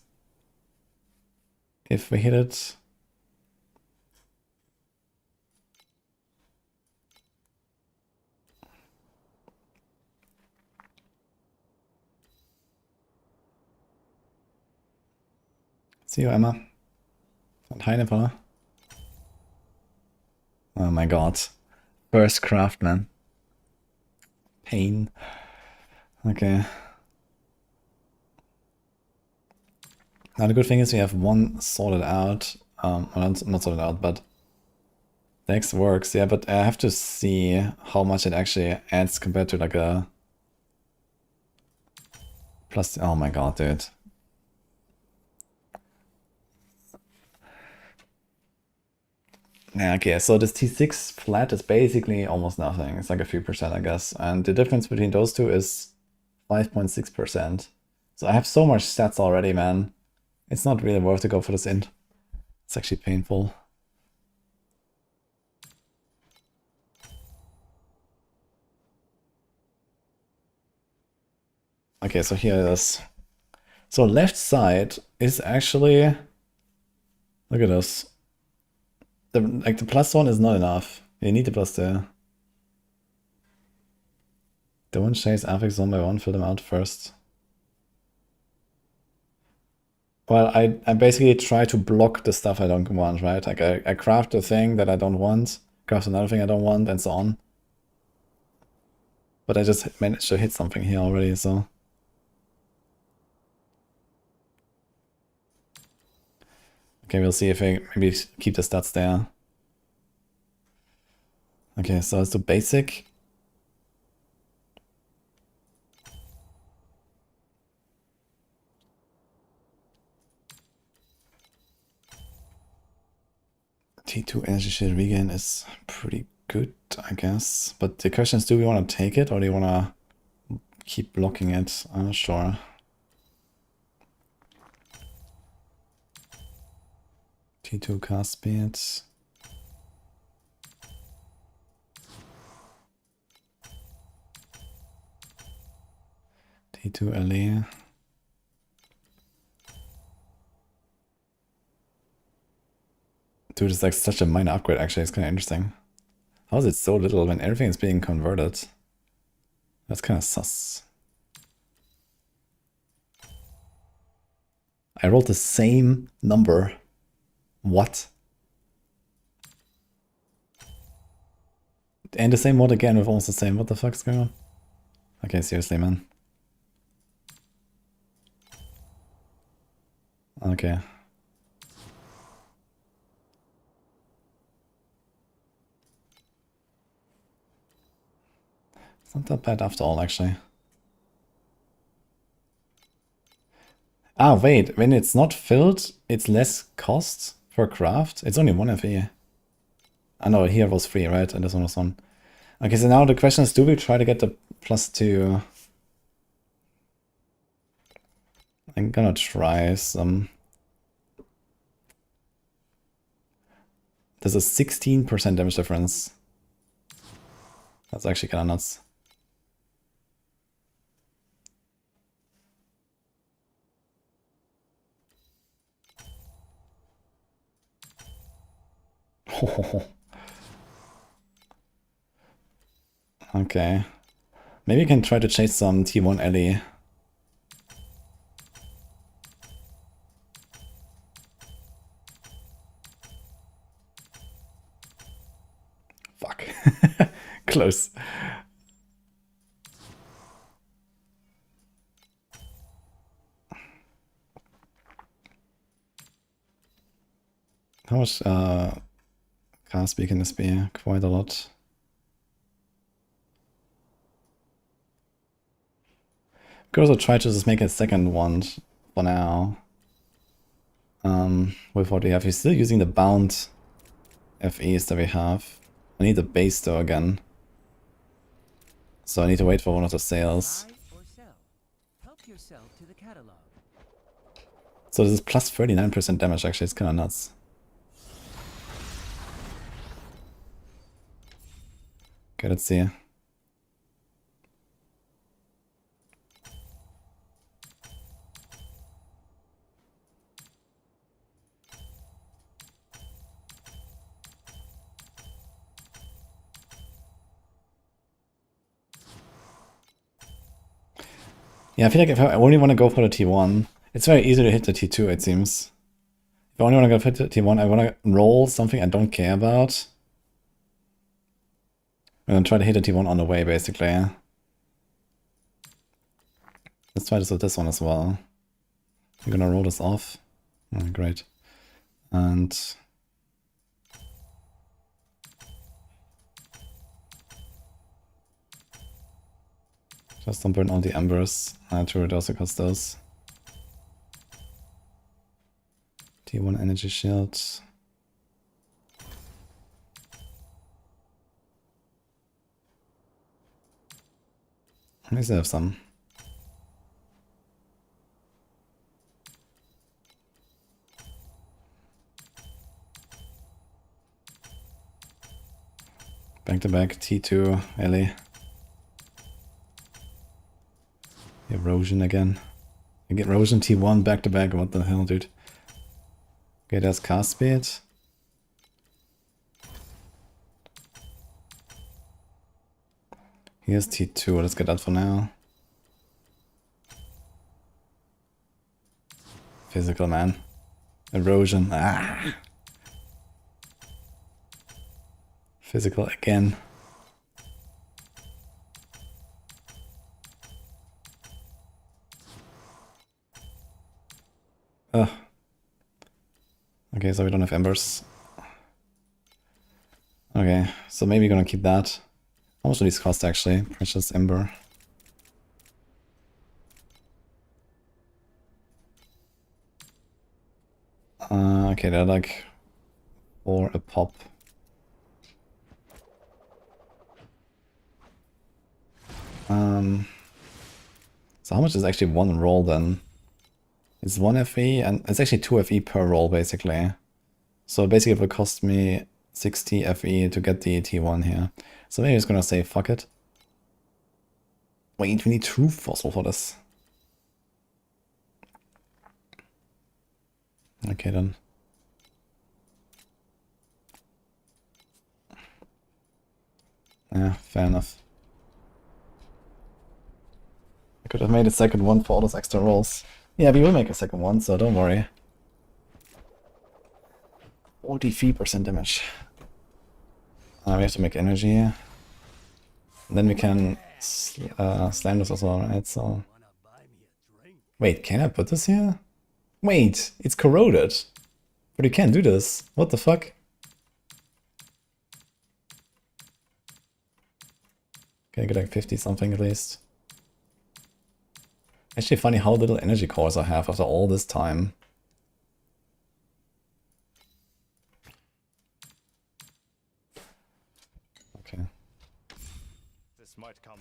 If we hit it. See you, Emma. And hi, Nipper. Oh my god. First craft, man. Pain. Okay. Now the good thing is we have one sorted out. Well, not sorted out, but the X works, yeah, but I have to see how much it actually adds compared to like a plus. Oh my god, dude. Yeah, okay, so this T6 flat is basically almost nothing. It's like a few percent, I guess. And the difference between those two is 5.6%. So I have so much stats already, man. It's not really worth to go for this int. It's actually painful. Okay, so here it is. So left side is actually, look at this. The +1 is not enough. You need the +2. Don't chase affix 1 by 1, fill them out first. Well, I basically try to block the stuff I don't want, right? Like I craft a thing that I don't want, craft another thing I don't want, and so on. But I just managed to hit something here already, so. Okay, we'll see if I maybe keep the stats there. Okay, so let's do basic. T2 energy shield regain is pretty good, I guess. But the question is, do we want to take it or do you want to keep blocking it? I'm not sure. T2 cast speed. T2 LE. Dude, it's like such a minor upgrade actually, it's kind of interesting. How is it so little when everything is being converted? That's kind of sus. I rolled the same number. What? And the same mod again with almost the same. What the fuck's going on? Okay, seriously, man. Okay. It's not that bad after all, actually. Ah, wait, when it's not filled, it's less cost for craft? It's only 1 FE. I know, here it was free, right? And this one was 1. Okay, so now the question is, do we try to get the +2? I'm gonna try some. There's a 16% damage difference. That's actually kind of nuts. Okay. Maybe you can try to chase some T1 LE. Fuck. Close. How much cast speed can this be? Quite a lot. Could also try to just make a second one for now. With what we have. We're still using the bound FEs that we have. I need the base though again. So I need to wait for one of the sales. So this is plus 39% damage actually, it's kinda nuts. Okay, let's see. Yeah, I feel like if I only want to go for the T1, it's very easy to hit the T2, it seems. If I only want to go for the T1, I want to roll something I don't care about. And then try to hit the T1 on the way, basically. Let's try this with this one as well. We're gonna roll this off. Oh, great. And... just don't burn all the embers. It also costs those. T1 energy shield. At least I have some. Back to back T2 LE. Here Erosion again. I get Erosion T1 back to back. What the hell, dude? Okay, there's cast speed. Here's T2. Let's get that for now. Physical, man. Erosion. Ah. Physical again. Ugh. Okay, so we don't have embers. Okay, so maybe gonna keep that. How much do these cost actually? Precious ember. Okay, they're like 4 a pop. So how much is actually one roll then? It's 1 FE and it's actually 2 FE per roll basically. So basically it will cost me 60 FE to get the T1 here. So maybe it's gonna say fuck it. Wait, we need true fossil for this. Okay then. Yeah, fair enough. I could have made a second one for all those extra rolls. Yeah, we will make a second one, so don't worry. 43% damage. We have to make energy. And then we can slam this as well, right? So. Wait, can I put this here? Wait, it's corroded. But you can't do this. What the fuck? Okay, get like 50 something at least. Actually funny how little energy cores I have after all this time. Okay. This might come.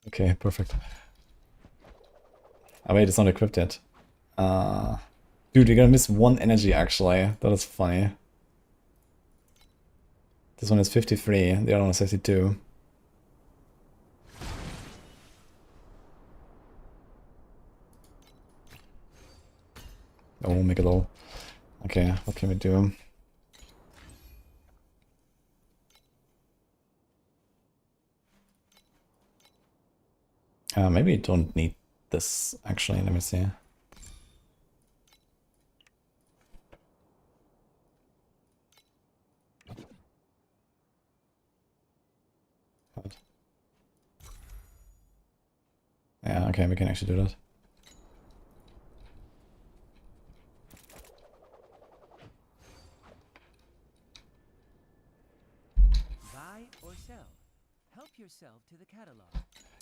Okay, perfect. Oh wait, it's not equipped yet. Dude, you're gonna miss 1 energy actually. That is funny. This one is 53, the other one is 52. Oh, make it low. Okay, what can we do? Maybe you don't need this actually, let me see. Yeah, okay, we can actually do that. Buy or sell. Help yourself to the catalog.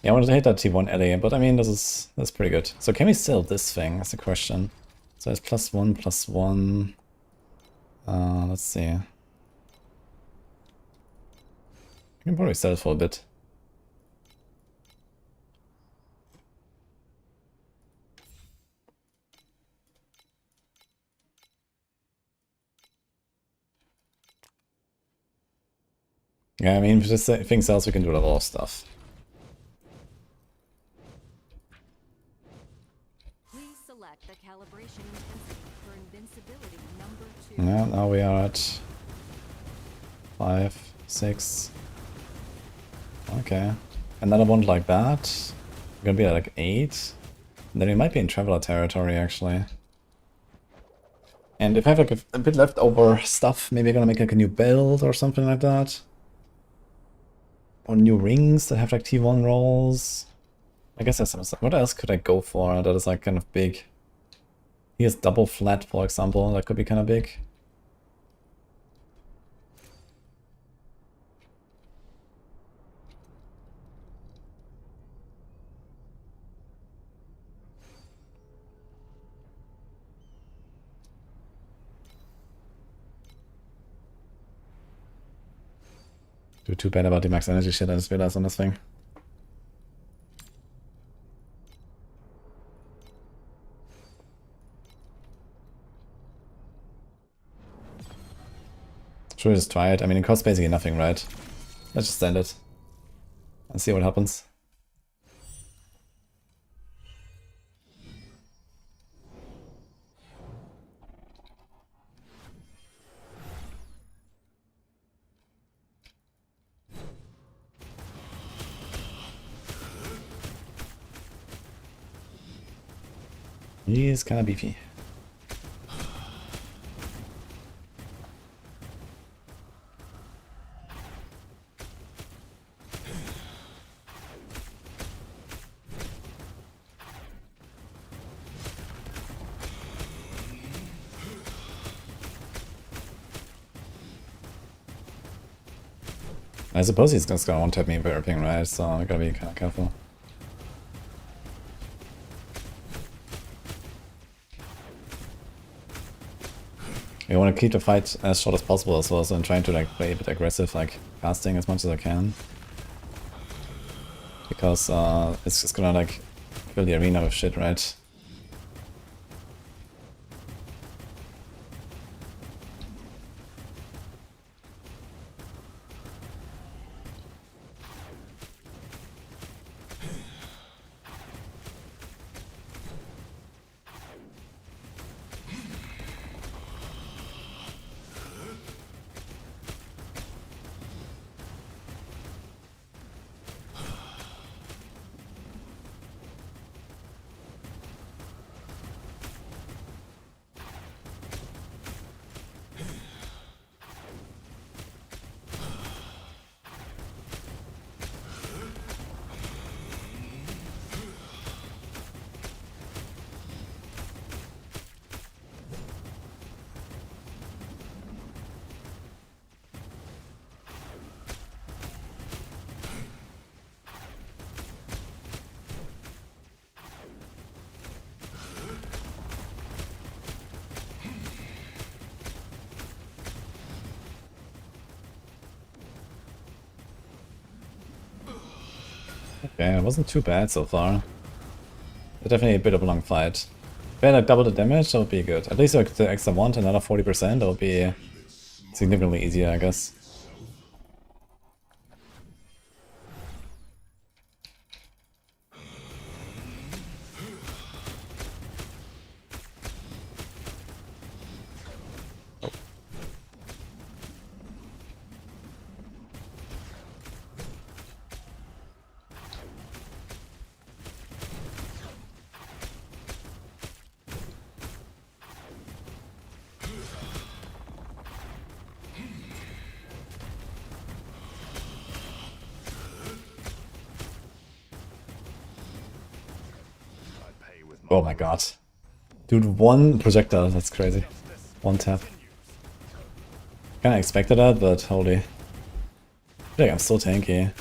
Yeah, I wanted to hit that T1 alley, but I mean, that's pretty good. So can we sell this thing? That's the question. So it's +1/+1. Let's see. I can probably sell it for a bit. Yeah, I mean, if this thing sells, we can do a lot of stuff. Please select the calibration intensity for invincibility number 2. Yeah, now we are at 5, 6. Okay. Another one like that. We're gonna be at like 8. And then we might be in traveler territory actually. And if I have like a bit left over stuff, maybe I'm gonna make like a new build or something like that. Or new rings that have like T1 rolls. I guess that's some stuff. What else could I go for that is like kind of big? Here's double flat, for example. That could be kind of big. Do too bad about the max energy shit I just realized on this thing. Should we just try it? I mean, it costs basically nothing, right? Let's just send it and see what happens. He is kinda beefy. I suppose he's just gonna one-tap me by ripping, right? So I gotta be kinda careful. I want to keep the fight as short as possible as well, so I'm trying to like play a bit aggressive, like casting as much as I can. Because it's just gonna like fill the arena with shit, right? Okay, it wasn't too bad so far. But definitely a bit of a long fight. If I had like double the damage, that would be good. At least like the extra want another 40%, that would be significantly easier, I guess. Oh my god. Dude, one projectile, that's crazy. One tap. Kinda expected that, but holy. I feel like I'm so tanky.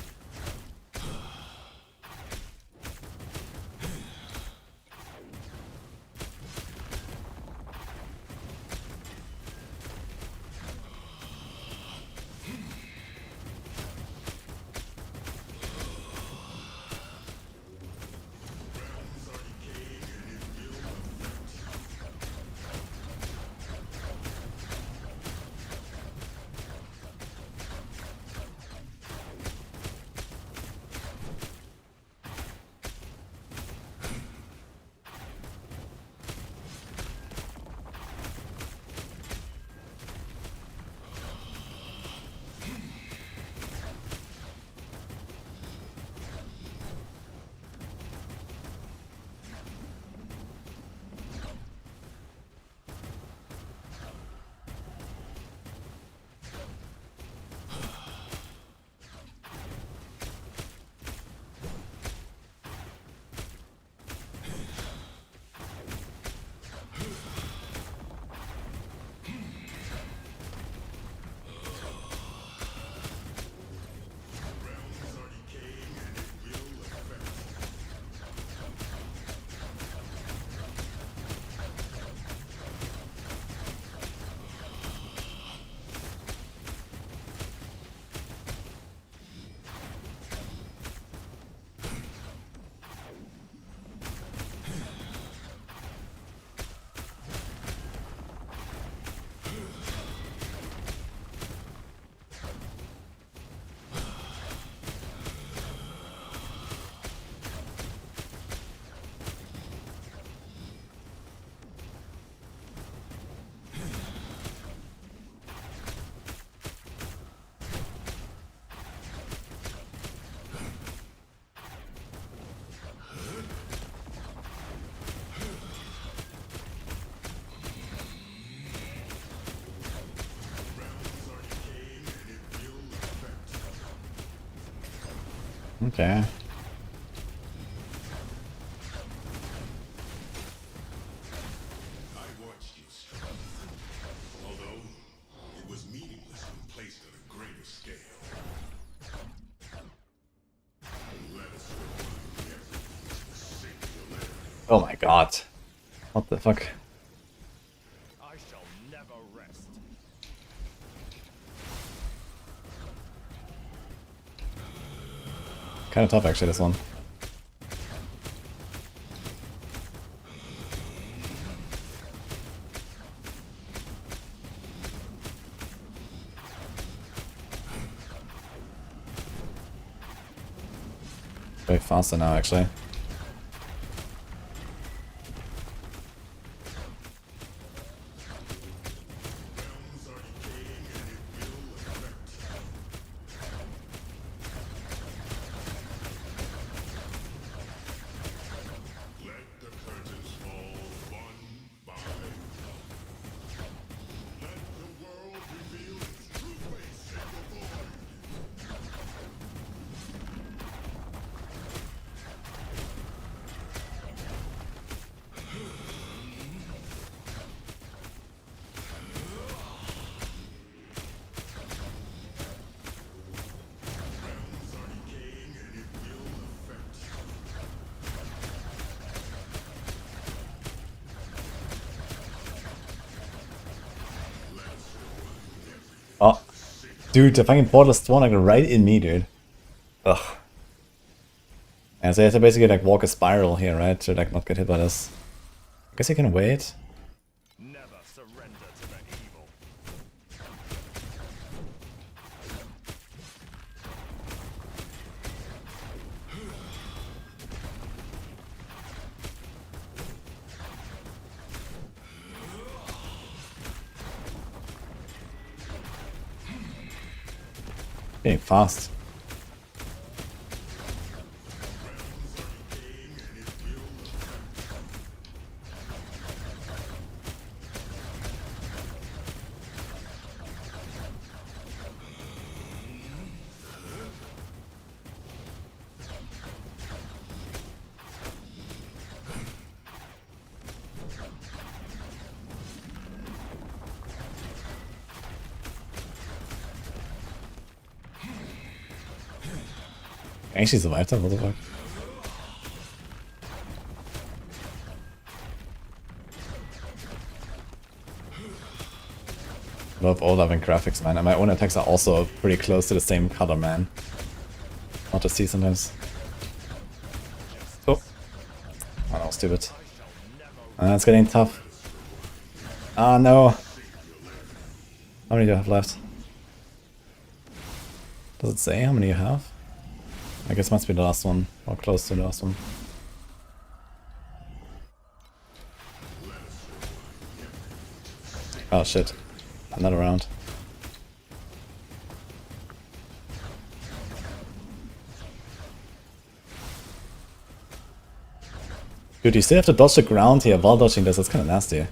Okay. I watched you struggle, although it was meaningless when placed at a greater scale. Let us rewind everything to the singularity. Oh my god. What the fuck? I shall never rest. Kind of tough actually, this one. Way faster now actually. Realms are decaying and it will affect. Let the curtains fall one by one. Let the world reveal its true face in the void. Realms are decaying and it will affect. Oh. Dude, the fucking portal spawned like right in me, dude. Ugh. And so you have to basically like walk a spiral here, right? To like not get hit by this. I guess you can wait. Never surrender to the evil. Getting fast. Actually survived that, what the fuck? Love all loving graphics, man. And my own attacks are also pretty close to the same color, man. Hard to see sometimes. Oh. Oh no, stupid. It's getting tough. Ah, no. How many do I have left? Does it say how many you have? I guess it must be the last one, or close to the last one. Oh shit. Another round. Dude, you still have to dodge the ground here while dodging this, that's kinda nasty.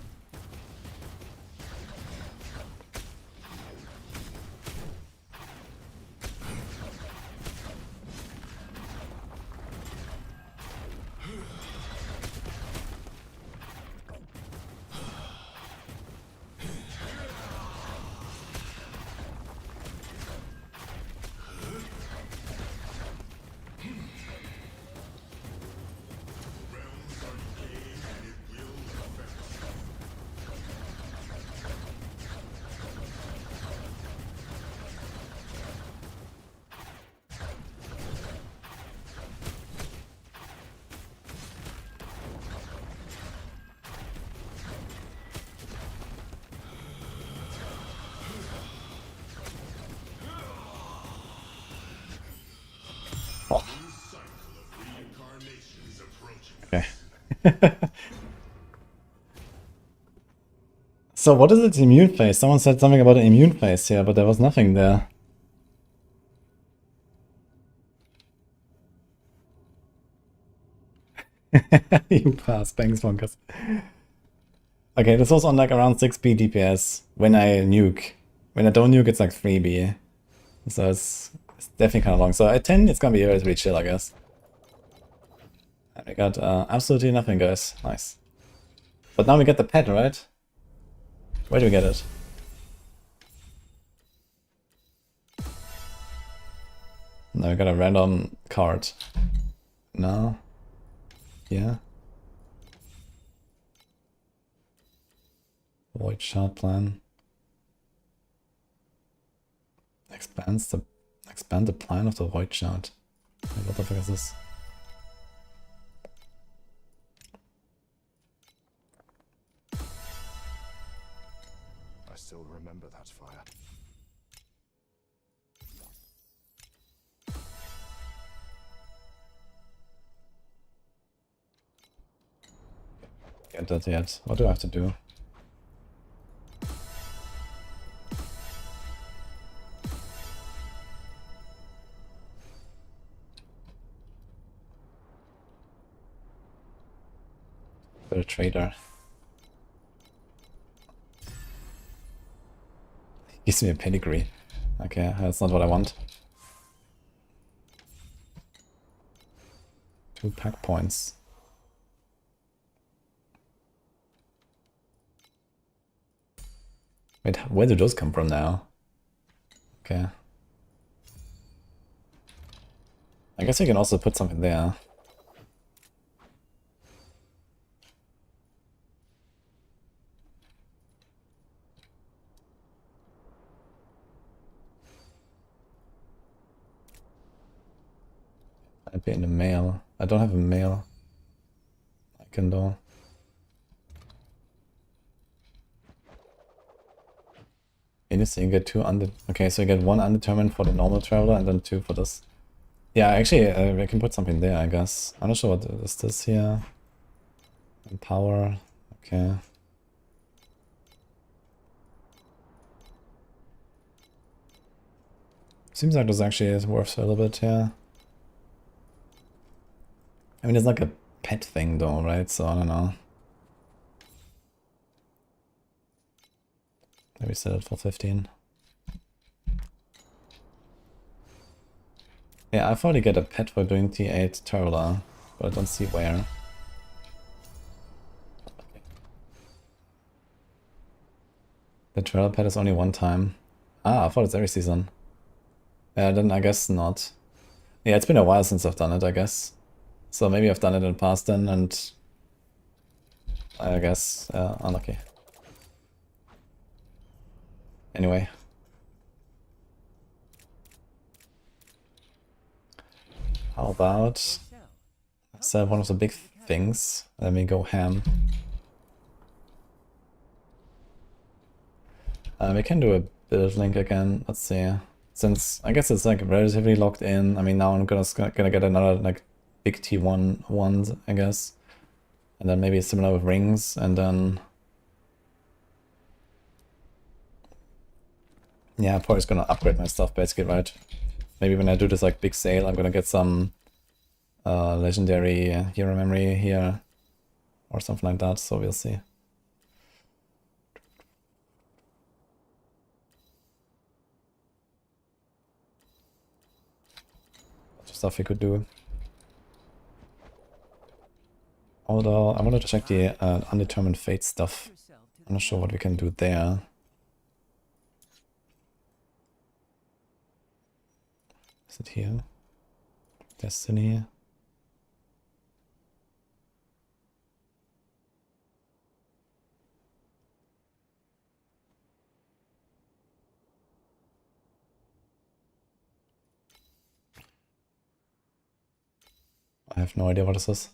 Okay. So what is its immune phase? Someone said something about an immune phase here, but there was nothing there. You pass, thanks Monkas. Okay, this was on like around 6B DPS when I nuke. When I don't nuke it's like 3B. So it's It's definitely kind of long. So at 10, it's gonna be relatively chill, I guess. And we got absolutely nothing, guys. Nice. But now we get the pet, right? Where do we get it? No, we got a random card. No. Yeah. Void shard plan. Expand the plan of the void shard. Wait, what the fuck is this? I still remember that fire. Get that yet. What do I have to do? For a trader. Gives me a pedigree. Okay, that's not what I want. 2 pack points. Wait, where do those come from now? Okay. I guess you can also put something there. I'd be in the mail. I don't have a mail. I can do. So you get 2 okay, so you get 1 undetermined for the normal traveler and then 2 for this. Yeah, actually, I can put something there, I guess. I'm not sure what is this here. Power. Okay. Seems like this actually is worth a little bit, yeah. I mean, it's like a pet thing though, right? So I don't know. Maybe set it for 15. Yeah, I thought you get a pet for doing T8 Traveler, but I don't see where. The Traveler pet is only 1 time. Ah, I thought it's every season. Yeah, then I guess not. Yeah, it's been a while since I've done it, I guess. So maybe I've done it in the past then, and I guess unlucky. Anyway. How about sell one of the big things? Let me go ham. We can do a build link again. Let's see. Since I guess it's like relatively locked in. I mean, now I'm gonna get another like big T1 ones, I guess, and then maybe similar with rings, and then yeah, I'm probably just gonna upgrade my stuff basically, right? Maybe when I do this like big sale, I'm gonna get some legendary hero memory here or something like that. So we'll see. Stuff we could do. Although I wanted to check the undetermined fate stuff. I'm not sure what we can do there. Is it here? Destiny. I have no idea what this is.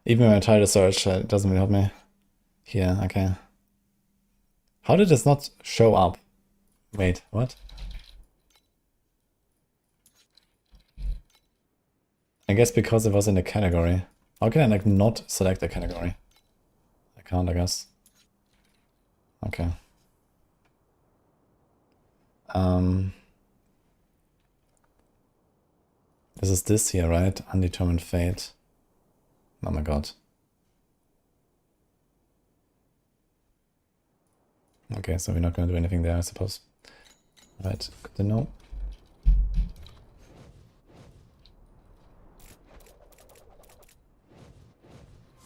Even when I try to search, it doesn't really help me. Here, okay. How did this not show up? Wait, what? I guess because it was in the category. How can I like not select a category? I can't, I guess. Okay. This is this here, right? Undetermined fate. Oh my god. Okay, so we're not gonna do anything there, I suppose. Right, good to know.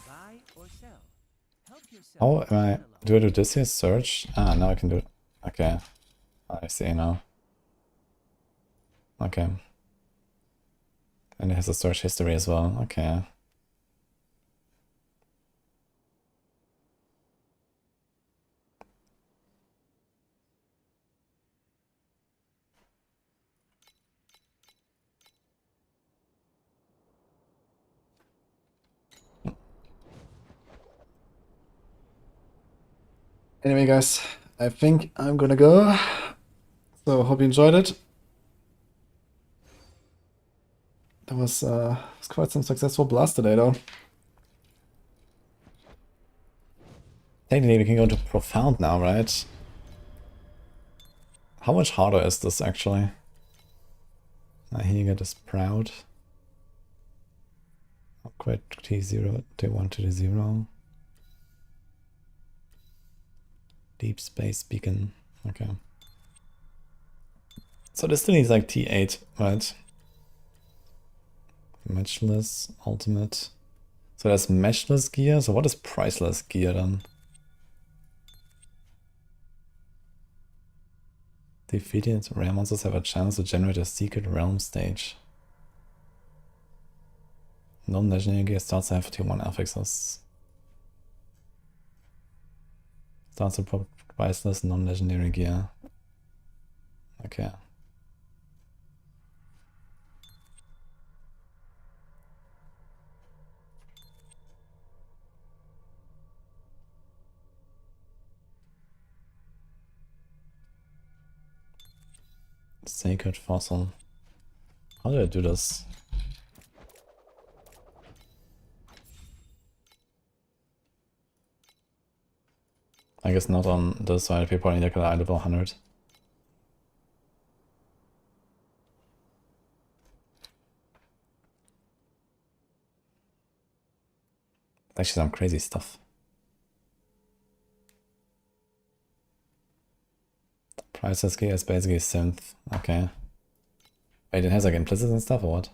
Buy or sell. Help yourself. How am I... Do I do this here? Search? Ah, now I can do it. Okay. I see now. Okay. And it has a search history as well. Okay. Anyway, guys, I think I'm gonna go. So, hope you enjoyed it. That was quite some successful blast today, though. Technically, we can go to Profound now, right? How much harder is this, actually? Here you get this Proud. Upgrade T0, T1 to T0. Deep Space Beacon. Okay. So this still needs like T8, right? Matchless, Ultimate. So there's Matchless gear. So what is Priceless gear then? Defeated rare monsters have a chance to generate a secret realm stage. Non-legendary gear starts to have T1 affixes. Starts to priceless non-legendary gear. Okay. Sacred Fossil. How do I do this? I guess not on this side, people probably like a level 100. Actually some crazy stuff. Priceless gear is basically synth. Okay. Wait, it has like implicit and stuff or what?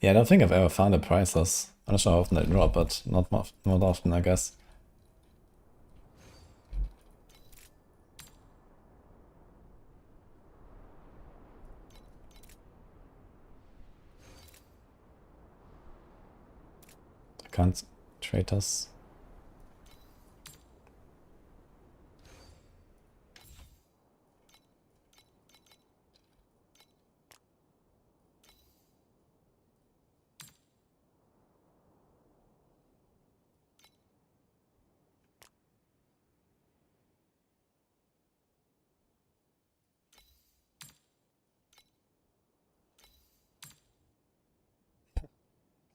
Yeah, I don't think I've ever found a priceless. I'm not sure how often they drop, but not often, I guess. I can't trade us.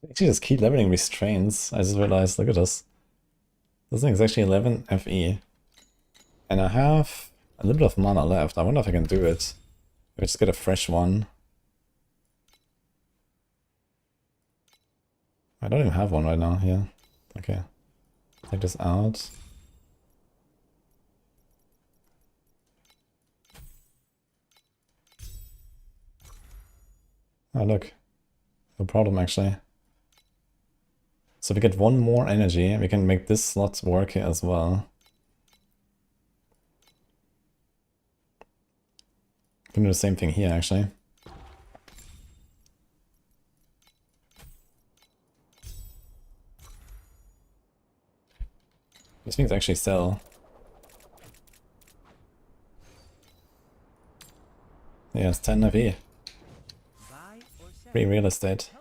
Actually just keep leveling Restraints. I just realized, look at this. This thing is actually 11 FE. And I have a little bit of mana left. I wonder if I can do it. Maybe just get a fresh one. I don't even have one right now here. Okay. Take this out. Oh look. No problem actually. So we get one more energy, we can make this slot work here as well. We can do the same thing here actually. These things actually sell. Yeah, it's 10 FE. Free real estate.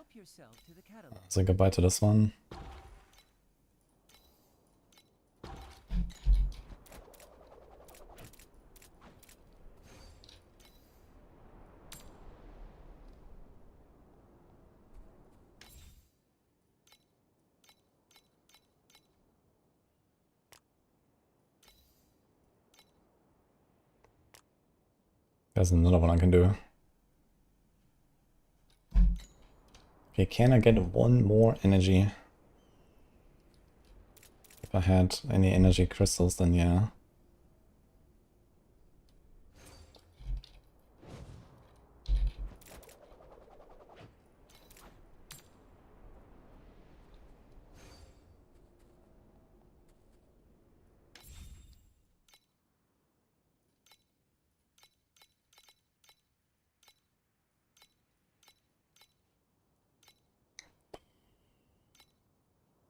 So goodbye to this one. There's another one I can do. Okay, can I get one more energy? If I had any energy crystals, then yeah.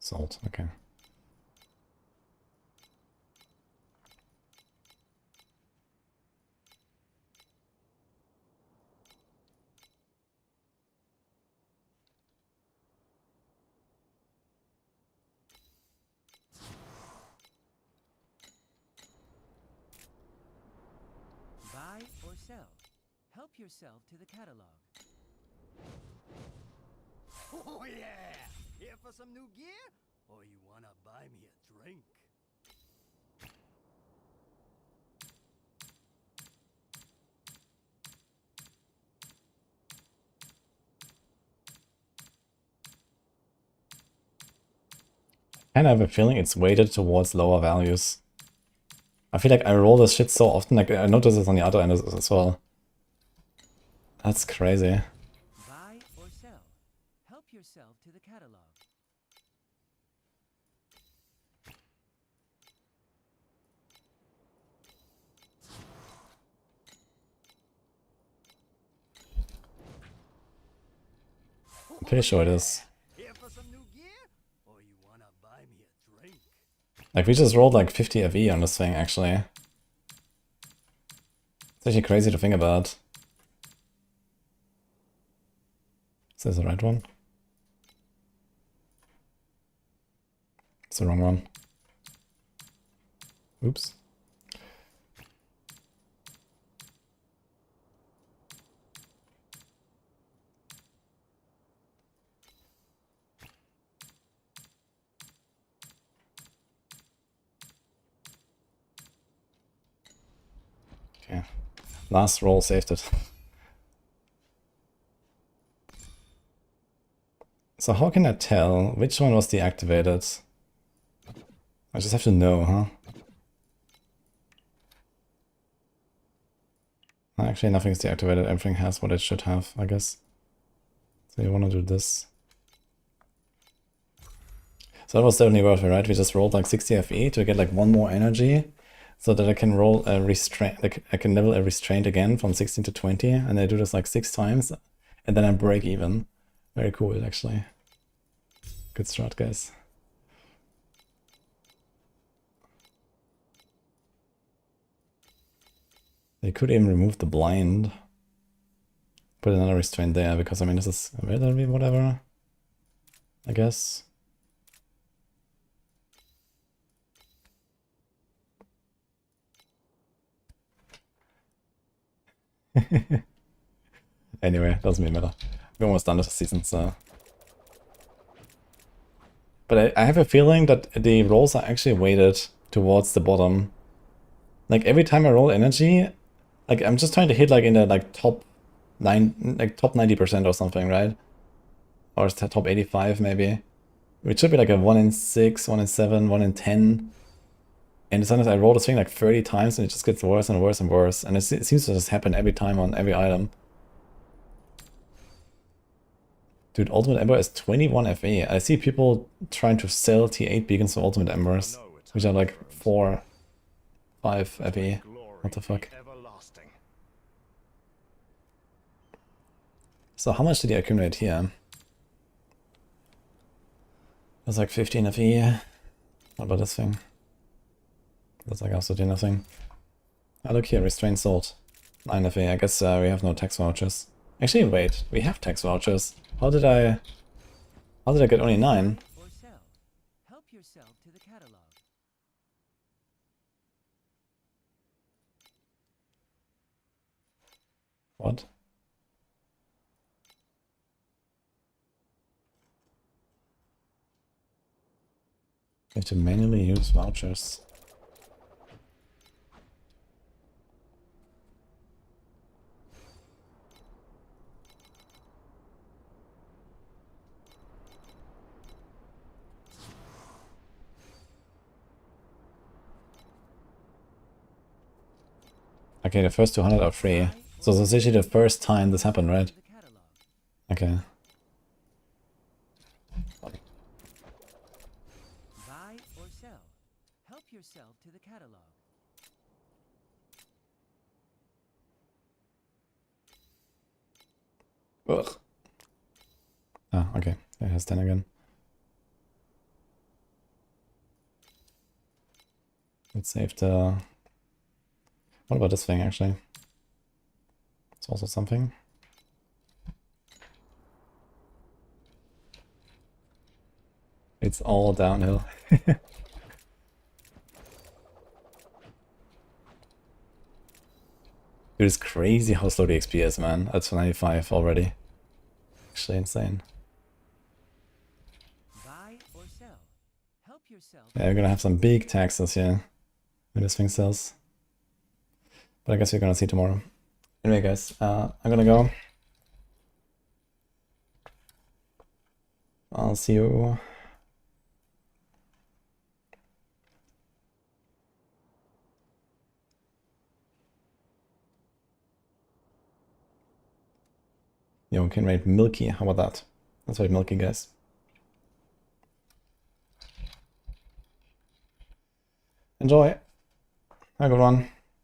Salt, okay. Buy or sell. Help yourself to the catalog. Oh yeah! Here for some new gear? Or you wanna buy me a drink? And I have a feeling it's weighted towards lower values. I feel like I roll this shit so often, like I notice this on the other end as well. That's crazy. Buy or sell. Help yourself to the catalog. I'm pretty sure it is. Here for some new gear? Or you wanna buy me a drink? Like we just rolled like 50 FE on this thing actually. It's actually crazy to think about. Is this the right one? It's the wrong one. Oops. Okay. Last roll saved it. So how can I tell which one was deactivated? I just have to know, huh? Actually, nothing's deactivated. Everything has what it should have, I guess. So you want to do this. So that was definitely worth it, right? We just rolled like 60 FE to get like one more energy, so that I can roll a restraint. Like I can level a restraint again from 16 to 20, and I do this like 6 times, and then I break even. Very cool, actually. Good strat, guys. They could even remove the blind. Put another restraint there, because I mean this is relatively whatever, I guess. Anyway, doesn't really matter. We're almost done this season, so. But I have a feeling that the rolls are actually weighted towards the bottom. Like every time I roll energy, like I'm just trying to hit like in the like top 90% or something, right? Or it's top 85 maybe. It should be like a 1 in 6, 1 in 7, 1 in 10. And sometimes I roll this thing like 30 times and it just gets worse and worse and worse. And it seems to just happen every time on every item. Dude, Ultimate Ember is 21 FE. I see people trying to sell T8 beacons for Ultimate Embers, which are like 4, 5 FE. What the fuck? Everlasting. So how much did he accumulate here? That's like 15 FE. What about this thing? That's like absolutely nothing. Ah, look here, Restrained Salt. 9 FE. I guess we have no tax vouchers. Actually, wait, we have tax vouchers. How did I get only 9? Or sell. Help yourself to the catalog. What? You have to manually use vouchers. Okay, the first 200 are free. So this is actually the first time this happened, right? The catalog. Okay. Buy or sell. Help yourself to the catalog. Ugh. Ah, okay. Yeah, here's 10 again. Let's save the... What about this thing, actually? It's also something. It's all downhill. It is crazy how slow the XP is, man. That's 95 already. Actually insane. Buy or sell. Help yourself. Yeah, we're gonna have some big taxes here when this thing sells. But I guess we're gonna see tomorrow. Anyway, guys, I'm gonna go. I'll see you. Yo, we can rate Milky. How about that? Let's rate Milky, guys. Enjoy. Have a good one.